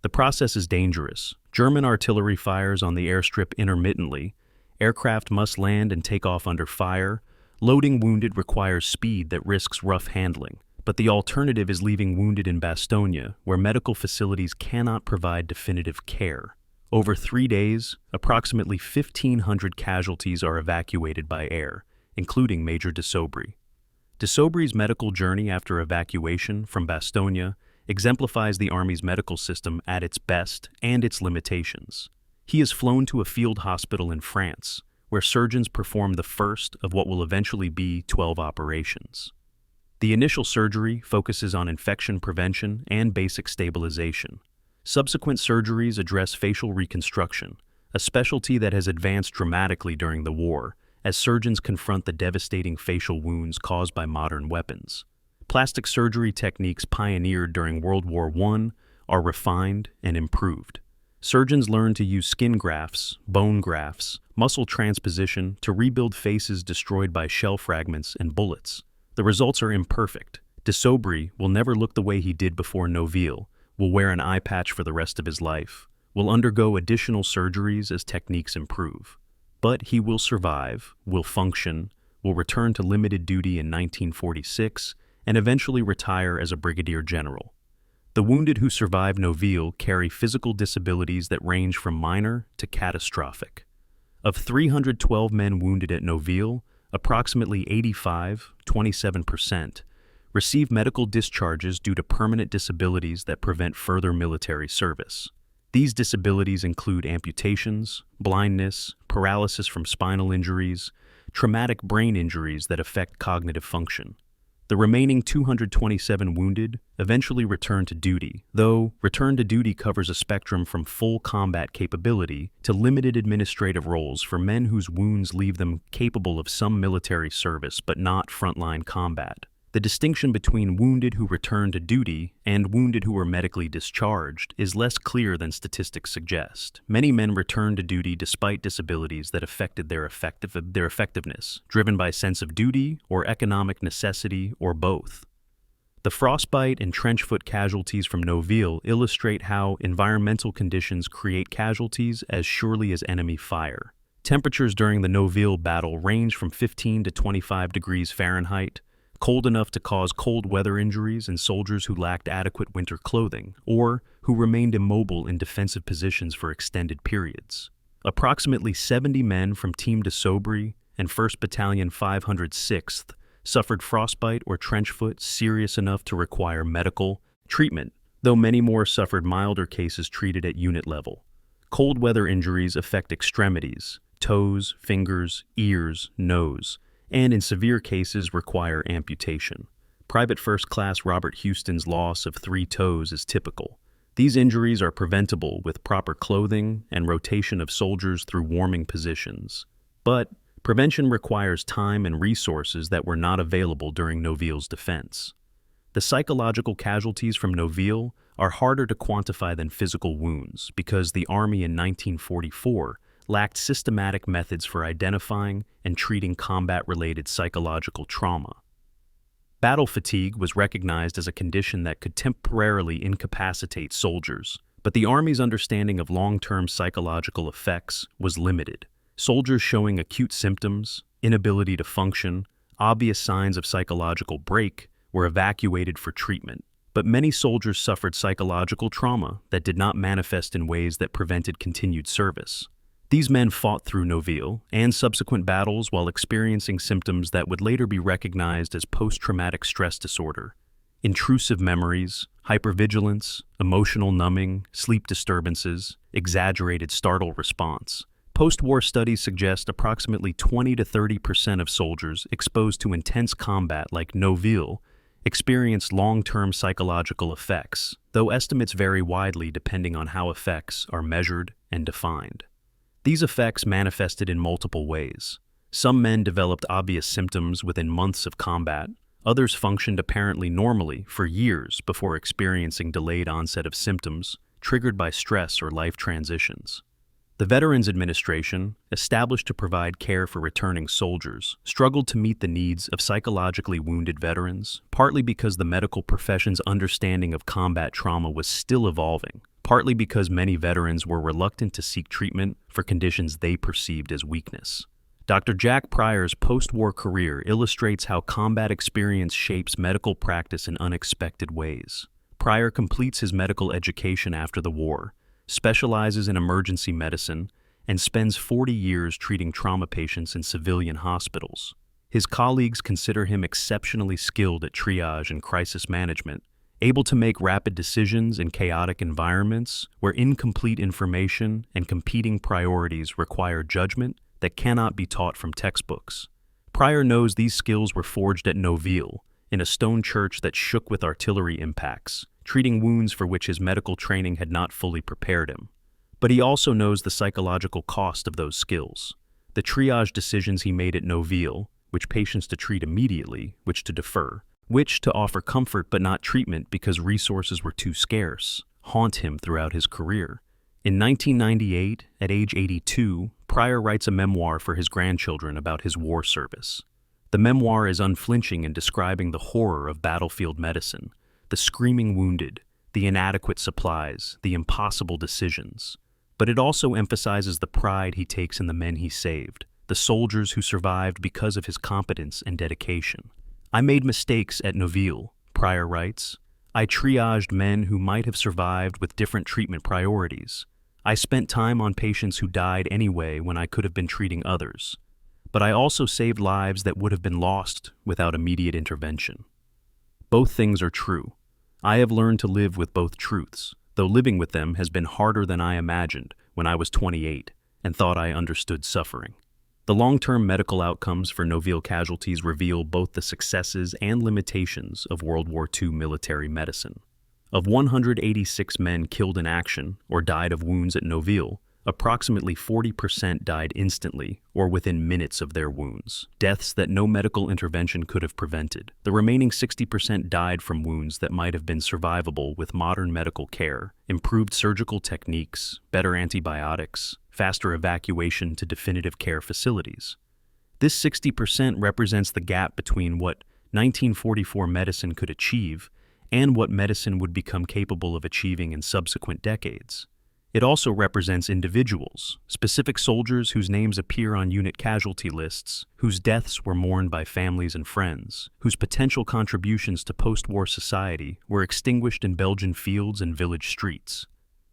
S1: The process is dangerous. German artillery fires on the airstrip intermittently. Aircraft must land and take off under fire. Loading wounded requires speed that risks rough handling. But the alternative is leaving wounded in Bastogne, where medical facilities cannot provide definitive care. Over 3 days, approximately 1,500 casualties are evacuated by air, including Major de Sobry. De Sobry's medical journey after evacuation from Bastogne exemplifies the Army's medical system at its best and its limitations. He is flown to a field hospital in France, where surgeons perform the first of what will eventually be 12 operations. The initial surgery focuses on infection prevention and basic stabilization. Subsequent surgeries address facial reconstruction, a specialty that has advanced dramatically during the war, as surgeons confront the devastating facial wounds caused by modern weapons. Plastic surgery techniques pioneered during World War I are refined and improved. Surgeons learn to use skin grafts, bone grafts, muscle transposition to rebuild faces destroyed by shell fragments and bullets. The results are imperfect. De Sobry will never look the way he did before Noville, will wear an eye patch for the rest of his life, will undergo additional surgeries as techniques improve. But he will survive, will function, will return to limited duty in 1946, and eventually retire as a brigadier general. The wounded who survive Noville carry physical disabilities that range from minor to catastrophic. Of 312 men wounded at Noville, approximately 27%, receive medical discharges due to permanent disabilities that prevent further military service. These disabilities include amputations, blindness, paralysis from spinal injuries, traumatic brain injuries that affect cognitive function. The remaining 227 wounded eventually return to duty, though return to duty covers a spectrum from full combat capability to limited administrative roles for men whose wounds leave them capable of some military service but not frontline combat. The distinction between wounded who return to duty and wounded who are medically discharged is less clear than statistics suggest. Many men return to duty despite disabilities that affected their effectiveness, driven by sense of duty or economic necessity or both. The frostbite and trench-foot casualties from Noville illustrate how environmental conditions create casualties as surely as enemy fire. Temperatures during the Noville battle range from 15 to 25 degrees Fahrenheit, cold enough to cause cold weather injuries in soldiers who lacked adequate winter clothing, or who remained immobile in defensive positions for extended periods. Approximately 70 men from Team de Sobry and 1st Battalion 506th suffered frostbite or trenchfoot serious enough to require medical treatment, though many more suffered milder cases treated at unit level. Cold weather injuries affect extremities, toes, fingers, ears, nose, and in severe cases require amputation. Private First Class Robert Houston's loss of 3 toes is typical. These injuries are preventable with proper clothing and rotation of soldiers through warming positions. But prevention requires time and resources that were not available during Noville's defense. The psychological casualties from Noville are harder to quantify than physical wounds because the Army in 1944 lacked systematic methods for identifying and treating combat-related psychological trauma. Battle fatigue was recognized as a condition that could temporarily incapacitate soldiers, but the Army's understanding of long-term psychological effects was limited. Soldiers showing acute symptoms, inability to function, obvious signs of psychological break were evacuated for treatment, but many soldiers suffered psychological trauma that did not manifest in ways that prevented continued service. These men fought through Noville and subsequent battles while experiencing symptoms that would later be recognized as post-traumatic stress disorder, intrusive memories, hypervigilance, emotional numbing, sleep disturbances, exaggerated startle response. Post-war studies suggest approximately 20 to 30% of soldiers exposed to intense combat like Noville experienced long-term psychological effects, though estimates vary widely depending on how effects are measured and defined. These effects manifested in multiple ways. Some men developed obvious symptoms within months of combat. Others functioned apparently normally for years before experiencing delayed onset of symptoms triggered by stress or life transitions. The Veterans Administration, established to provide care for returning soldiers, struggled to meet the needs of psychologically wounded veterans, partly because the medical profession's understanding of combat trauma was still evolving, partly because many veterans were reluctant to seek treatment for conditions they perceived as weakness. Dr. Jack Pryor's post-war career illustrates how combat experience shapes medical practice in unexpected ways. Pryor completes his medical education after the war, specializes in emergency medicine, and spends 40 years treating trauma patients in civilian hospitals. His colleagues consider him exceptionally skilled at triage and crisis management, able to make rapid decisions in chaotic environments where incomplete information and competing priorities require judgment that cannot be taught from textbooks. Pryor knows these skills were forged at Noville, in a stone church that shook with artillery impacts, treating wounds for which his medical training had not fully prepared him. But he also knows the psychological cost of those skills. The triage decisions he made at Noville, which patients to treat immediately, which to defer, which to offer comfort but not treatment because resources were too scarce, haunt him throughout his career. In 1998, at age 82, Pryor writes a memoir for his grandchildren about his war service. The memoir is unflinching in describing the horror of battlefield medicine, the screaming wounded, the inadequate supplies, the impossible decisions. But it also emphasizes the pride he takes in the men he saved, the soldiers who survived because of his competence and dedication. I made mistakes at Noville, Pryor writes. I triaged men who might have survived with different treatment priorities. I spent time on patients who died anyway when I could have been treating others. But I also saved lives that would have been lost without immediate intervention. Both things are true. I have learned to live with both truths, though living with them has been harder than I imagined when I was 28 and thought I understood suffering. The long-term medical outcomes for Noville casualties reveal both the successes and limitations of World War II military medicine. Of 186 men killed in action or died of wounds at Noville, approximately 40% died instantly or within minutes of their wounds, deaths that no medical intervention could have prevented. The remaining 60% died from wounds that might have been survivable with modern medical care, improved surgical techniques, better antibiotics, faster evacuation to definitive care facilities. This 60% represents the gap between what 1944 medicine could achieve and what medicine would become capable of achieving in subsequent decades. It also represents individuals, specific soldiers whose names appear on unit casualty lists, whose deaths were mourned by families and friends, whose potential contributions to post-war society were extinguished in Belgian fields and village streets.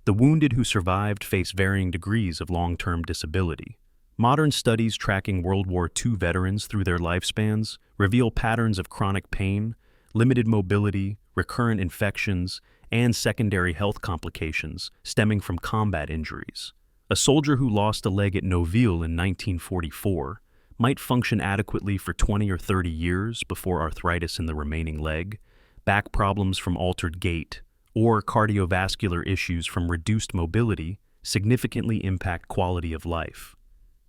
S1: The wounded who survived face varying degrees of long-term disability. Modern studies tracking World War II veterans through their lifespans reveal patterns of chronic pain, limited mobility, recurrent infections, and secondary health complications stemming from combat injuries. A soldier who lost a leg at Noville in 1944 might function adequately for 20 or 30 years before arthritis in the remaining leg, back problems from altered gait, or cardiovascular issues from reduced mobility significantly impact quality of life.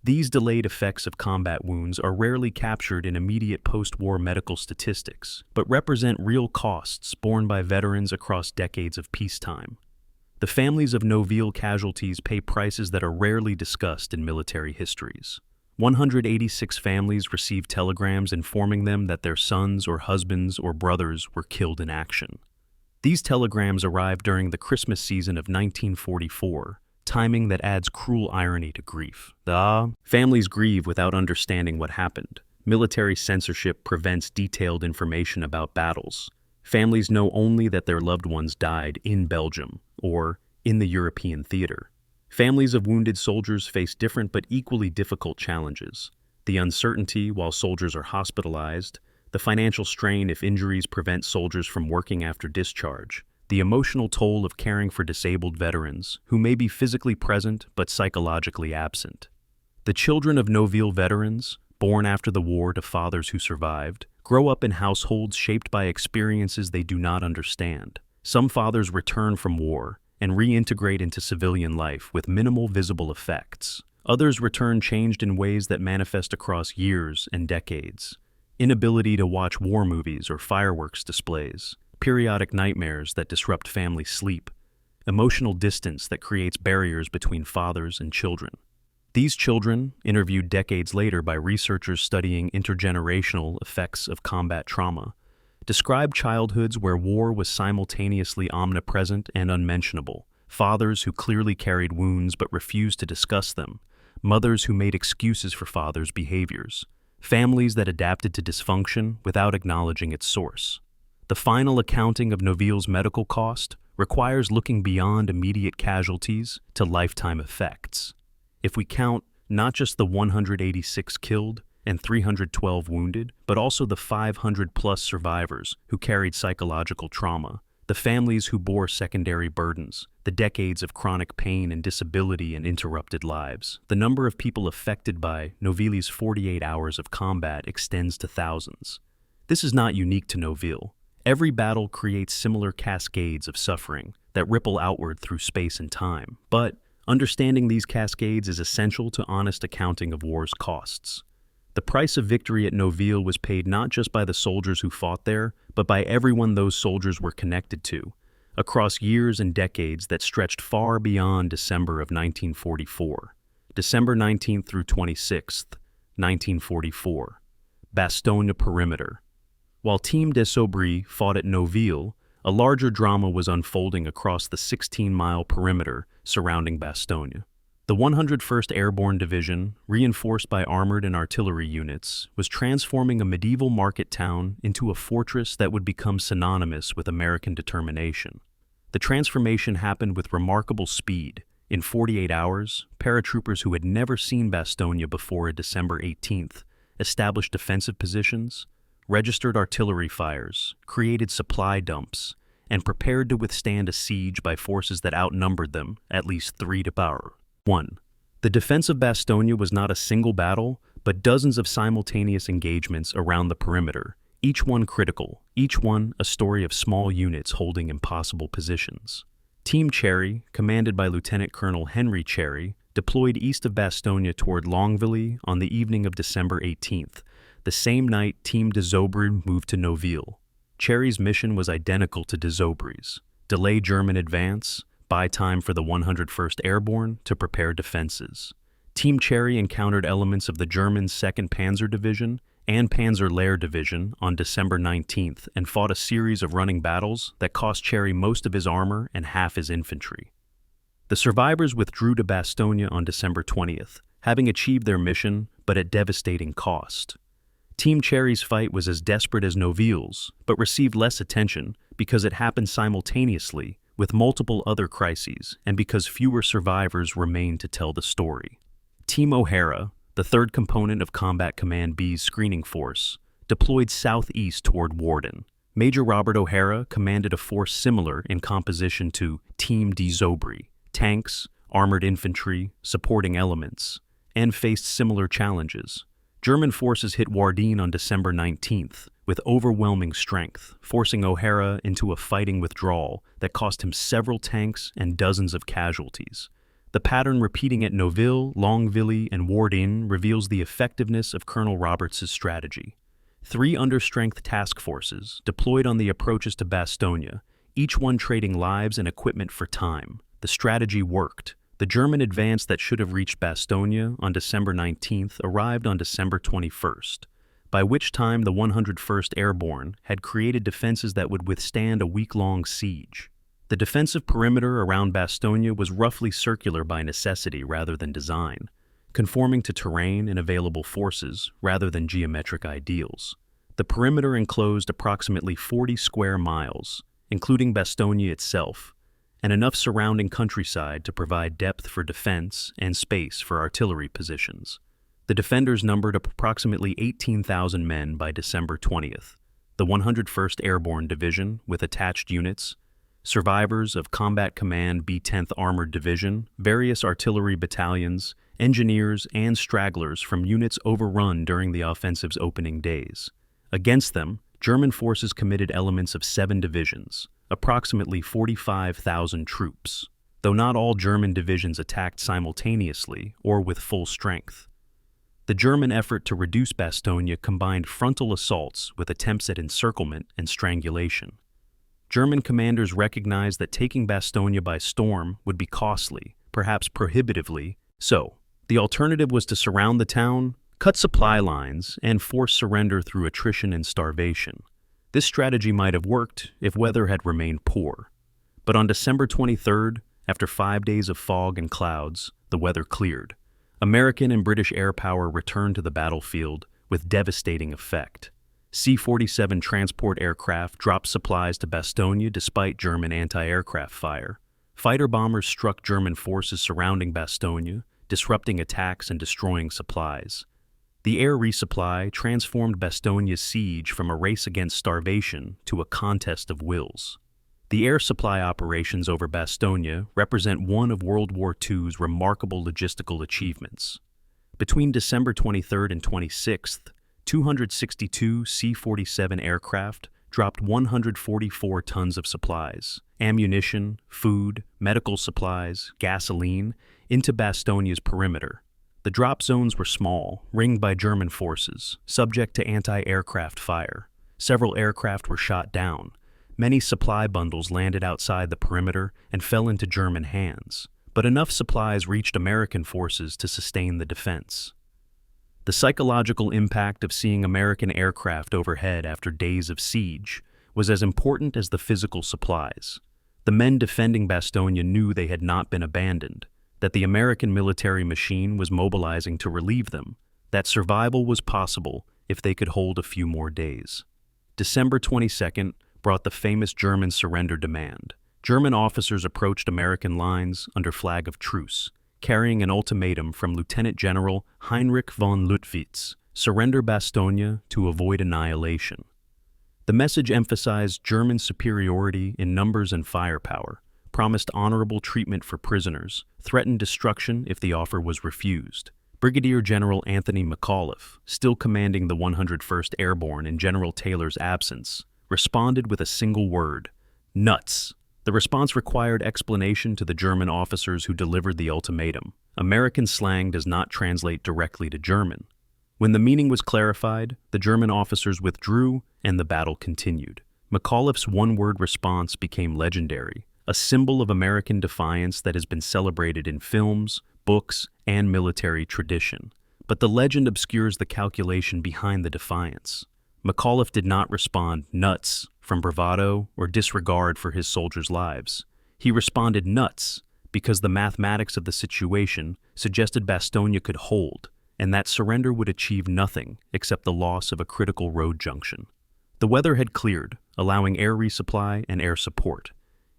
S1: These delayed effects of combat wounds are rarely captured in immediate post-war medical statistics, but represent real costs borne by veterans across decades of peacetime. The families of Noville casualties pay prices that are rarely discussed in military histories. 186 families received telegrams informing them that their sons or husbands or brothers were killed in action. These telegrams arrived during the Christmas season of 1944, timing that adds cruel irony to grief. Families grieve without understanding what happened. Military censorship prevents detailed information about battles. Families know only that their loved ones died in Belgium or in the European theater. Families of wounded soldiers face different but equally difficult challenges. The uncertainty while soldiers are hospitalized, the financial strain if injuries prevent soldiers from working after discharge, the emotional toll of caring for disabled veterans who may be physically present but psychologically absent. The children of Noville veterans, born after the war to fathers who survived, grow up in households shaped by experiences they do not understand. Some fathers return from war and reintegrate into civilian life with minimal visible effects. Others return changed in ways that manifest across years and decades. Inability to watch war movies or fireworks displays, periodic nightmares that disrupt family sleep, emotional distance that creates barriers between fathers and children. These children, interviewed decades later by researchers studying intergenerational effects of combat trauma, describe childhoods where war was simultaneously omnipresent and unmentionable, fathers who clearly carried wounds but refused to discuss them, mothers who made excuses for fathers' behaviors, families that adapted to dysfunction without acknowledging its source. The final accounting of Noville's medical cost requires looking beyond immediate casualties to lifetime effects. If we count not just the 186 killed and 312 wounded, but also the 500-plus survivors who carried psychological trauma, the families who bore secondary burdens, the decades of chronic pain and disability and interrupted lives. The number of people affected by Noville's 48 hours of combat extends to thousands. This is not unique to Noville. Every battle creates similar cascades of suffering that ripple outward through space and time. But understanding these cascades is essential to honest accounting of war's costs. The price of victory at Noville was paid not just by the soldiers who fought there, but by everyone those soldiers were connected to, across years and decades that stretched far beyond December of 1944. December 19th through 26th, 1944. Bastogne perimeter. While Team des Aubry fought at Noville, a larger drama was unfolding across the 16-mile perimeter surrounding Bastogne. The 101st Airborne Division, reinforced by armored and artillery units, was transforming a medieval market town into a fortress that would become synonymous with American determination. The transformation happened with remarkable speed. In 48 hours, paratroopers who had never seen Bastogne before December 18th established defensive positions, registered artillery fires, created supply dumps, and prepared to withstand a siege by forces that outnumbered them at least 3 to power 1. The defense of Bastogne was not a single battle, but dozens of simultaneous engagements around the perimeter, each one critical, each one a story of small units holding impossible positions. Team Cherry, commanded by Lieutenant Colonel Henry Cherry, deployed east of Bastogne toward Longueville on the evening of December 18th. The same night, Team des Aubry moved to Noville. Cherry's mission was identical to des Aubry's: delay German advance, buy time for the 101st Airborne to prepare defenses. Team Cherry encountered elements of the German 2nd Panzer Division and Panzer Lehr Division on December 19th and fought a series of running battles that cost Cherry most of his armor and half his infantry. The survivors withdrew to Bastogne on December 20th, having achieved their mission but at devastating cost. Team Cherry's fight was as desperate as Noville's, but received less attention because it happened simultaneously with multiple other crises and because fewer survivors remained to tell the story. Team O'Hara, the 3rd component of Combat Command B's screening force, deployed southeast toward Warden. Major Robert O'Hara commanded a force similar in composition to Team des Aubry: tanks, armored infantry, supporting elements, and faced similar challenges. German forces hit Warden on December 19th with overwhelming strength, forcing O'Hara into a fighting withdrawal that cost him several tanks and dozens of casualties. The pattern repeating at Noville, Longueville, and Warden reveals the effectiveness of Colonel Roberts' strategy. 3 understrength task forces deployed on the approaches to Bastogne, each one trading lives and equipment for time. The strategy worked. The German advance that should have reached Bastogne on December 19th arrived on December 21st, by which time the 101st Airborne had created defenses that would withstand a week-long siege. The defensive perimeter around Bastogne was roughly circular by necessity rather than design, conforming to terrain and available forces rather than geometric ideals. The perimeter enclosed approximately 40 square miles, including Bastogne itself, and enough surrounding countryside to provide depth for defense and space for artillery positions. The defenders numbered approximately 18,000 men by December 20th. The 101st Airborne Division, with attached units, survivors of Combat Command B 10th Armored Division, various artillery battalions, engineers, and stragglers from units overrun during the offensive's opening days. Against them, German forces committed elements of 7 divisions, approximately 45,000 troops, though not all German divisions attacked simultaneously or with full strength. The German effort to reduce Bastogne combined frontal assaults with attempts at encirclement and strangulation. German commanders recognized that taking Bastogne by storm would be costly, perhaps prohibitively so. The alternative was to surround the town, cut supply lines, and force surrender through attrition and starvation. This strategy might have worked if weather had remained poor. But on December 23rd, after 5 days of fog and clouds, the weather cleared. American and British air power returned to the battlefield with devastating effect. C-47 transport aircraft dropped supplies to Bastogne despite German anti-aircraft fire. Fighter bombers struck German forces surrounding Bastogne, disrupting attacks and destroying supplies. The air resupply transformed Bastogne's siege from a race against starvation to a contest of wills. The air supply operations over Bastogne represent one of World War II's remarkable logistical achievements. Between December 23rd and 26th, 262 C-47 aircraft dropped 144 tons of supplies, ammunition, food, medical supplies, gasoline, into Bastogne's perimeter. The drop zones were small, ringed by German forces, subject to anti-aircraft fire. Several aircraft were shot down. Many supply bundles landed outside the perimeter and fell into German hands, but enough supplies reached American forces to sustain the defense. The psychological impact of seeing American aircraft overhead after days of siege was as important as the physical supplies. The men defending Bastogne knew they had not been abandoned, that the American military machine was mobilizing to relieve them, that survival was possible if they could hold a few more days. December 22nd brought the famous German surrender demand. German officers approached American lines under flag of truce, carrying an ultimatum from Lieutenant General Heinrich von Luttwitz: surrender Bastogne to avoid annihilation. The message emphasized German superiority in numbers and firepower, promised honorable treatment for prisoners, threatened destruction if the offer was refused. Brigadier General Anthony McAuliffe, still commanding the 101st Airborne in General Taylor's absence, responded with a single word: nuts. The response required explanation to the German officers who delivered the ultimatum. American slang does not translate directly to German. When the meaning was clarified, the German officers withdrew and the battle continued. McAuliffe's one-word response became legendary, a symbol of American defiance that has been celebrated in films, books, and military tradition. But the legend obscures the calculation behind the defiance. McAuliffe did not respond nuts from bravado or disregard for his soldiers' lives. He responded nuts because the mathematics of the situation suggested Bastogne could hold, and that surrender would achieve nothing except the loss of a critical road junction. The weather had cleared, allowing air resupply and air support.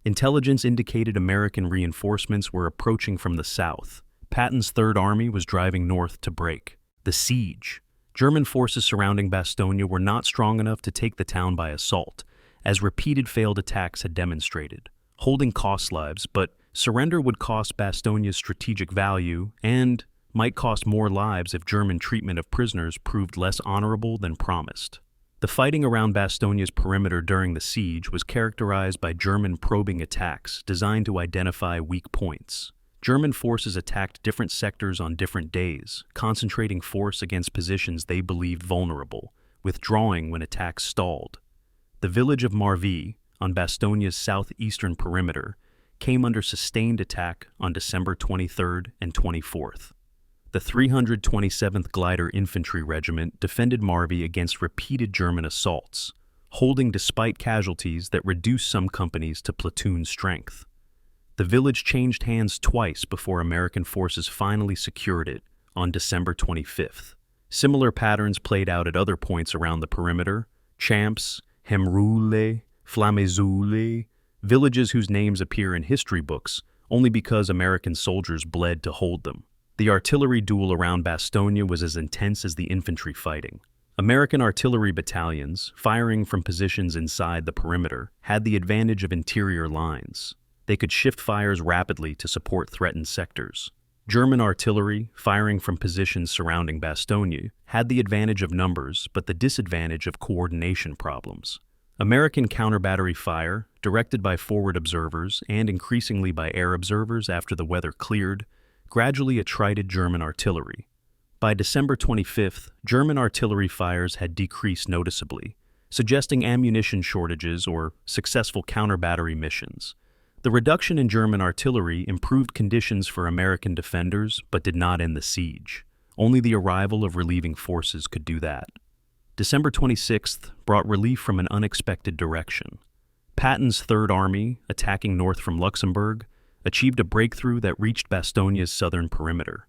S1: Intelligence indicated American reinforcements were approaching from the south. Patton's Third Army was driving north to break. The siege. German forces surrounding Bastogne were not strong enough to take the town by assault, as repeated failed attacks had demonstrated. Holding cost lives, but surrender would cost Bastogne's strategic value and might cost more lives if German treatment of prisoners proved less honorable than promised. The fighting around Bastogne's perimeter during the siege was characterized by German probing attacks designed to identify weak points. German forces attacked different sectors on different days, concentrating force against positions they believed vulnerable, withdrawing when attacks stalled. The village of Marville, on Bastogne's southeastern perimeter, came under sustained attack on December 23rd and 24th. The 327th Glider Infantry Regiment defended Marville against repeated German assaults, holding despite casualties that reduced some companies to platoon strength. The village changed hands twice before American forces finally secured it on December 25th. Similar patterns played out at other points around the perimeter: Champs, Hemroule, Flamezoule, villages whose names appear in history books only because American soldiers bled to hold them. The artillery duel around Bastogne was as intense as the infantry fighting. American artillery battalions, firing from positions inside the perimeter, had the advantage of interior lines. They could shift fires rapidly to support threatened sectors. German artillery, firing from positions surrounding Bastogne, had the advantage of numbers but the disadvantage of coordination problems. American counter-battery fire, directed by forward observers and increasingly by air observers after the weather cleared, gradually attrited German artillery. By December 25th, German artillery fires had decreased noticeably, suggesting ammunition shortages or successful counter-battery missions. The reduction in German artillery improved conditions for American defenders but did not end the siege. Only the arrival of relieving forces could do that. December 26th brought relief from an unexpected direction. Patton's Third Army, attacking north from Luxembourg, achieved a breakthrough that reached Bastogne's southern perimeter.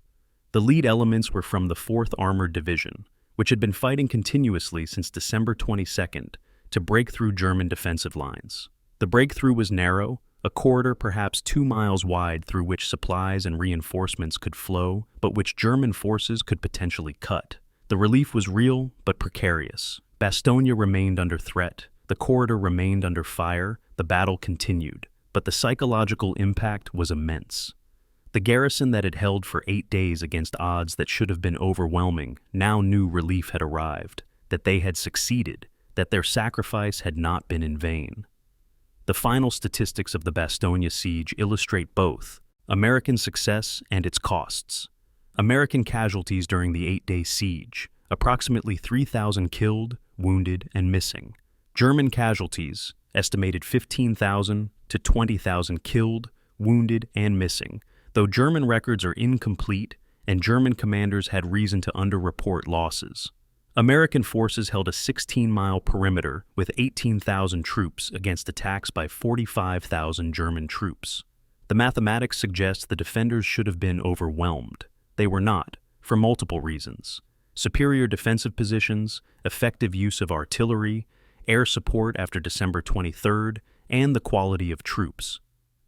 S1: The lead elements were from the 4th Armored Division, which had been fighting continuously since December 22nd to break through German defensive lines. The breakthrough was narrow, a corridor perhaps 2 miles wide through which supplies and reinforcements could flow, but which German forces could potentially cut. The relief was real but precarious. Bastogne remained under threat. The corridor remained under fire, the battle continued, but the psychological impact was immense. The garrison that had held for 8 days against odds that should have been overwhelming now knew relief had arrived, that they had succeeded, that their sacrifice had not been in vain. The final statistics of the Bastogne siege illustrate both American success and its costs. American casualties during the 8-day siege, approximately 3,000 killed, wounded, and missing. German casualties, estimated 15,000 to 20,000 killed, wounded, and missing, though German records are incomplete and German commanders had reason to underreport losses. American forces held a 16-mile perimeter with 18,000 troops against attacks by 45,000 German troops. The mathematics suggest the defenders should have been overwhelmed. They were not, for multiple reasons. Superior defensive positions, effective use of artillery, air support after December 23rd, and the quality of troops.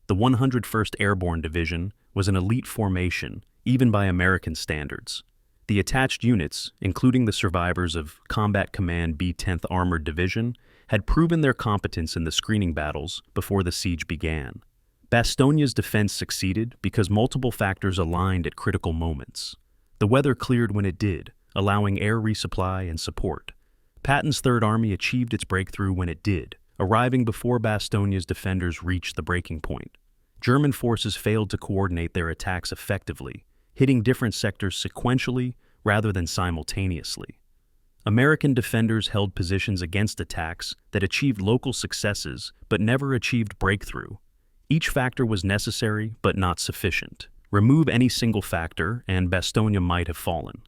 S1: The 101st Airborne Division was an elite formation, even by American standards. The attached units, including the survivors of Combat Command B 10th Armored Division, had proven their competence in the screening battles before the siege began. Bastogne's defense succeeded because multiple factors aligned at critical moments. The weather cleared when it did, allowing air resupply and support. Patton's Third Army achieved its breakthrough when it did, arriving before Bastogne's defenders reached the breaking point. German forces failed to coordinate their attacks effectively, hitting different sectors sequentially rather than simultaneously. American defenders held positions against attacks that achieved local successes but never achieved breakthrough. Each factor was necessary but not sufficient. Remove any single factor and Bastogne might have fallen.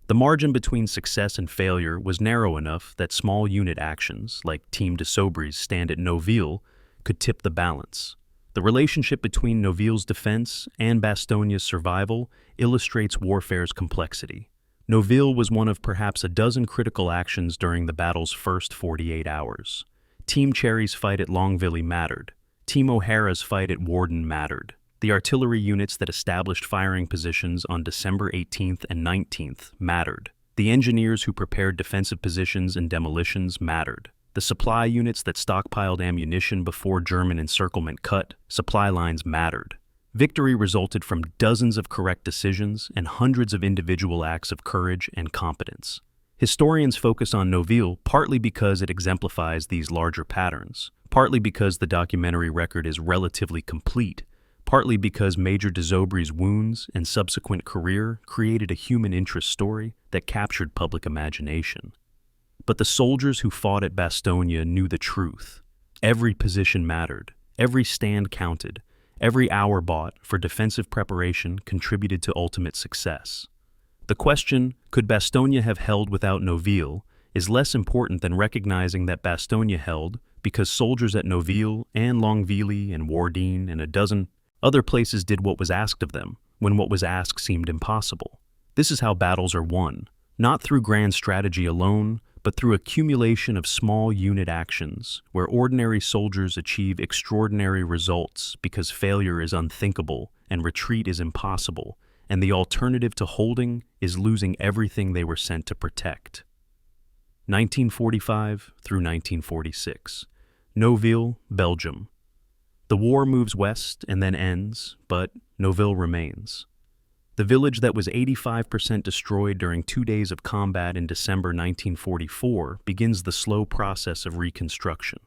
S1: The margin between success and failure was narrow enough that small unit actions, like Team de Sobry's stand at Noville, could tip the balance. The relationship between Noville's defense and Bastogne's survival illustrates warfare's complexity. Noville was one of perhaps a dozen critical actions during the battle's first 48 hours. Team Cherry's fight at Longueville mattered. Team O'Hara's fight at Worden mattered. The artillery units that established firing positions on December 18th and 19th mattered. The engineers who prepared defensive positions and demolitions mattered. The supply units that stockpiled ammunition before German encirclement cut supply lines mattered. Victory resulted from dozens of correct decisions and hundreds of individual acts of courage and competence. Historians focus on Noville partly because it exemplifies these larger patterns, partly because the documentary record is relatively complete, partly because Major de Sobry's wounds and subsequent career created a human interest story that captured public imagination. But the soldiers who fought at Bastogne knew the truth. Every position mattered, every stand counted, every hour bought for defensive preparation contributed to ultimate success. The question, could Bastogne have held without Noville, is less important than recognizing that Bastogne held because soldiers at Noville and Longueville and Worden and a dozen other places did what was asked of them, when what was asked seemed impossible. This is how battles are won, not through grand strategy alone, but through accumulation of small unit actions, where ordinary soldiers achieve extraordinary results because failure is unthinkable and retreat is impossible, and the alternative to holding is losing everything they were sent to protect. 1945 through 1946. Noville, Belgium. The war moves west and then ends, but Noville remains. The village that was 85% destroyed during 2 days of combat in December 1944 begins the slow process of reconstruction.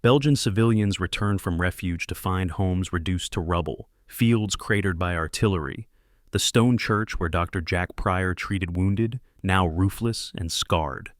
S1: Belgian civilians return from refuge to find homes reduced to rubble, fields cratered by artillery, the stone church where Dr. Jack Pryor treated wounded, now roofless and scarred.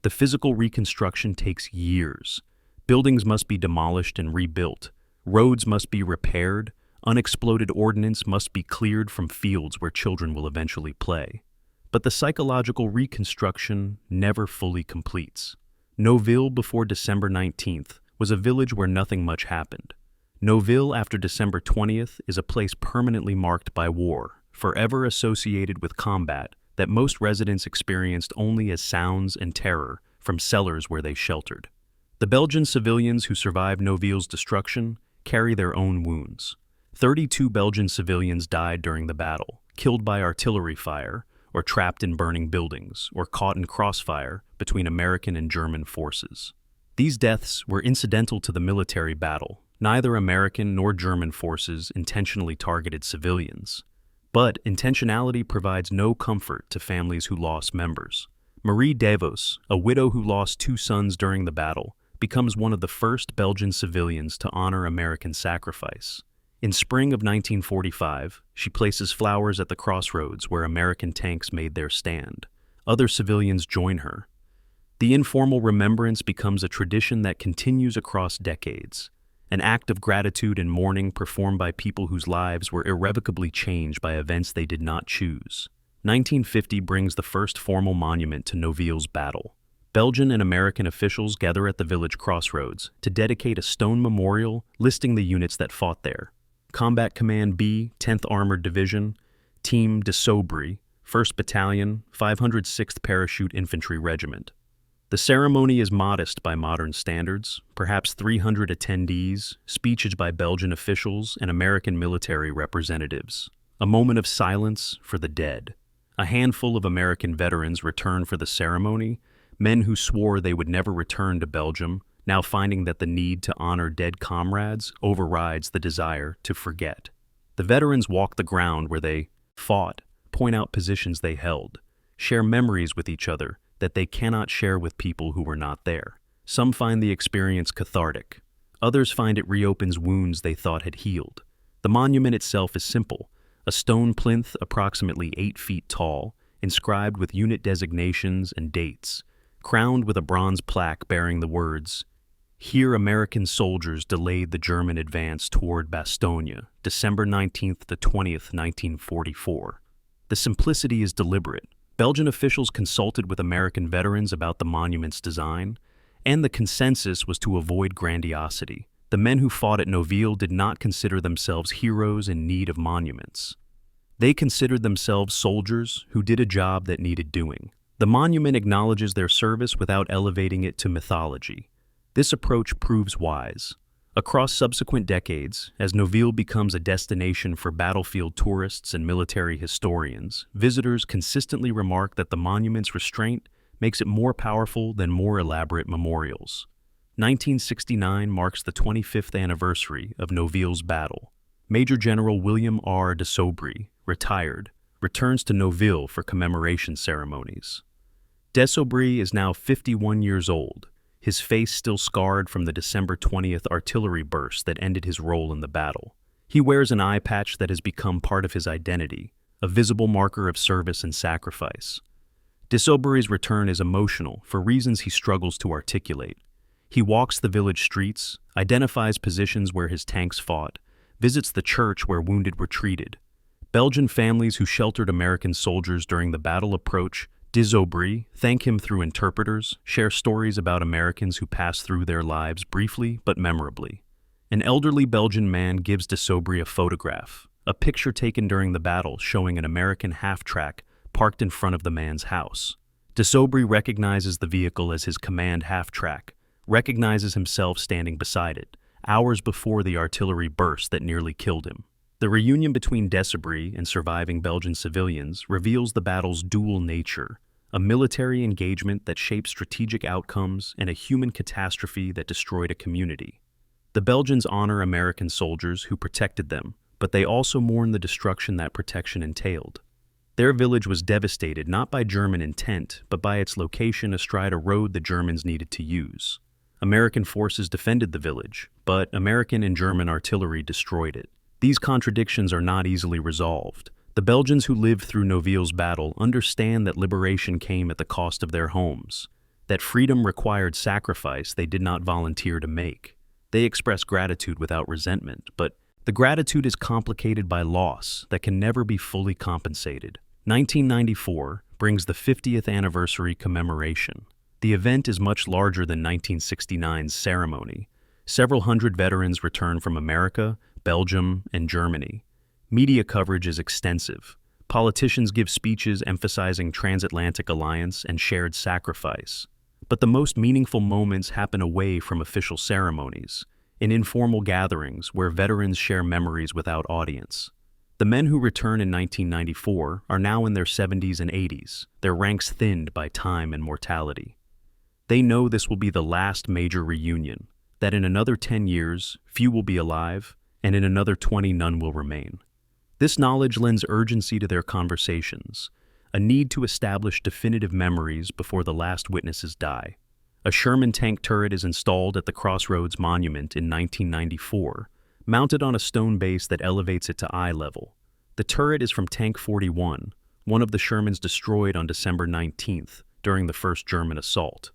S1: The physical reconstruction takes years. Buildings must be demolished and rebuilt. Roads must be repaired. Unexploded ordnance must be cleared from fields where children will eventually play. But the psychological reconstruction never fully completes. Noville before December 19th was a village where nothing much happened. Noville after December 20th is a place permanently marked by war, forever associated with combat that most residents experienced only as sounds and terror from cellars where they sheltered. The Belgian civilians who survived Noville's destruction carry their own wounds. 32 Belgian civilians died during the battle, killed by artillery fire, or trapped in burning buildings, or caught in crossfire between American and German forces. These deaths were incidental to the military battle. Neither American nor German forces intentionally targeted civilians. But intentionality provides no comfort to families who lost members. Marie Devos, a widow who lost 2 sons during the battle, becomes one of the first Belgian civilians to honor American sacrifice. In spring of 1945, she places flowers at the crossroads where American tanks made their stand. Other civilians join her. The informal remembrance becomes a tradition that continues across decades, an act of gratitude and mourning performed by people whose lives were irrevocably changed by events they did not choose. 1950 brings the first formal monument to Noville's battle. Belgian and American officials gather at the village crossroads to dedicate a stone memorial listing the units that fought there. Combat Command B, 10th Armored Division, Team de Sobry, 1st Battalion, 506th Parachute Infantry Regiment. The ceremony is modest by modern standards, perhaps 300 attendees, speeches by Belgian officials and American military representatives. A moment of silence for the dead. A handful of American veterans return for the ceremony, men who swore they would never return to Belgium, now finding that the need to honor dead comrades overrides the desire to forget. The veterans walk the ground where they fought, point out positions they held, share memories with each other that they cannot share with people who were not there. Some find the experience cathartic. Others find it reopens wounds they thought had healed. The monument itself is simple, a stone plinth approximately 8 feet tall, inscribed with unit designations and dates, crowned with a bronze plaque bearing the words, "Here American soldiers delayed the German advance toward Bastogne, December 19th to 20th, 1944. The simplicity is deliberate. Belgian officials consulted with American veterans about the monument's design, and the consensus was to avoid grandiosity. The men who fought at Noville did not consider themselves heroes in need of monuments. They considered themselves soldiers who did a job that needed doing. The monument acknowledges their service without elevating it to mythology. This approach proves wise. Across subsequent decades, as Noville becomes a destination for battlefield tourists and military historians, visitors consistently remark that the monument's restraint makes it more powerful than more elaborate memorials. 1969 marks the 25th anniversary of Noville's battle. Major General William R. de Sobry, retired, returns to Noville for commemoration ceremonies. De Sobry is now 51 years old, his face still scarred from the December 20th artillery burst that ended his role in the battle. He wears an eye patch that has become part of his identity, a visible marker of service and sacrifice. De Sobry's return is emotional for reasons he struggles to articulate. He walks the village streets, identifies positions where his tanks fought, visits the church where wounded were treated. Belgian families who sheltered American soldiers during the battle approach de Sobry, thank him through interpreters, share stories about Americans who passed through their lives briefly but memorably. An elderly Belgian man gives de Sobry a photograph, a picture taken during the battle showing an American half-track parked in front of the man's house. De Sobry recognizes the vehicle as his command half-track, recognizes himself standing beside it, hours before the artillery burst that nearly killed him. The reunion between de Sobry and surviving Belgian civilians reveals the battle's dual nature, a military engagement that shaped strategic outcomes and a human catastrophe that destroyed a community. The Belgians honor American soldiers who protected them, but they also mourn the destruction that protection entailed. Their village was devastated not by German intent, but by its location astride a road the Germans needed to use. American forces defended the village, but American and German artillery destroyed it. These contradictions are not easily resolved. The Belgians who lived through Noville's battle understand that liberation came at the cost of their homes, that freedom required sacrifice they did not volunteer to make. They express gratitude without resentment, but the gratitude is complicated by loss that can never be fully compensated. 1994 brings the 50th anniversary commemoration. The event is much larger than 1969's ceremony. Several hundred veterans return from America, Belgium, and Germany. Media coverage is extensive. Politicians give speeches emphasizing transatlantic alliance and shared sacrifice. But the most meaningful moments happen away from official ceremonies, in informal gatherings where veterans share memories without audience. The men who return in 1994 are now in their 70s and 80s, their ranks thinned by time and mortality. They know this will be the last major reunion, that in another 10 years, few will be alive, and in another 20 none will remain. This knowledge lends urgency to their conversations, a need to establish definitive memories before the last witnesses die. A Sherman tank turret is installed at the Crossroads Monument in 1994, mounted on a stone base that elevates it to eye level. The turret is from Tank 41, one of the Shermans destroyed on December 19th during the first German assault.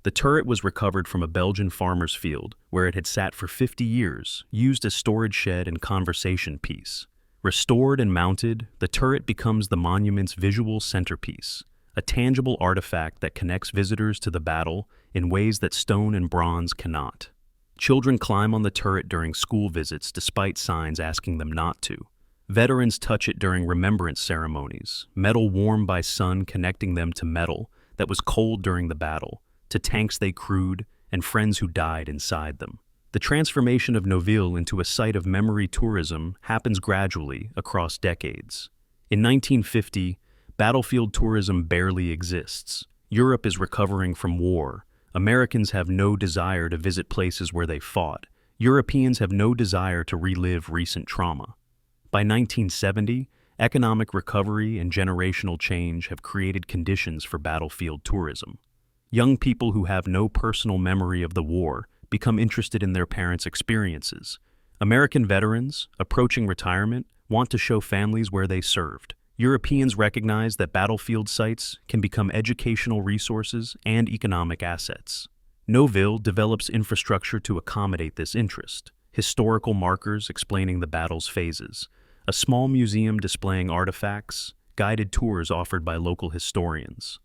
S1: The turret was recovered from a Belgian farmer's field where it had sat for 50 years, used as storage shed and conversation piece. Restored and mounted, the turret becomes the monument's visual centerpiece, a tangible artifact that connects visitors to the battle in ways that stone and bronze cannot. Children climb on the turret during school visits despite signs asking them not to. Veterans touch it during remembrance ceremonies, metal warmed by sun connecting them to metal that was cold during the battle, to tanks they crewed, and friends who died inside them. The transformation of Noville into a site of memory tourism happens gradually across decades. In 1950, battlefield tourism barely exists. Europe is recovering from war. Americans have no desire to visit places where they fought. Europeans have no desire to relive recent trauma. By 1970, economic recovery and generational change have created conditions for battlefield tourism. Young people who have no personal memory of the war become interested in their parents' experiences. American veterans, approaching retirement, want to show families where they served. Europeans recognize that battlefield sites can become educational resources and economic assets. Noville develops infrastructure to accommodate this interest. Historical markers explaining the battle's phases, a small museum displaying artifacts, guided tours offered by local historians.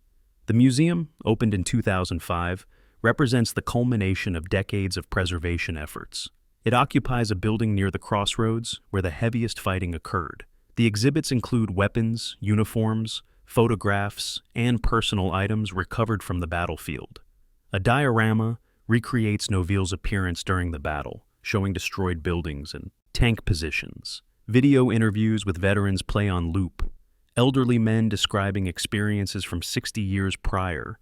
S1: The museum, opened in 2005, represents the culmination of decades of preservation efforts. It occupies a building near the crossroads where the heaviest fighting occurred. The exhibits include weapons, uniforms, photographs, and personal items recovered from the battlefield. A diorama recreates Noville's appearance during the battle, showing destroyed buildings and tank positions. Video interviews with veterans play on loop, elderly men describing experiences from 60 years prior,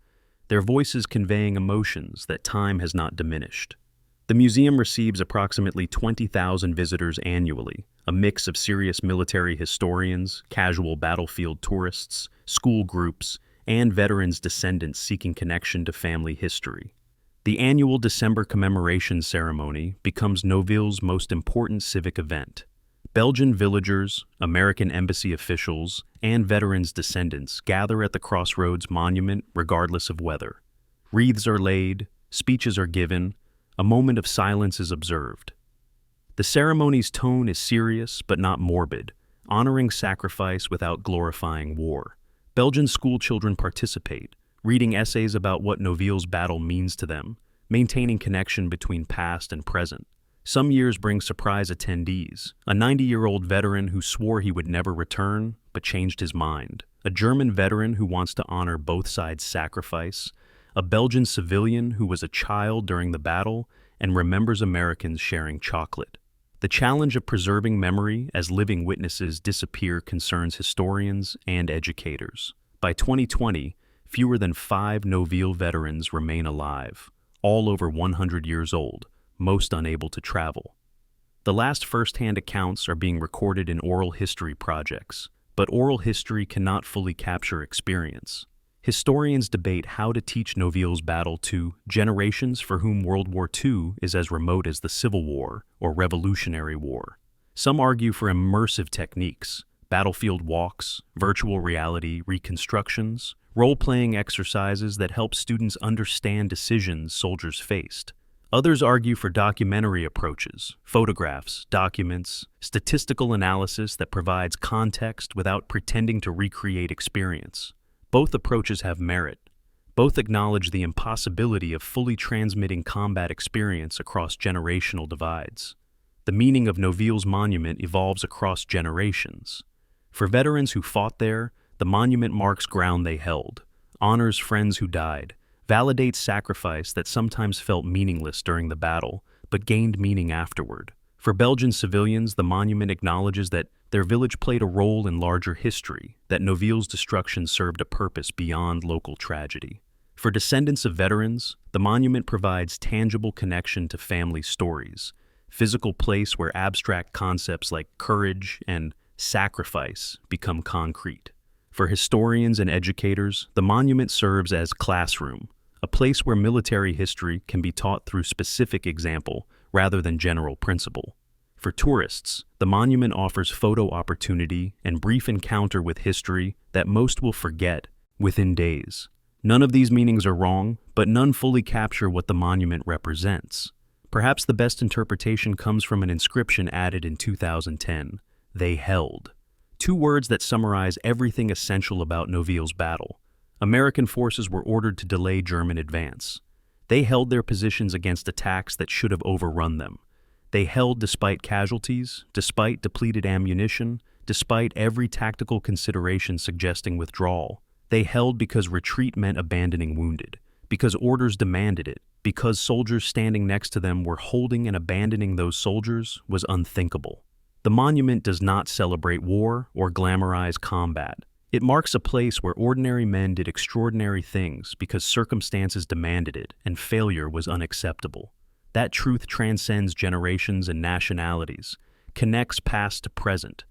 S1: their voices conveying emotions that time has not diminished. The museum receives approximately 20,000 visitors annually, a mix of serious military historians, casual battlefield tourists, school groups, and veterans' descendants seeking connection to family history. The annual December commemoration ceremony becomes Noville's most important civic event. Belgian villagers, American embassy officials, and veterans' descendants gather at the Crossroads Monument regardless of weather. Wreaths are laid, speeches are given, a moment of silence is observed. The ceremony's tone is serious but not morbid, honoring sacrifice without glorifying war. Belgian schoolchildren participate, reading essays about what Noville's battle means to them, maintaining connection between past and present. Some years bring surprise attendees, a 90-year-old veteran who swore he would never return, but changed his mind, a German veteran who wants to honor both sides' sacrifice, a Belgian civilian who was a child during the battle and remembers Americans sharing chocolate. The challenge of preserving memory as living witnesses disappear concerns historians and educators. By 2020, fewer than 5 Noville veterans remain alive, all over 100 years old, most unable to travel. The last first-hand accounts are being recorded in oral history projects, but oral history cannot fully capture experience. Historians debate how to teach Noville's battle to generations for whom World War II is as remote as the Civil War or Revolutionary War. Some argue for immersive techniques, battlefield walks, virtual reality reconstructions, role-playing exercises that help students understand decisions soldiers faced. Others argue for documentary approaches, photographs, documents, statistical analysis that provides context without pretending to recreate experience. Both approaches have merit. Both acknowledge the impossibility of fully transmitting combat experience across generational divides. The meaning of Noville's monument evolves across generations. For veterans who fought there, the monument marks ground they held, honors friends who died, validates sacrifice that sometimes felt meaningless during the battle, but gained meaning afterward. For Belgian civilians, the monument acknowledges that their village played a role in larger history, that Noville's destruction served a purpose beyond local tragedy. For descendants of veterans, the monument provides tangible connection to family stories, physical place where abstract concepts like courage and sacrifice become concrete. For historians and educators, the monument serves as classroom, a place where military history can be taught through specific example rather than general principle. For tourists, the monument offers photo opportunity and brief encounter with history that most will forget within days. None of these meanings are wrong, but none fully capture what the monument represents. Perhaps the best interpretation comes from an inscription added in 2010, "They held." Two words that summarize everything essential about Noville's battle. American forces were ordered to delay German advance. They held their positions against attacks that should have overrun them. They held despite casualties, despite depleted ammunition, despite every tactical consideration suggesting withdrawal. They held because retreat meant abandoning wounded, because orders demanded it, because soldiers standing next to them were holding and abandoning those soldiers was unthinkable. The monument does not celebrate war or glamorize combat. It marks a place where ordinary men did extraordinary things because circumstances demanded it and failure was unacceptable. That truth transcends generations and nationalities, connects past to present,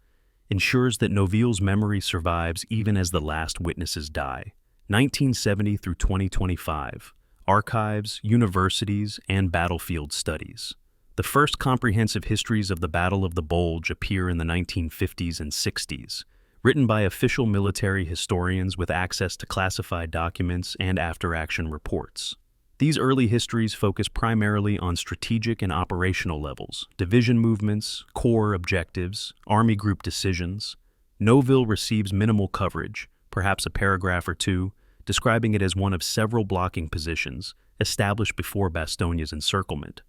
S1: ensures that Noville's memory survives even as the last witnesses die. 1970 through 2025, archives, universities, and battlefield studies. The first comprehensive histories of the Battle of the Bulge appear in the 1950s and 60s, written by official military historians with access to classified documents and after-action reports. These early histories focus primarily on strategic and operational levels, division movements, corps objectives, army group decisions. Noville receives minimal coverage, perhaps a paragraph or two, describing it as one of several blocking positions established before Bastogne's encirclement.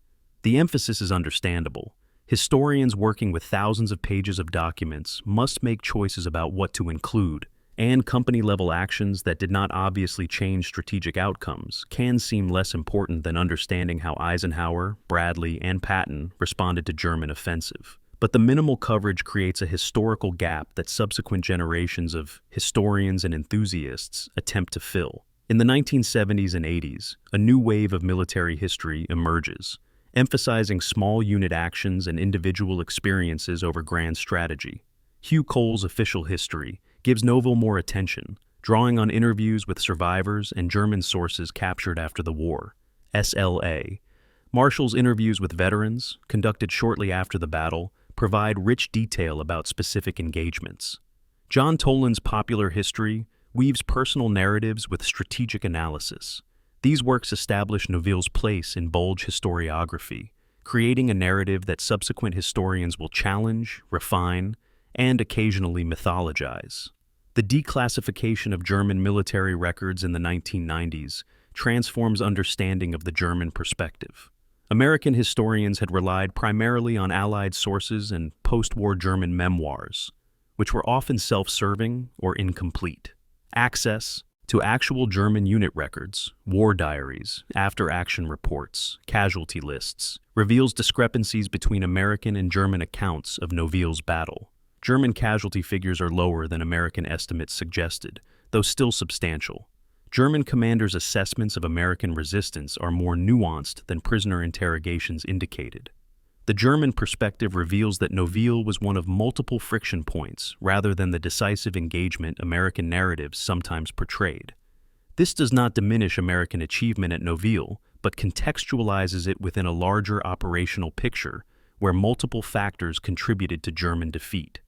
S1: The emphasis is understandable. Historians working with thousands of pages of documents must make choices about what to include, and company-level actions that did not obviously change strategic outcomes can seem less important than understanding how Eisenhower, Bradley, and Patton responded to German offensive. But the minimal coverage creates a historical gap that subsequent generations of historians and enthusiasts attempt to fill. In the 1970s and 80s, a new wave of military history emerges, emphasizing small unit actions and individual experiences over grand strategy. Hugh Cole's Official History gives Noville more attention, drawing on interviews with survivors and German sources captured after the war. SLA. Marshall's interviews with veterans, conducted shortly after the battle, provide rich detail about specific engagements. John Toland's Popular History weaves personal narratives with strategic analysis. These works establish Noville's place in Bulge historiography, creating a narrative that subsequent historians will challenge, refine, and occasionally mythologize. The declassification of German military records in the 1990s transforms understanding of the German perspective. American historians had relied primarily on Allied sources and post-war German memoirs, which were often self-serving or incomplete. Access to actual German unit records, war diaries, after-action reports, casualty lists, reveals discrepancies between American and German accounts of Noville's battle. German casualty figures are lower than American estimates suggested, though still substantial. German commanders' assessments of American resistance are more nuanced than prisoner interrogations indicated. The German perspective reveals that Noville was one of multiple friction points rather than the decisive engagement American narratives sometimes portrayed. This does not diminish American achievement at Noville, but contextualizes it within a larger operational picture where multiple factors contributed to German defeat.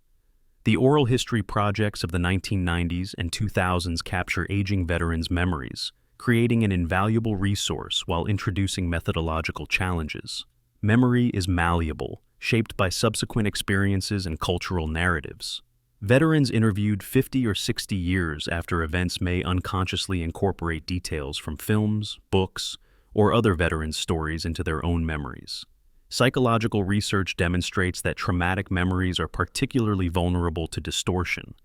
S1: The oral history projects of the 1990s and 2000s capture aging veterans' memories, creating an invaluable resource while introducing methodological challenges. Memory is malleable, shaped by subsequent experiences and cultural narratives. Veterans interviewed 50 or 60 years after events may unconsciously incorporate details from films, books, or other veterans' stories into their own memories. Psychological research demonstrates that traumatic memories are particularly vulnerable to distortion.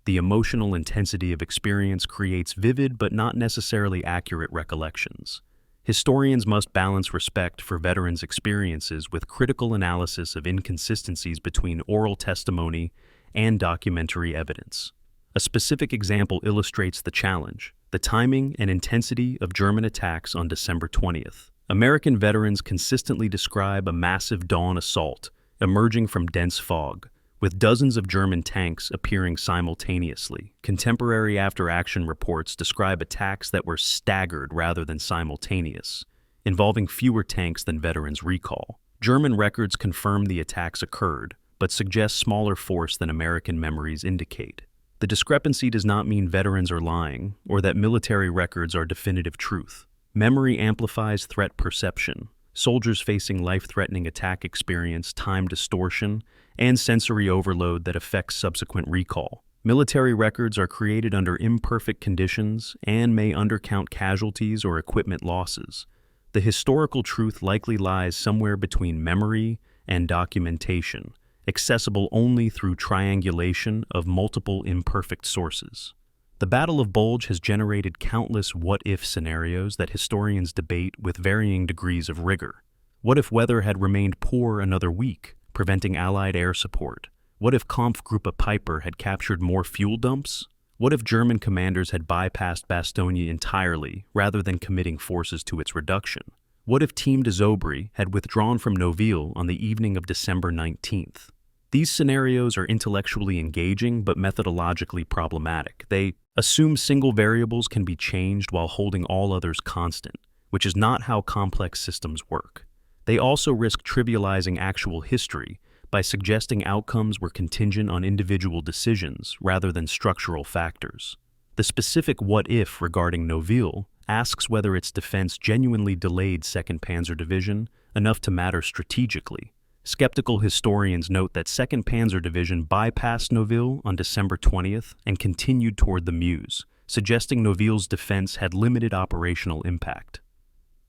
S1: The emotional intensity of experience creates vivid but not necessarily accurate recollections. Historians must balance respect for veterans' experiences with critical analysis of inconsistencies between oral testimony and documentary evidence. A specific example illustrates the challenge: the timing and intensity of German attacks on December 20th. American veterans consistently describe a massive dawn assault emerging from dense fog, with dozens of German tanks appearing simultaneously. Contemporary after-action reports describe attacks that were staggered rather than simultaneous, involving fewer tanks than veterans recall. German records confirm the attacks occurred, but suggest smaller force than American memories indicate. The discrepancy does not mean veterans are lying, or that military records are definitive truth. Memory amplifies threat perception. Soldiers facing life-threatening attack experience time distortion and sensory overload that affects subsequent recall. Military records are created under imperfect conditions and may undercount casualties or equipment losses. The historical truth likely lies somewhere between memory and documentation, accessible only through triangulation of multiple imperfect sources. The Battle of Bulge has generated countless what-if scenarios that historians debate with varying degrees of rigor. What if weather had remained poor another week, preventing Allied air support? What if Kampfgruppe Peiper had captured more fuel dumps? What if German commanders had bypassed Bastogne entirely rather than committing forces to its reduction? What if Team de Zobry had withdrawn from Noville on the evening of December 19th? These scenarios are intellectually engaging but methodologically problematic. They assume single variables can be changed while holding all others constant, which is not how complex systems work. They also risk trivializing actual history by suggesting outcomes were contingent on individual decisions rather than structural factors. The specific what-if regarding Noville asks whether its defense genuinely delayed 2nd Panzer Division enough to matter strategically. Skeptical historians note that 2nd Panzer Division bypassed Noville on December 20th and continued toward the Meuse, suggesting Noville's defense had limited operational impact.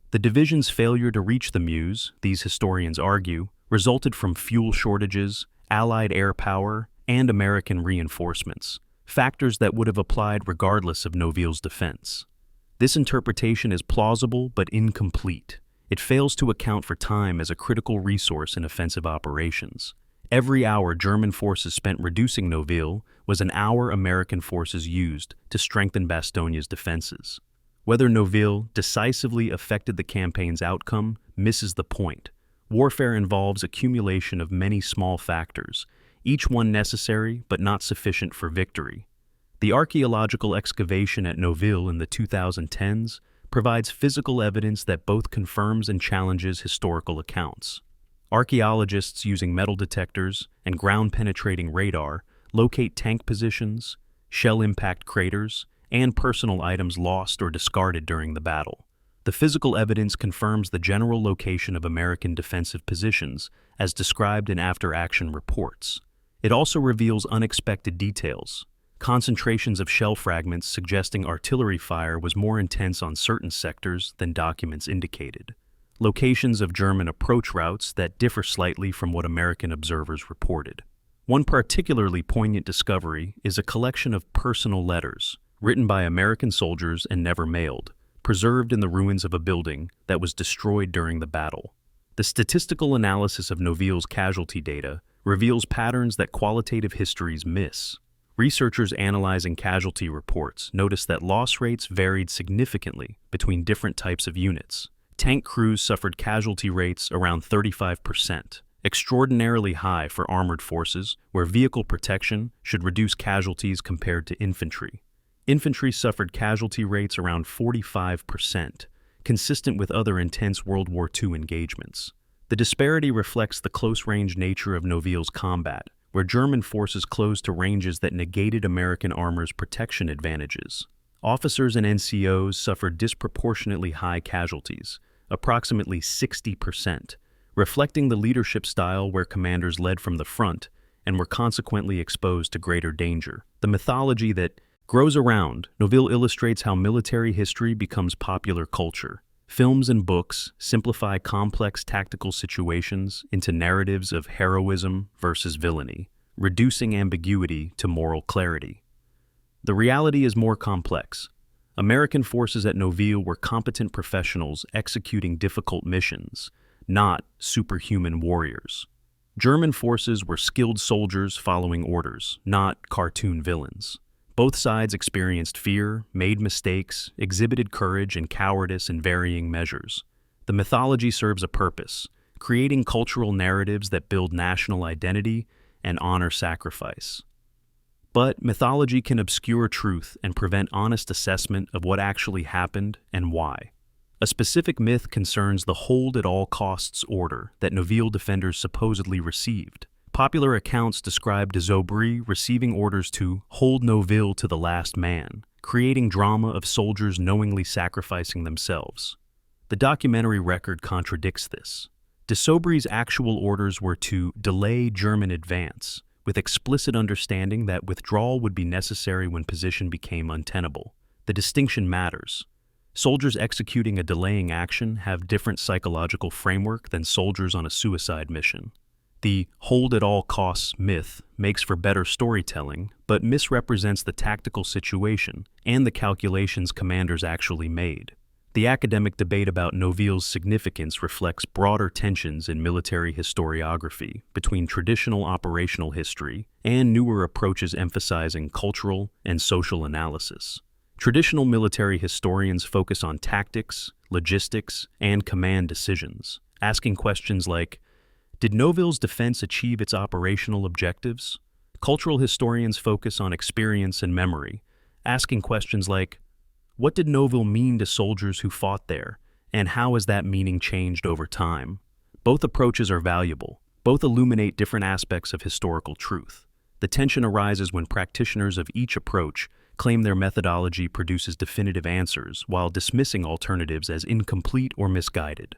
S1: The division's failure to reach the Meuse, these historians argue, resulted from fuel shortages, Allied air power, and American reinforcements, factors that would have applied regardless of Noville's defense. This interpretation is plausible but incomplete. It fails to account for time as a critical resource in offensive operations. Every hour German forces spent reducing Noville was an hour American forces used to strengthen Bastogne's defenses. Whether Noville decisively affected the campaign's outcome misses the point. Warfare involves accumulation of many small factors, each one necessary but not sufficient for victory. The archaeological excavation at Noville in the 2010s provides physical evidence that both confirms and challenges historical accounts. Archaeologists using metal detectors and ground-penetrating radar locate tank positions, shell impact craters, and personal items lost or discarded during the battle. The physical evidence confirms the general location of American defensive positions as described in after-action reports. It also reveals unexpected details. Concentrations of shell fragments suggesting artillery fire was more intense on certain sectors than documents indicated. Locations of German approach routes that differ slightly from what American observers reported. One particularly poignant discovery is a collection of personal letters, written by American soldiers and never mailed, preserved in the ruins of a building that was destroyed during the battle. The statistical analysis of Noville's casualty data reveals patterns that qualitative histories miss. Researchers analyzing casualty reports noticed that loss rates varied significantly between different types of units. Tank crews suffered casualty rates around 35%, extraordinarily high for armored forces, where vehicle protection should reduce casualties compared to infantry. Infantry suffered casualty rates around 45%, consistent with other intense World War II engagements. The disparity reflects the close-range nature of Noville's combat, where German forces closed to ranges that negated American armor's protection advantages. Officers and NCOs suffered disproportionately high casualties, approximately 60%, reflecting the leadership style where commanders led from the front and were consequently exposed to greater danger. The mythology that grows around Noville illustrates how military history becomes popular culture. Films and books simplify complex tactical situations into narratives of heroism versus villainy, reducing ambiguity to moral clarity. The reality is more complex. American forces at Noville were competent professionals executing difficult missions, not superhuman warriors. German forces were skilled soldiers following orders, not cartoon villains. Both sides experienced fear, made mistakes, exhibited courage and cowardice in varying measures. The mythology serves a purpose, creating cultural narratives that build national identity and honor sacrifice. But mythology can obscure truth and prevent honest assessment of what actually happened and why. A specific myth concerns the hold-at-all-costs order that Noville defenders supposedly received. Popular accounts describe de Zobry receiving orders to hold Noville to the last man, creating drama of soldiers knowingly sacrificing themselves. The documentary record contradicts this. De Zobry's actual orders were to delay German advance, with explicit understanding that withdrawal would be necessary when position became untenable. The distinction matters. Soldiers executing a delaying action have different psychological framework than soldiers on a suicide mission. The hold-at-all-costs myth makes for better storytelling, but misrepresents the tactical situation and the calculations commanders actually made. The academic debate about Noville's significance reflects broader tensions in military historiography between traditional operational history and newer approaches emphasizing cultural and social analysis. Traditional military historians focus on tactics, logistics, and command decisions, asking questions like, did Noville's defense achieve its operational objectives? Cultural historians focus on experience and memory, asking questions like, what did Noville mean to soldiers who fought there, and how has that meaning changed over time? Both approaches are valuable. Both illuminate different aspects of historical truth. The tension arises when practitioners of each approach claim their methodology produces definitive answers while dismissing alternatives as incomplete or misguided.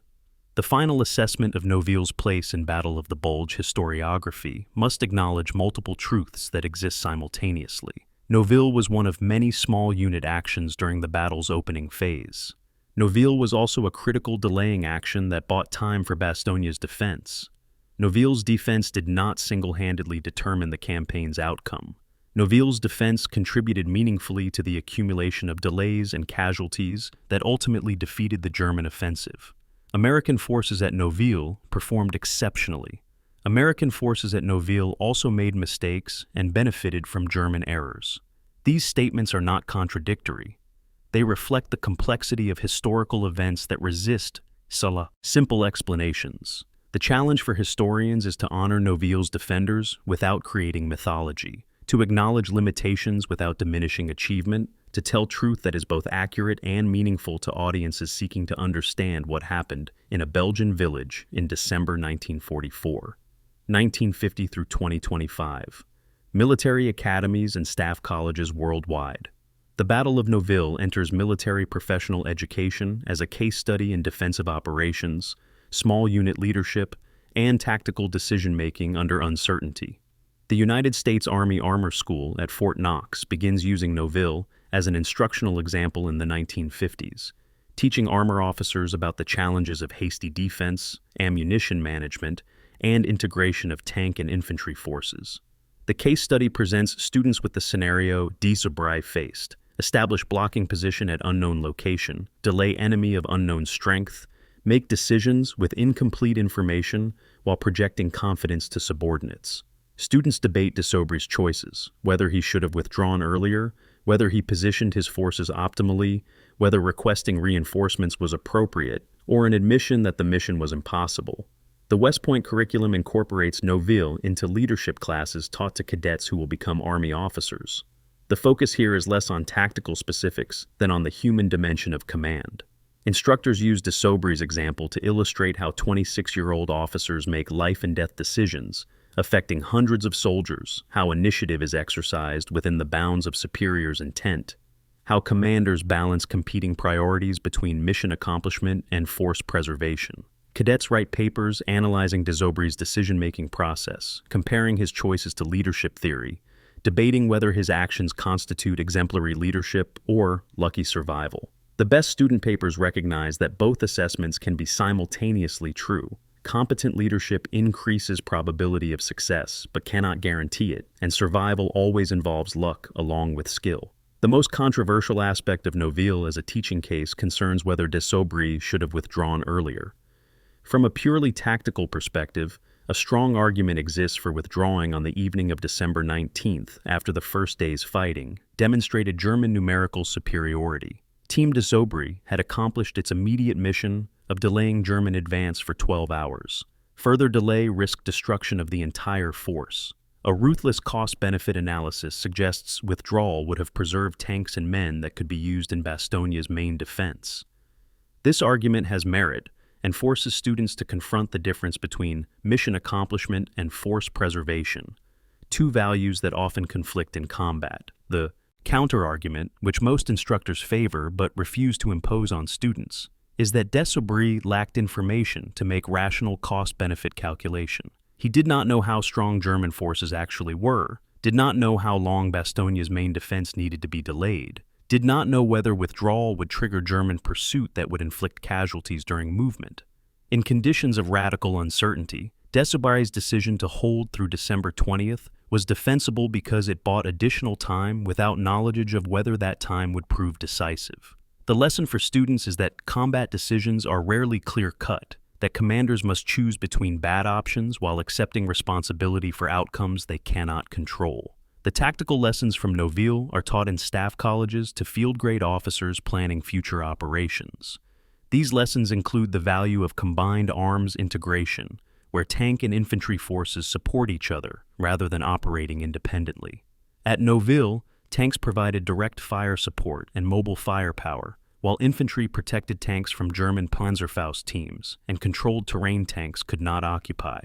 S1: The final assessment of Noville's place in Battle of the Bulge historiography must acknowledge multiple truths that exist simultaneously. Noville was one of many small unit actions during the battle's opening phase. Noville was also a critical delaying action that bought time for Bastogne's defense. Noville's defense did not single-handedly determine the campaign's outcome. Noville's defense contributed meaningfully to the accumulation of delays and casualties that ultimately defeated the German offensive. American forces at Noville performed exceptionally. American forces at Noville also made mistakes and benefited from German errors. These statements are not contradictory. They reflect the complexity of historical events that resist simple explanations. The challenge for historians is to honor Noville's defenders without creating mythology, to acknowledge limitations without diminishing achievement, to tell truth that is both accurate and meaningful to audiences seeking to understand what happened in a Belgian village in December 1944. 1950 through 2025. Military academies and staff colleges worldwide. The Battle of Noville enters military professional education as a case study in defensive operations, small unit leadership, and tactical decision-making under uncertainty. The United States Army Armor School at Fort Knox begins using Noville as an instructional example in the 1950s, teaching armor officers about the challenges of hasty defense, ammunition management, and integration of tank and infantry forces. The case study presents students with the scenario de Zobry faced: establish blocking position at unknown location, delay enemy of unknown strength, make decisions with incomplete information while projecting confidence to subordinates. Students debate de Zobry's choices, whether he should have withdrawn earlier, whether he positioned his forces optimally, whether requesting reinforcements was appropriate, or an admission that the mission was impossible. The West Point curriculum incorporates Noville into leadership classes taught to cadets who will become Army officers. The focus here is less on tactical specifics than on the human dimension of command. Instructors use de Zobry's example to illustrate how 26-year-old officers make life-and-death decisions, affecting hundreds of soldiers, how initiative is exercised within the bounds of superiors' intent, how commanders balance competing priorities between mission accomplishment and force preservation. Cadets write papers analyzing de Zobry's decision-making process, comparing his choices to leadership theory, debating whether his actions constitute exemplary leadership or lucky survival. The best student papers recognize that both assessments can be simultaneously true. Competent leadership increases probability of success, but cannot guarantee it, and survival always involves luck along with skill. The most controversial aspect of Noville as a teaching case concerns whether de Zobry should have withdrawn earlier. From a purely tactical perspective, A strong argument exists for withdrawing on the evening of December 19th after the first day's fighting demonstrated German numerical superiority. Team de Sobry had accomplished its immediate mission of delaying German advance for 12 hours. Further delay risked destruction of the entire force. A ruthless cost-benefit analysis suggests withdrawal would have preserved tanks and men that could be used in Bastogne's main defense. This argument has merit and forces students to confront the difference between mission accomplishment and force preservation, two values that often conflict in combat. The counter-argument, which most instructors favor but refuse to impose on students, is that de Sobry lacked information to make rational cost-benefit calculation. He did not know how strong German forces actually were, did not know how long Bastogne's main defense needed to be delayed, did not know whether withdrawal would trigger German pursuit that would inflict casualties during movement. In conditions of radical uncertainty, de Sobry's decision to hold through December 20th was defensible because it bought additional time without knowledge of whether that time would prove decisive. The lesson for students is that combat decisions are rarely clear-cut, that commanders must choose between bad options while accepting responsibility for outcomes they cannot control. The tactical lessons from Noville are taught in staff colleges to field-grade officers planning future operations. These lessons include the value of combined arms integration, where tank and infantry forces support each other rather than operating independently. At Noville, tanks provided direct fire support and mobile firepower, while infantry protected tanks from German Panzerfaust teams and controlled terrain tanks could not occupy.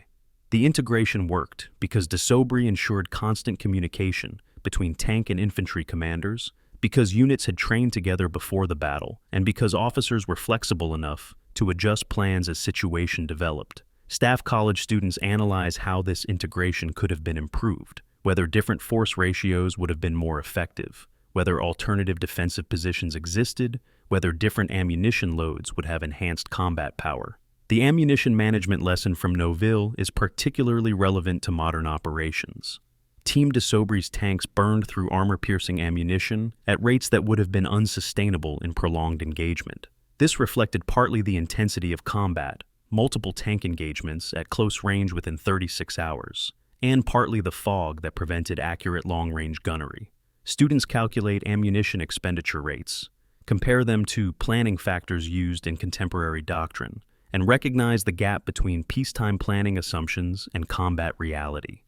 S1: The integration worked because de Sobry ensured constant communication between tank and infantry commanders, because units had trained together before the battle, and because officers were flexible enough to adjust plans as situation developed. Staff college students analyze how this integration could have been improved, whether different force ratios would have been more effective, whether alternative defensive positions existed, whether different ammunition loads would have enhanced combat power. The ammunition management lesson from Noville is particularly relevant to modern operations. Team de Sobry's tanks burned through armor-piercing ammunition at rates that would have been unsustainable in prolonged engagement. This reflected partly the intensity of combat, multiple tank engagements at close range within 36 hours, and partly the fog that prevented accurate long-range gunnery. Students calculate ammunition expenditure rates, compare them to planning factors used in contemporary doctrine, and recognize the gap between peacetime planning assumptions and combat reality.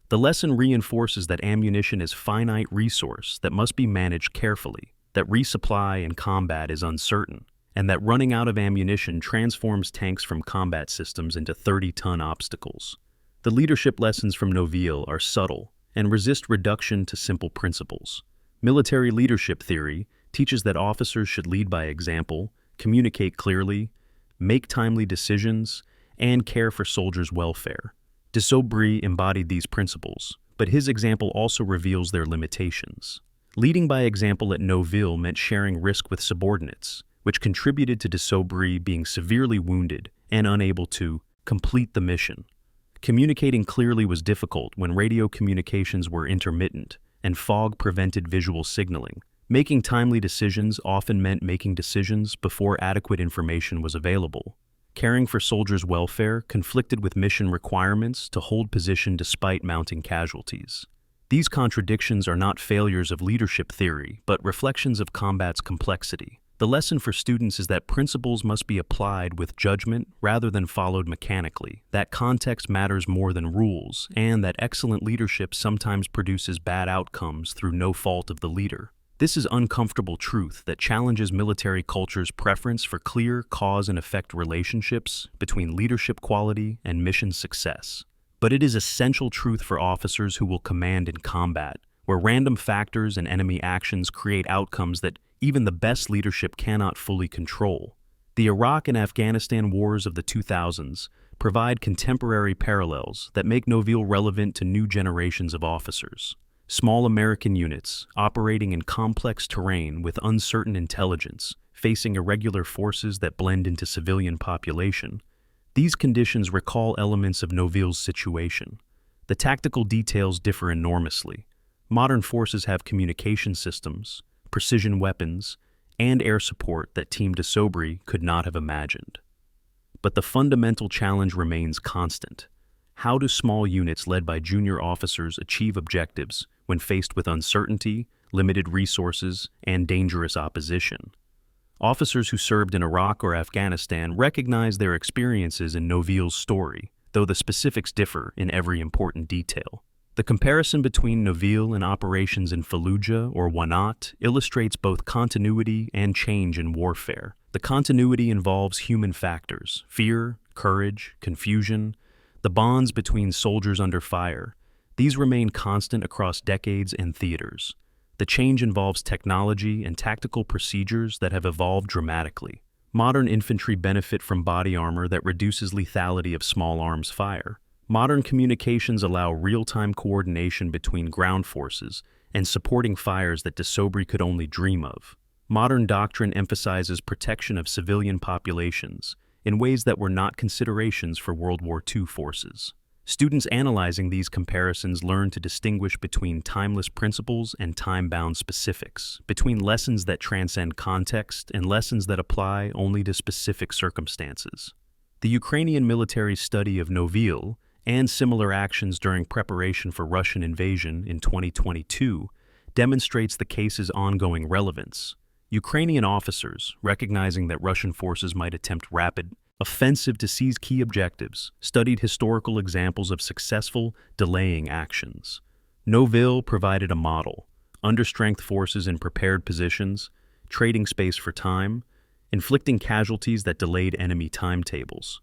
S1: The lesson reinforces that ammunition is a finite resource that must be managed carefully, that resupply in combat is uncertain, and that running out of ammunition transforms tanks from combat systems into 30-ton obstacles. The leadership lessons from Noville are subtle and resist reduction to simple principles. Military leadership theory teaches that officers should lead by example, communicate clearly, make timely decisions, and care for soldiers' welfare. De Sobry embodied these principles, but his example also reveals their limitations. Leading by example at Noville meant sharing risk with subordinates, which contributed to de Sobry being severely wounded and unable to complete the mission. Communicating clearly was difficult when radio communications were intermittent and fog prevented visual signaling. Making timely decisions often meant making decisions before adequate information was available. Caring for soldiers' welfare conflicted with mission requirements to hold position despite mounting casualties. These contradictions are not failures of leadership theory, but reflections of combat's complexity. The lesson for students is that principles must be applied with judgment rather than followed mechanically, that context matters more than rules, and that excellent leadership sometimes produces bad outcomes through no fault of the leader. This is uncomfortable truth that challenges military culture's preference for clear cause and effect relationships between leadership quality and mission success. But it is essential truth for officers who will command in combat, where random factors and enemy actions create outcomes that even the best leadership cannot fully control. The Iraq and Afghanistan wars of the 2000s provide contemporary parallels that make Noville relevant to new generations of officers. Small American units, operating in complex terrain with uncertain intelligence, facing irregular forces that blend into civilian population. These conditions recall elements of Noville's situation. The tactical details differ enormously. Modern forces have communication systems, precision weapons, and air support that Team de Sobry could not have imagined. But the fundamental challenge remains constant. How do small units led by junior officers achieve objectives when faced with uncertainty, limited resources, and dangerous opposition? Officers who served in Iraq or Afghanistan recognize their experiences in Noville's story, though the specifics differ in every important detail. The comparison between Noville and operations in Fallujah or Wanat illustrates both continuity and change in warfare. The continuity involves human factors: fear, courage, confusion, the bonds between soldiers under fire. These remain constant across decades and theaters. The change involves technology and tactical procedures that have evolved dramatically. Modern infantry benefit from body armor that reduces lethality of small arms fire. Modern communications allow real-time coordination between ground forces and supporting fires that de Sobry could only dream of. Modern doctrine emphasizes protection of civilian populations in ways that were not considerations for World War II forces. Students analyzing these comparisons learn to distinguish between timeless principles and time-bound specifics, between lessons that transcend context and lessons that apply only to specific circumstances. The Ukrainian military's study of Noville and similar actions during preparation for Russian invasion in 2022 demonstrates the case's ongoing relevance. Ukrainian officers, recognizing that Russian forces might attempt rapid offensive to seize key objectives, studied historical examples of successful delaying actions. Noville provided a model: understrength forces in prepared positions, trading space for time, inflicting casualties that delayed enemy timetables.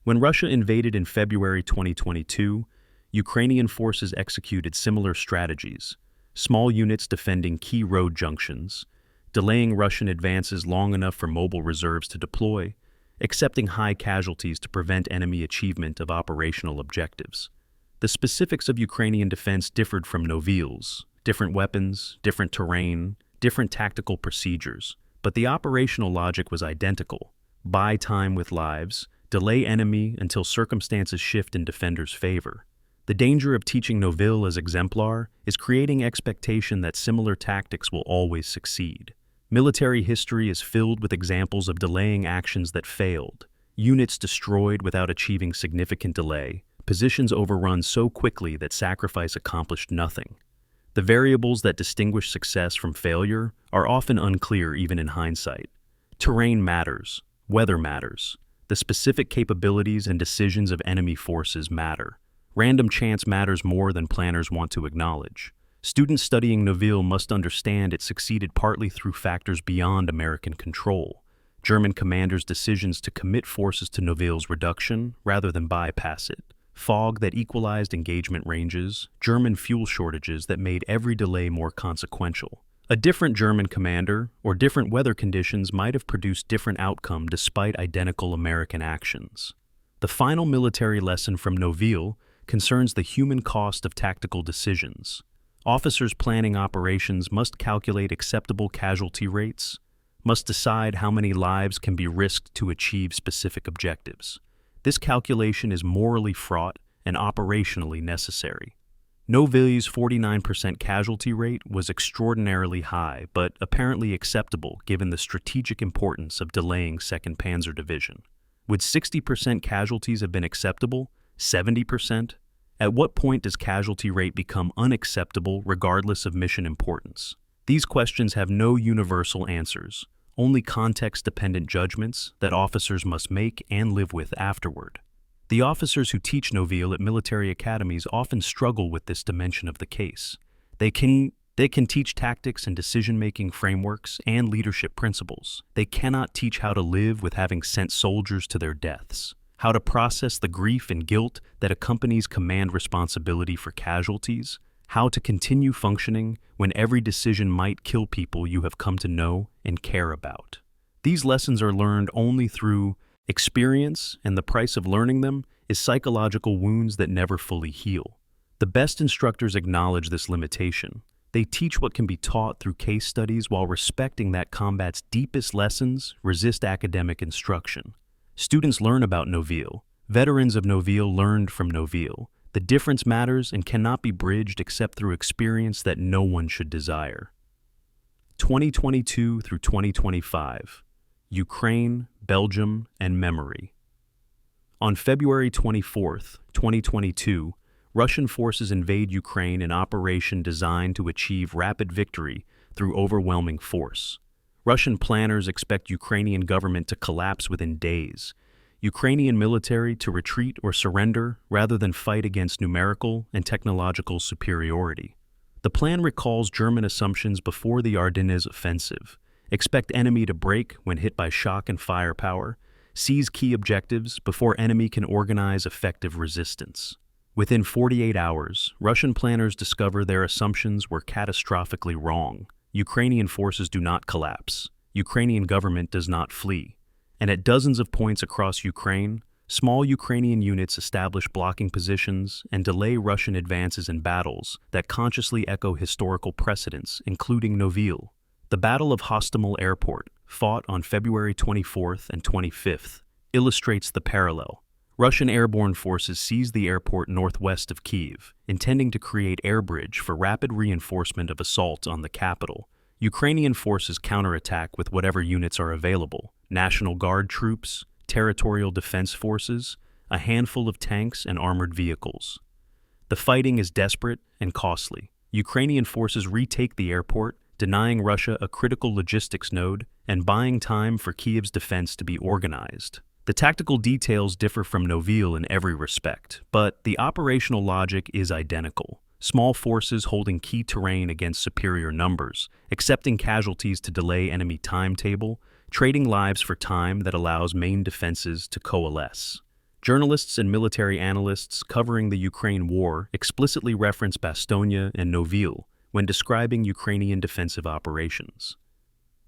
S1: When Russia invaded in February 2022, Ukrainian forces executed similar strategies: small units defending key road junctions, delaying Russian advances long enough for mobile reserves to deploy, accepting high casualties to prevent enemy achievement of operational objectives. The specifics of Ukrainian defense differed from Noville's: different weapons, different terrain, different tactical procedures, but the operational logic was identical: buy time with lives, delay enemy until circumstances shift in defenders' favor. The danger of teaching Noville as exemplar is creating expectation that similar tactics will always succeed. Military history is filled with examples of delaying actions that failed, units destroyed without achieving significant delay, positions overrun so quickly that sacrifice accomplished nothing. The variables that distinguish success from failure are often unclear even in hindsight. Terrain matters, weather matters, the specific capabilities and decisions of enemy forces matter. Random chance matters more than planners want to acknowledge. Students studying Noville must understand it succeeded partly through factors beyond American control: German commanders' decisions to commit forces to Noville's reduction rather than bypass it, fog that equalized engagement ranges, German fuel shortages that made every delay more consequential. A different German commander or different weather conditions might have produced different outcome despite identical American actions. The final military lesson from Noville concerns the human cost of tactical decisions. Officers planning operations must calculate acceptable casualty rates, must decide how many lives can be risked to achieve specific objectives. This calculation is morally fraught and operationally necessary. Noville's 49% casualty rate was extraordinarily high, but apparently acceptable given the strategic importance of delaying 2nd Panzer Division. Would 60% casualties have been acceptable? 70%? At what point does casualty rate become unacceptable regardless of mission importance? These questions have no universal answers, only context-dependent judgments that officers must make and live with afterward. The officers who teach Noville at military academies often struggle with this dimension of the case. They can teach tactics and decision-making frameworks and leadership principles. They cannot teach how to live with having sent soldiers to their deaths, how to process the grief and guilt that accompanies command responsibility for casualties, how to continue functioning when every decision might kill people you have come to know and care about. These lessons are learned only through experience, and the price of learning them is psychological wounds that never fully heal. The best instructors acknowledge this limitation. They teach what can be taught through case studies while respecting that combat's deepest lessons resist academic instruction. Students learn about Noville. Veterans of Noville learned from Noville. The difference matters and cannot be bridged except through experience that no one should desire. 2022 through 2025. Ukraine, Belgium, and memory. On February 24, 2022, Russian forces invade Ukraine in operation designed to achieve rapid victory through overwhelming force. Russian planners expect Ukrainian government to collapse within days, Ukrainian military to retreat or surrender rather than fight against numerical and technological superiority. The plan recalls German assumptions before the Ardennes Offensive. Expect enemy to break when hit by shock and firepower, seize key objectives before enemy can organize effective resistance. Within 48 hours, Russian planners discover their assumptions were catastrophically wrong. Ukrainian forces do not collapse. Ukrainian government does not flee. And at dozens of points across Ukraine, small Ukrainian units establish blocking positions and delay Russian advances in battles that consciously echo historical precedents, including Noville. The Battle of Hostomel Airport, fought on February 24th and 25th, illustrates the parallel. Russian airborne forces seized the airport northwest of Kyiv, intending to create air bridge for rapid reinforcement of assault on the capital. Ukrainian forces counterattack with whatever units are available: National Guard troops, territorial defense forces, a handful of tanks and armored vehicles. The fighting is desperate and costly. Ukrainian forces retake the airport, denying Russia a critical logistics node and buying time for Kyiv's defense to be organized. The tactical details differ from Noville in every respect, but the operational logic is identical. Small forces holding key terrain against superior numbers, accepting casualties to delay enemy timetable, trading lives for time that allows main defenses to coalesce. Journalists and military analysts covering the Ukraine war explicitly reference Bastogne and Noville when describing Ukrainian defensive operations.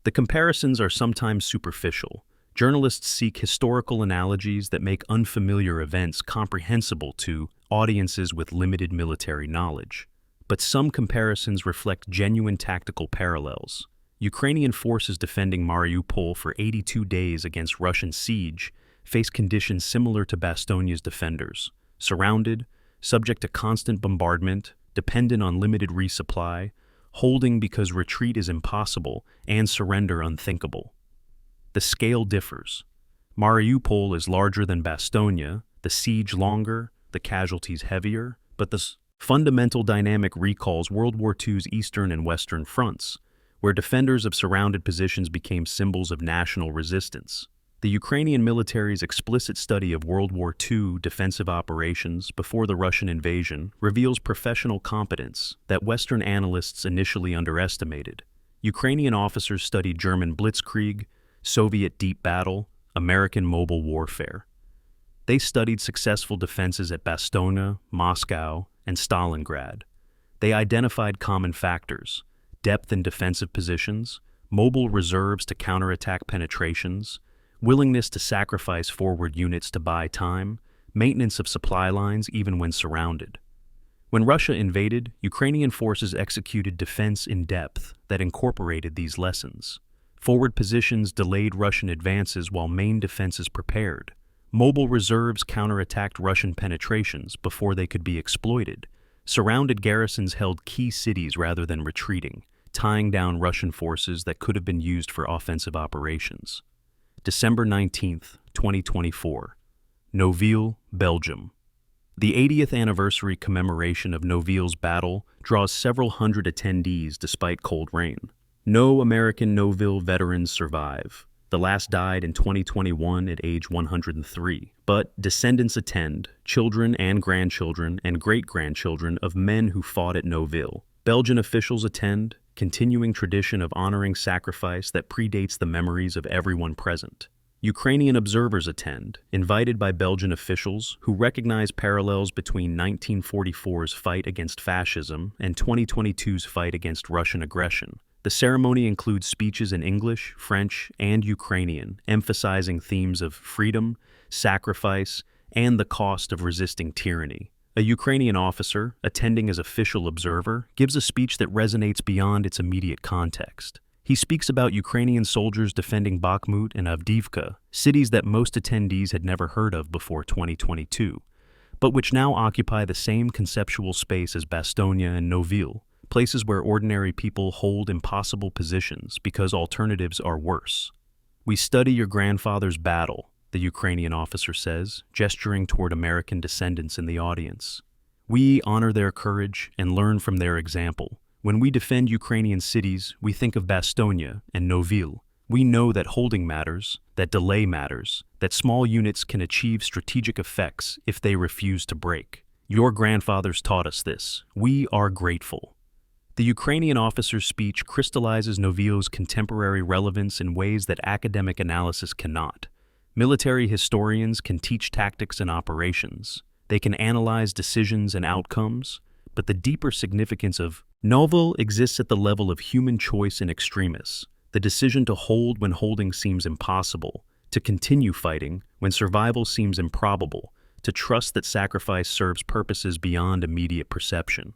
S1: The comparisons are sometimes superficial. Journalists seek historical analogies that make unfamiliar events comprehensible to audiences with limited military knowledge. But some comparisons reflect genuine tactical parallels. Ukrainian forces defending Mariupol for 82 days against Russian siege face conditions similar to Bastogne's defenders: surrounded, subject to constant bombardment, dependent on limited resupply, holding because retreat is impossible, and surrender unthinkable. The scale differs. Mariupol is larger than Bastogne, the siege longer, the casualties heavier, but the fundamental dynamic recalls World War II's Eastern and Western fronts, where defenders of surrounded positions became symbols of national resistance. The Ukrainian military's explicit study of World War II defensive operations before the Russian invasion reveals professional competence that Western analysts initially underestimated. Ukrainian officers studied German blitzkrieg, Soviet deep battle, American mobile warfare. They studied successful defenses at Bastogne, Moscow, and Stalingrad. They identified common factors: depth in defensive positions, mobile reserves to counterattack penetrations, willingness to sacrifice forward units to buy time, maintenance of supply lines even when surrounded. When Russia invaded, Ukrainian forces executed defense in depth that incorporated these lessons. Forward positions delayed Russian advances while main defenses prepared. Mobile reserves counterattacked Russian penetrations before they could be exploited. Surrounded garrisons held key cities rather than retreating, tying down Russian forces that could have been used for offensive operations. December 19, 2024. Noville, Belgium. The 80th anniversary commemoration of Noville's battle draws several hundred attendees despite cold rain. No American Noville veterans survive. The last died in 2021 at age 103. But descendants attend, children and grandchildren and great-grandchildren of men who fought at Noville. Belgian officials attend, continuing tradition of honoring sacrifice that predates the memories of everyone present. Ukrainian observers attend, invited by Belgian officials who recognize parallels between 1944's fight against fascism and 2022's fight against Russian aggression. The ceremony includes speeches in English, French, and Ukrainian, emphasizing themes of freedom, sacrifice, and the cost of resisting tyranny. A Ukrainian officer, attending as official observer, gives a speech that resonates beyond its immediate context. He speaks about Ukrainian soldiers defending Bakhmut and Avdiivka, cities that most attendees had never heard of before 2022, but which now occupy the same conceptual space as Bastogne and Noville, places where ordinary people hold impossible positions because alternatives are worse. We study your grandfather's battle, the Ukrainian officer says, gesturing toward American descendants in the audience. We honor their courage and learn from their example. When we defend Ukrainian cities, we think of Bastogne and Noville. We know that holding matters, that delay matters, that small units can achieve strategic effects if they refuse to break. Your grandfathers taught us this. We are grateful. The Ukrainian officer's speech crystallizes Noville's contemporary relevance in ways that academic analysis cannot. Military historians can teach tactics and operations. They can analyze decisions and outcomes, but the deeper significance of Noville exists at the level of human choice in extremis, the decision to hold when holding seems impossible, to continue fighting when survival seems improbable, to trust that sacrifice serves purposes beyond immediate perception.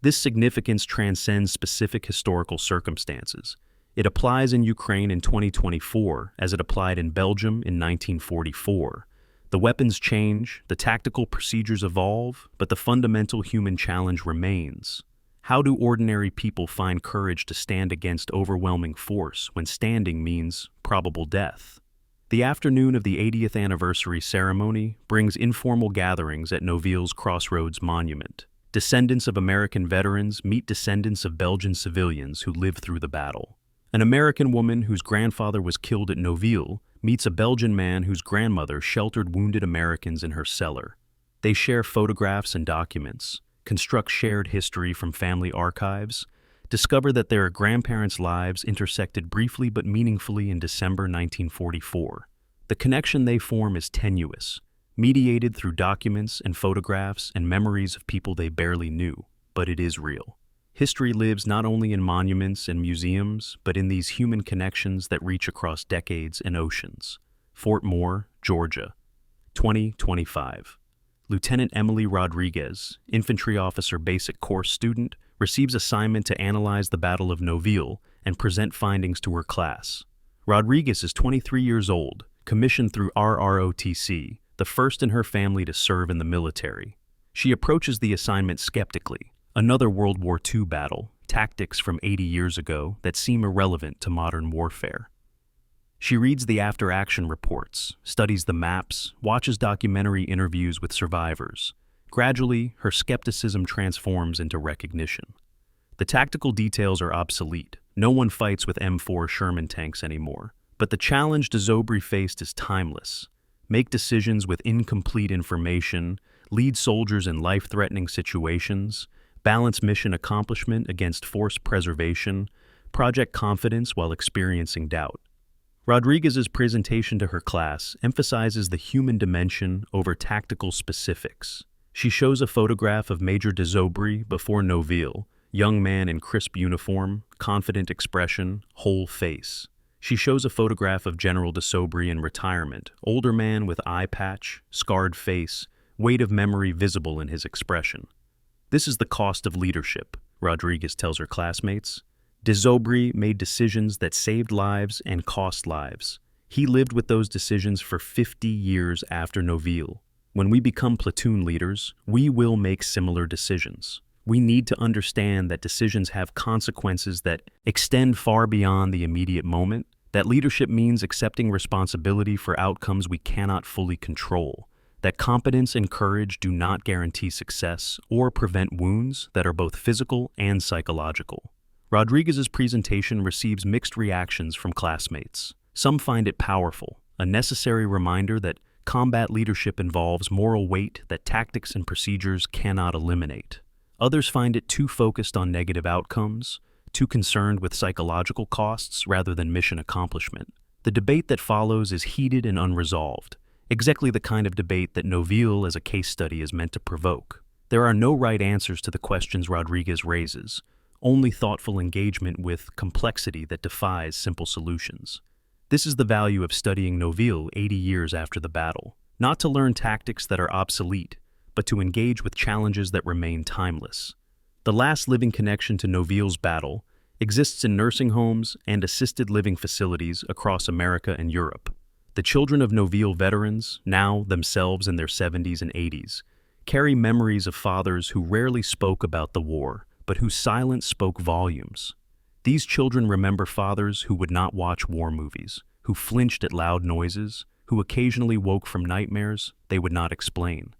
S1: This significance transcends specific historical circumstances. It applies in Ukraine in 2024 as it applied in Belgium in 1944. The weapons change, the tactical procedures evolve, but the fundamental human challenge remains. How do ordinary people find courage to stand against overwhelming force when standing means probable death? The afternoon of the 80th anniversary ceremony brings informal gatherings at Noville's Crossroads Monument. Descendants of American veterans meet descendants of Belgian civilians who lived through the battle. An American woman whose grandfather was killed at Noville meets a Belgian man whose grandmother sheltered wounded Americans in her cellar. They share photographs and documents, construct shared history from family archives, discover that their grandparents' lives intersected briefly but meaningfully in December 1944. The connection they form is tenuous, mediated through documents and photographs and memories of people they barely knew, but it is real. History lives not only in monuments and museums, but in these human connections that reach across decades and oceans. Fort Moore, Georgia, 2025. Lieutenant Emily Rodriguez, infantry officer basic course student, receives assignment to analyze the Battle of Noville and present findings to her class. Rodriguez is 23 years old, commissioned through RROTC, the first in her family to serve in the military. She approaches the assignment skeptically. Another World War II battle, tactics from 80 years ago that seem irrelevant to modern warfare. She reads the after-action reports, studies the maps, watches documentary interviews with survivors. Gradually, her skepticism transforms into recognition. The tactical details are obsolete. No one fights with M4 Sherman tanks anymore. But the challenge de Zobri faced is timeless. Make decisions with incomplete information, lead soldiers in life-threatening situations, balance mission accomplishment against force preservation, project confidence while experiencing doubt. Rodriguez's presentation to her class emphasizes the human dimension over tactical specifics. She shows a photograph of Major de Zobri before Noville, young man in crisp uniform, confident expression, whole face. She shows a photograph of General de Zobri in retirement, older man with eye patch, scarred face, weight of memory visible in his expression. This is the cost of leadership, Rodriguez tells her classmates. De Zobri made decisions that saved lives and cost lives. He lived with those decisions for 50 years after Noville. When we become platoon leaders, we will make similar decisions. We need to understand that decisions have consequences that extend far beyond the immediate moment, that leadership means accepting responsibility for outcomes we cannot fully control, that competence and courage do not guarantee success or prevent wounds that are both physical and psychological. Rodriguez's presentation receives mixed reactions from classmates. Some find it powerful, a necessary reminder that combat leadership involves moral weight that tactics and procedures cannot eliminate. Others find it too focused on negative outcomes, too concerned with psychological costs rather than mission accomplishment. The debate that follows is heated and unresolved, exactly the kind of debate that Noville as a case study is meant to provoke. There are no right answers to the questions Rodriguez raises, only thoughtful engagement with complexity that defies simple solutions. This is the value of studying Noville 80 years after the battle, not to learn tactics that are obsolete, but to engage with challenges that remain timeless. The last living connection to Noville's battle exists in nursing homes and assisted living facilities across America and Europe. The children of Noville veterans, now themselves in their 70s and 80s, carry memories of fathers who rarely spoke about the war, but whose silence spoke volumes. These children remember fathers who would not watch war movies, who flinched at loud noises, who occasionally woke from nightmares they would not explain.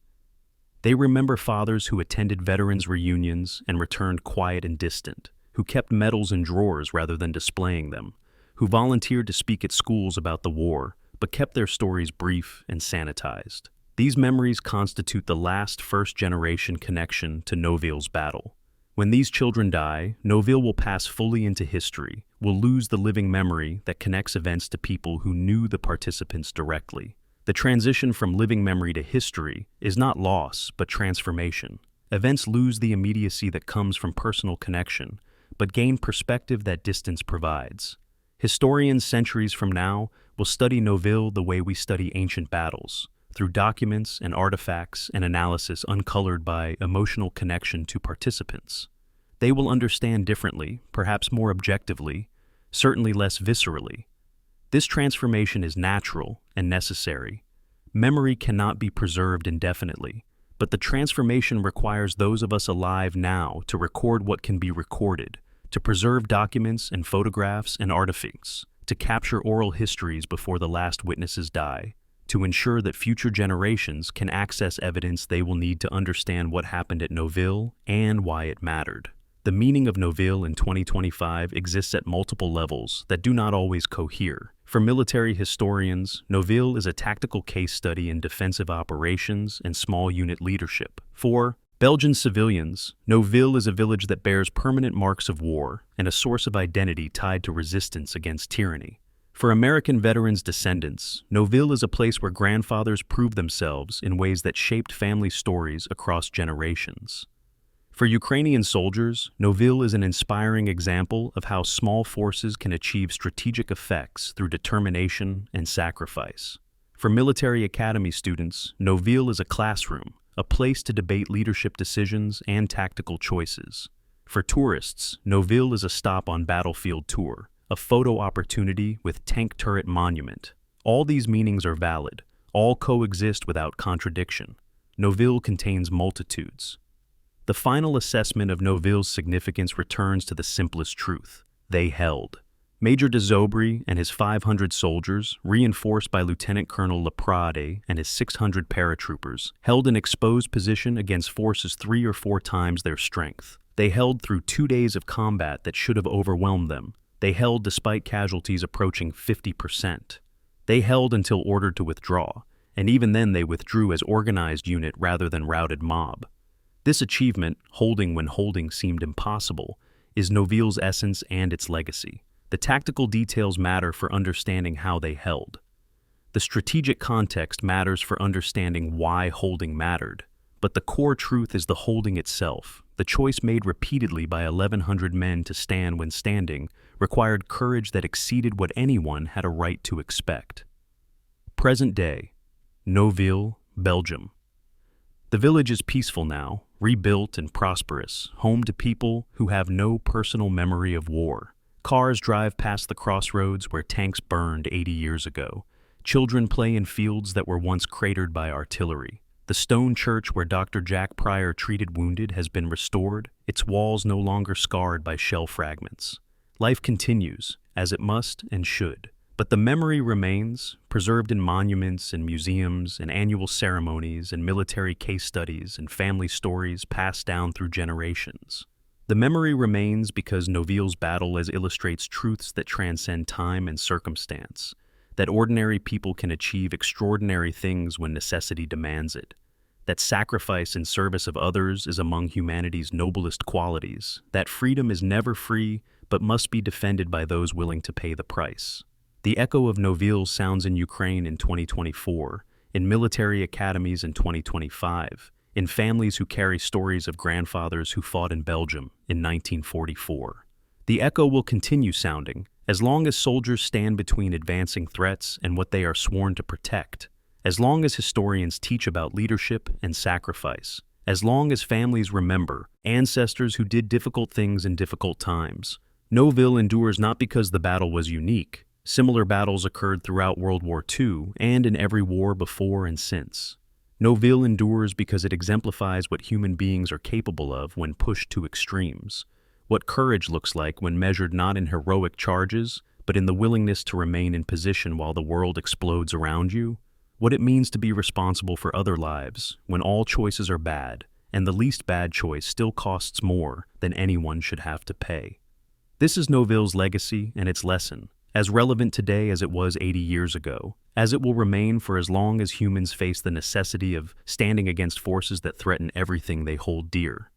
S1: They remember fathers who attended veterans' reunions and returned quiet and distant, who kept medals in drawers rather than displaying them, who volunteered to speak at schools about the war, but kept their stories brief and sanitized. These memories constitute the last first-generation connection to Noville's battle. When these children die, Noville will pass fully into history, will lose the living memory that connects events to people who knew the participants directly. The transition from living memory to history is not loss, but transformation. Events lose the immediacy that comes from personal connection, but gain perspective that distance provides. Historians centuries from now will study Noville the way we study ancient battles, through documents and artifacts and analysis uncolored by emotional connection to participants. They will understand differently, perhaps more objectively, certainly less viscerally. This transformation is natural and necessary. Memory cannot be preserved indefinitely, but the transformation requires those of us alive now to record what can be recorded, to preserve documents and photographs and artifacts, to capture oral histories before the last witnesses die, to ensure that future generations can access evidence they will need to understand what happened at Noville and why it mattered. The meaning of Noville in 2025 exists at multiple levels that do not always cohere. For military historians, Noville is a tactical case study in defensive operations and small unit leadership. For Belgian civilians, Noville is a village that bears permanent marks of war and a source of identity tied to resistance against tyranny. For American veterans' descendants, Noville is a place where grandfathers proved themselves in ways that shaped family stories across generations. For Ukrainian soldiers, Noville is an inspiring example of how small forces can achieve strategic effects through determination and sacrifice. For military academy students, Noville is a classroom, a place to debate leadership decisions and tactical choices. For tourists, Noville is a stop on battlefield tour, a photo opportunity with tank turret monument. All these meanings are valid, all coexist without contradiction. Noville contains multitudes. The final assessment of Noville's significance returns to the simplest truth. They held. Major de Zobry and his 500 soldiers, reinforced by Lieutenant Colonel Laprade and his 600 paratroopers, held an exposed position against forces 3 or 4 times their strength. They held through 2 days of combat that should have overwhelmed them. They held despite casualties approaching 50%. They held until ordered to withdraw, and even then they withdrew as organized unit rather than routed mob. This achievement, holding when holding seemed impossible, is Noville's essence and its legacy. The tactical details matter for understanding how they held. The strategic context matters for understanding why holding mattered. But the core truth is the holding itself. The choice made repeatedly by 1,100 men to stand when standing required courage that exceeded what anyone had a right to expect. Present day, Noville, Belgium. The village is peaceful now, rebuilt and prosperous, home to people who have no personal memory of war. Cars drive past the crossroads where tanks burned 80 years ago. Children play in fields that were once cratered by artillery. The stone church where Dr. Jack Pryor treated wounded has been restored, its walls no longer scarred by shell fragments. Life continues, as it must and should. But the memory remains, preserved in monuments and museums and annual ceremonies and military case studies and family stories passed down through generations. The memory remains because Noville's battle illustrates truths that transcend time and circumstance, that ordinary people can achieve extraordinary things when necessity demands it, that sacrifice in service of others is among humanity's noblest qualities, that freedom is never free but must be defended by those willing to pay the price. The echo of Noville sounds in Ukraine in 2024, in military academies in 2025, in families who carry stories of grandfathers who fought in Belgium in 1944. The echo will continue sounding as long as soldiers stand between advancing threats and what they are sworn to protect, as long as historians teach about leadership and sacrifice, as long as families remember ancestors who did difficult things in difficult times. Noville endures not because the battle was unique. Similar battles occurred throughout World War II and in every war before and since. Noville endures because it exemplifies what human beings are capable of when pushed to extremes, what courage looks like when measured not in heroic charges, but in the willingness to remain in position while the world explodes around you. What it means to be responsible for other lives when all choices are bad, and the least bad choice still costs more than anyone should have to pay. This is Noville's legacy and its lesson, as relevant today as it was 80 years ago, as it will remain for as long as humans face the necessity of standing against forces that threaten everything they hold dear.